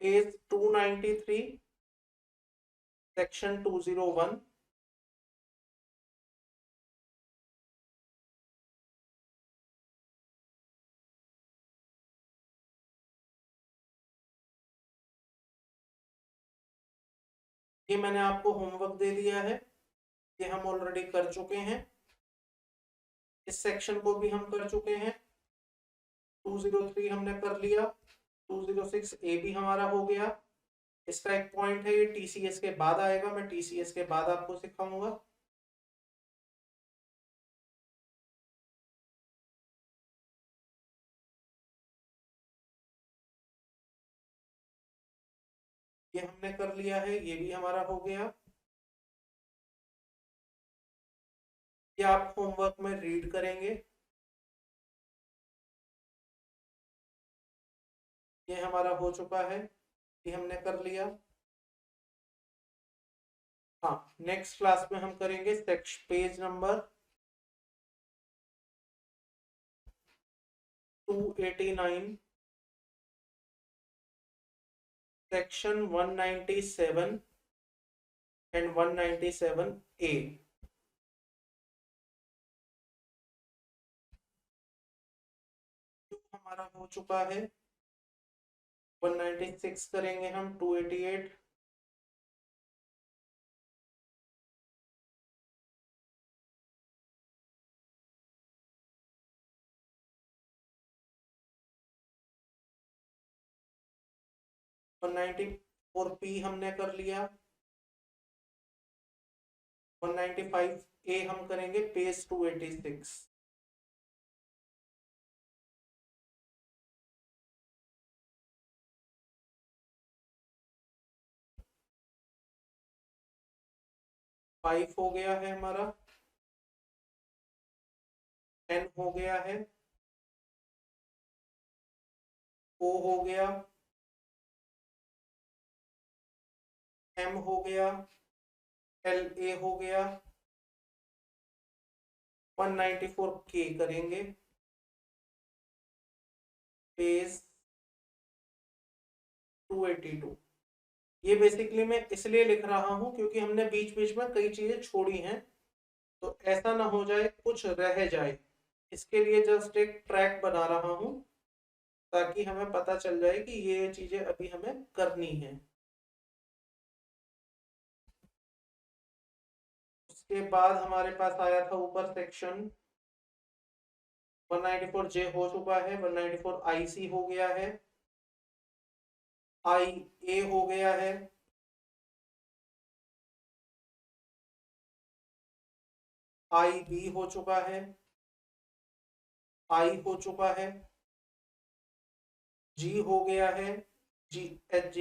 S1: Page 293 section 201। ये मैंने आपको होमवर्क दे दिया है, ये हम ऑलरेडी कर चुके हैं, इस सेक्शन को भी हम कर चुके हैं। 203 हमने कर लिया, 206 ए भी हमारा हो गया। इसका एक पॉइंट है, ये टीसीएस के बाद आएगा, मैं टीसीएस के बाद आपको सिखाऊंगा। ये हमने कर लिया है, ये भी हमारा हो गया। ये आप होमवर्क में रीड करेंगे। ये हमारा हो चुका है, ये हमने कर लिया। हाँ, नेक्स्ट क्लास में हम करेंगे page number 289, section 197 and 197A। हमारा हो चुका है 196 करेंगे हम, 288, वन 194P हमने कर लिया, 195A हम करेंगे पेज 286। फाइव हो गया है हमारा, 10 हो गया है, O हो गया, M हो गया, LA हो गया, 194K करेंगे पेज 282। ये बेसिकली मैं इसलिए लिख रहा हूं क्योंकि हमने बीच बीच में कई चीजें छोड़ी हैं, तो ऐसा ना हो जाए कुछ रह जाए, इसके लिए जस्ट एक ट्रैक बना रहा हूं ताकि हमें पता चल जाए कि ये चीजें अभी हमें करनी है। उसके बाद हमारे पास आया था ऊपर सेक्शन 194J हो चुका है, 194IC हो गया है, IA हो गया है, IB हो चुका है, I हो चुका है, G हो गया है, G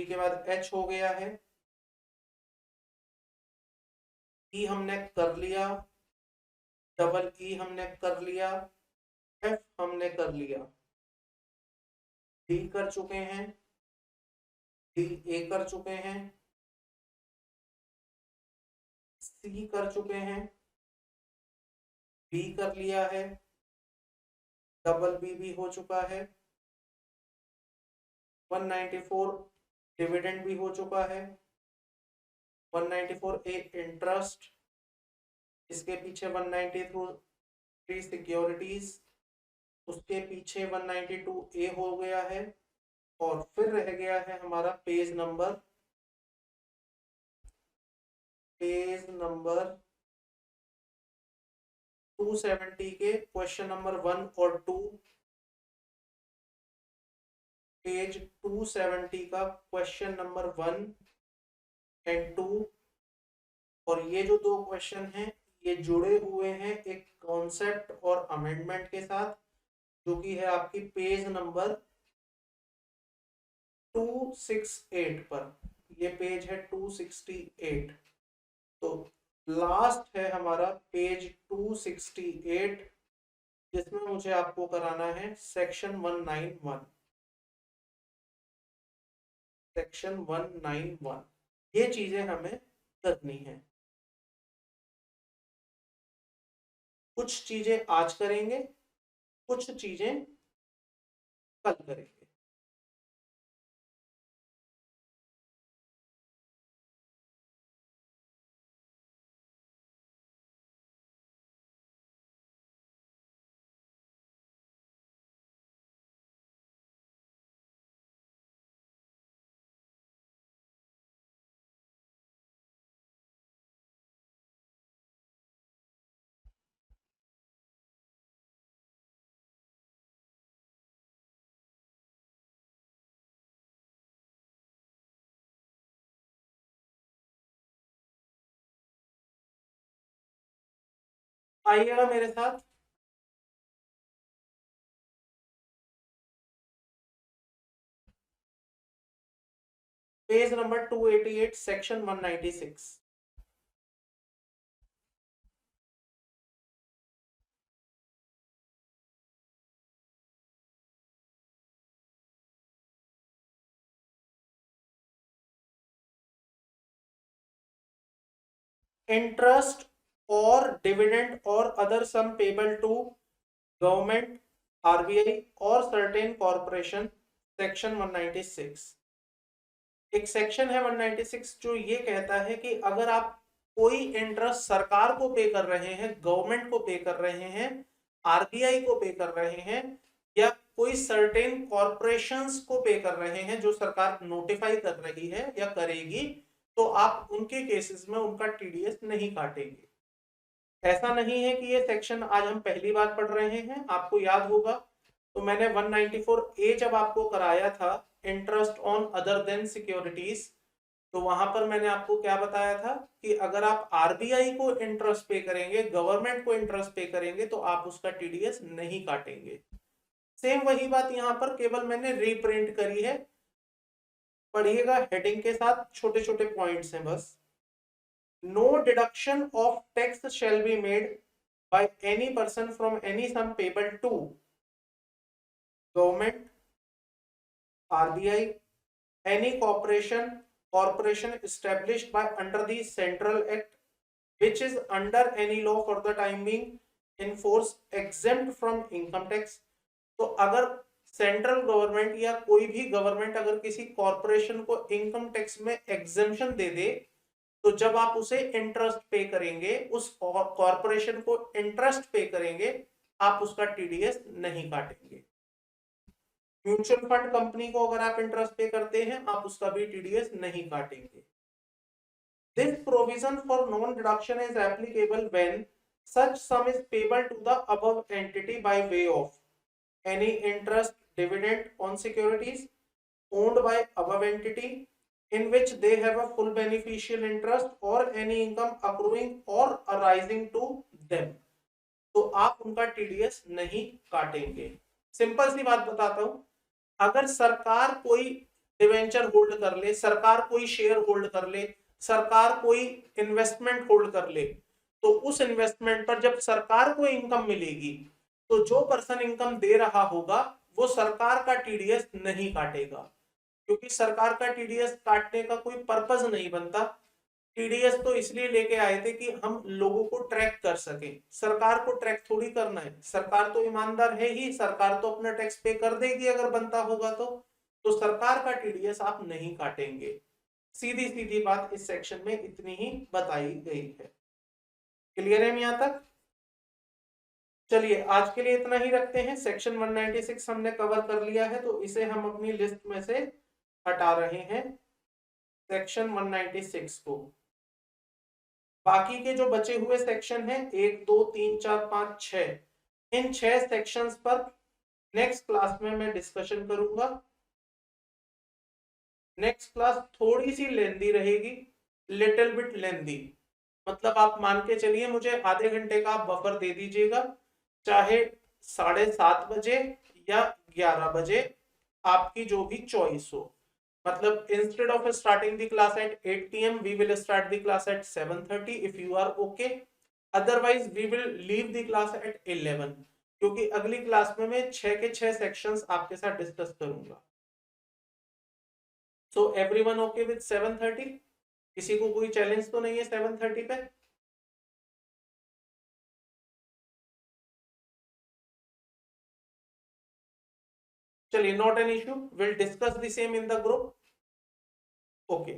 S1: के बाद H हो गया है, E हमने कर लिया, डबल E हमने कर लिया, F हमने कर लिया, D कर चुके हैं, DA कर चुके हैं, C कर चुके हैं, B कर लिया है, डबल B भी हो चुका है, 194 डिविडेंड भी हो चुका है, 194A इंटरेस्ट, इसके पीछे 193 सिक्योरिटीज, उसके पीछे 192A हो गया है, और फिर रह गया है हमारा पेज नंबर 270 के क्वेश्चन नंबर 1 और 2। पेज 270 का क्वेश्चन नंबर 1 एंड 2, और ये जो दो क्वेश्चन हैं ये जुड़े हुए हैं एक कॉन्सेप्ट और अमेंडमेंट के साथ, जो कि है आपकी पेज नंबर 268 पर। ये पेज है 268। तो लास्ट है हमारा पेज 268, जिसमें मुझे आपको कराना है सेक्शन 191। सेक्शन 191 ये चीजें हमें करनी है। कुछ चीजें आज करेंगे, कुछ चीजें कल करेंगे। आइएगा मेरे साथ, पेज नंबर 288 सेक्शन 196। इंटरेस्ट और डिविडेंड और other sum payable to government, RBI और सर्टेन कॉर्पोरेशन, सेक्शन 196। एक सेक्शन है 196 जो ये कहता है कि अगर आप कोई इंटरेस्ट सरकार को पे कर रहे हैं, गवर्नमेंट को पे कर रहे हैं, आरबीआई को पे कर रहे हैं, या कोई सर्टेन कॉर्पोरेशंस को पे कर रहे हैं जो सरकार नोटिफाई कर रही है या करेगी, तो आप उनके केसेस में उनका टीडीएस नहीं काटेंगे। ऐसा नहीं है कि ये सेक्शन आज हम पहली बार पढ़ रहे हैं। आपको याद होगा तो मैंने 194A जब आपको कराया था, interest on other than securities, तो वहां पर मैंने आपको क्या बताया था कि अगर आप आरबीआई को इंटरेस्ट पे करेंगे, गवर्नमेंट को इंटरेस्ट पे करेंगे, तो आप उसका टीडीएस नहीं काटेंगे। सेम वही बात यहाँ पर, केवल मैंने रीप्रिंट करी है। पढ़िएगा हेडिंग के साथ, छोटे छोटे पॉइंट्स हैं बस। No deduction of tax shall be made by any person from any sum payable to government, RBI, any corporation established by under the Central Act, which is under any law for the time being in force, exempt from income tax। तो अगर central government या कोई भी government अगर किसी corporation को income tax में exemption दे दे, तो जब आप उसे इंटरेस्ट पे करेंगे, उस कॉर्पोरेशन को इंटरेस्ट पे करेंगे, आप उसका टीडीएस नहीं काटेंगे। म्यूचुअल फंड कंपनी को अगर आप इंटरेस्ट पे करते हैं, आप उसका भी टीडीएस नहीं काटेंगे। This provision for non deduction is applicable when such sum is payable to the above entity by way of any interest, dividend on securities owned by above entity in which they have a full beneficial interest or any income accruing or arising to them, तो आप उनका TDS नहीं काटेंगे। Simple सी बात बताता हूं, अगर सरकार कोई डिवेंचर होल्ड कर ले, सरकार कोई शेयर होल्ड कर ले, सरकार कोई इन्वेस्टमेंट होल्ड कर ले, तो उस इन्वेस्टमेंट पर जब सरकार को इनकम मिलेगी, तो जो पर्सन इनकम दे रहा होगा वो सरकार का टीडीएस नहीं काटेगा, क्योंकि सरकार का टीडीएस काटने का कोई पर्पस नहीं बनता। टीडीएस तो इसलिए लेके आए थे कि हम लोगों को ट्रैक कर सके। सरकार को ट्रैक थोड़ी करना है, सरकार तो ईमानदार है ही, सरकार तो अपना टैक्स पे कर देगी अगर बनता होगा तो सरकार का टीडीएस आप नहीं काटेंगे। सीधी सीधी बात इस सेक्शन में इतनी ही बताई गई है। क्लियर है यहां तक? चलिए आज के लिए इतना ही रखते हैं। सेक्शन 196 हमने कवर कर लिया है, तो इसे हम अपनी लिस्ट में से हटा रहे हैं, सेक्शन 196 को। बाकी के जो बचे हुए सेक्शन हैं 1, 2, 3, 4, 5, 6, इन 6 सेक्शंस पर नेक्स्ट क्लास में मैं डिस्कशन करूंगा। नेक्स्ट क्लास थोड़ी सी लेंदी रहेगी, लिटिल बिट लेंदी, मतलब आप मान के चलिए मुझे आधे घंटे का आप बफर दे दीजिएगा, चाहे 7:30 बजे या 11 बजे, आपकी जो भी चॉइस हो। मतलब instead of starting the class at 8 PM, we will start the class at 7:30 if you are okay. Otherwise, we will leave the class at 11, क्योंकि अगली क्लास में मैं 6 के 6 सेक्शंस आपके साथ डिस्कस करूंगा। So everyone okay with 7:30? किसी को कोई चैलेंज तो नहीं है 7:30 पे? चलिए, not an issue, will discuss the same in the group. Okay,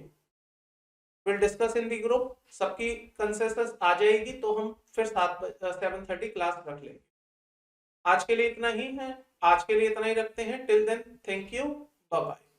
S1: will discuss in the group. सबकी कंसेंसस आ जाएगी तो हम फिर 7:30 क्लास रख लेंगे। आज के लिए इतना ही है, आज के लिए इतना ही रखते हैं। Till then, thank you, bye bye.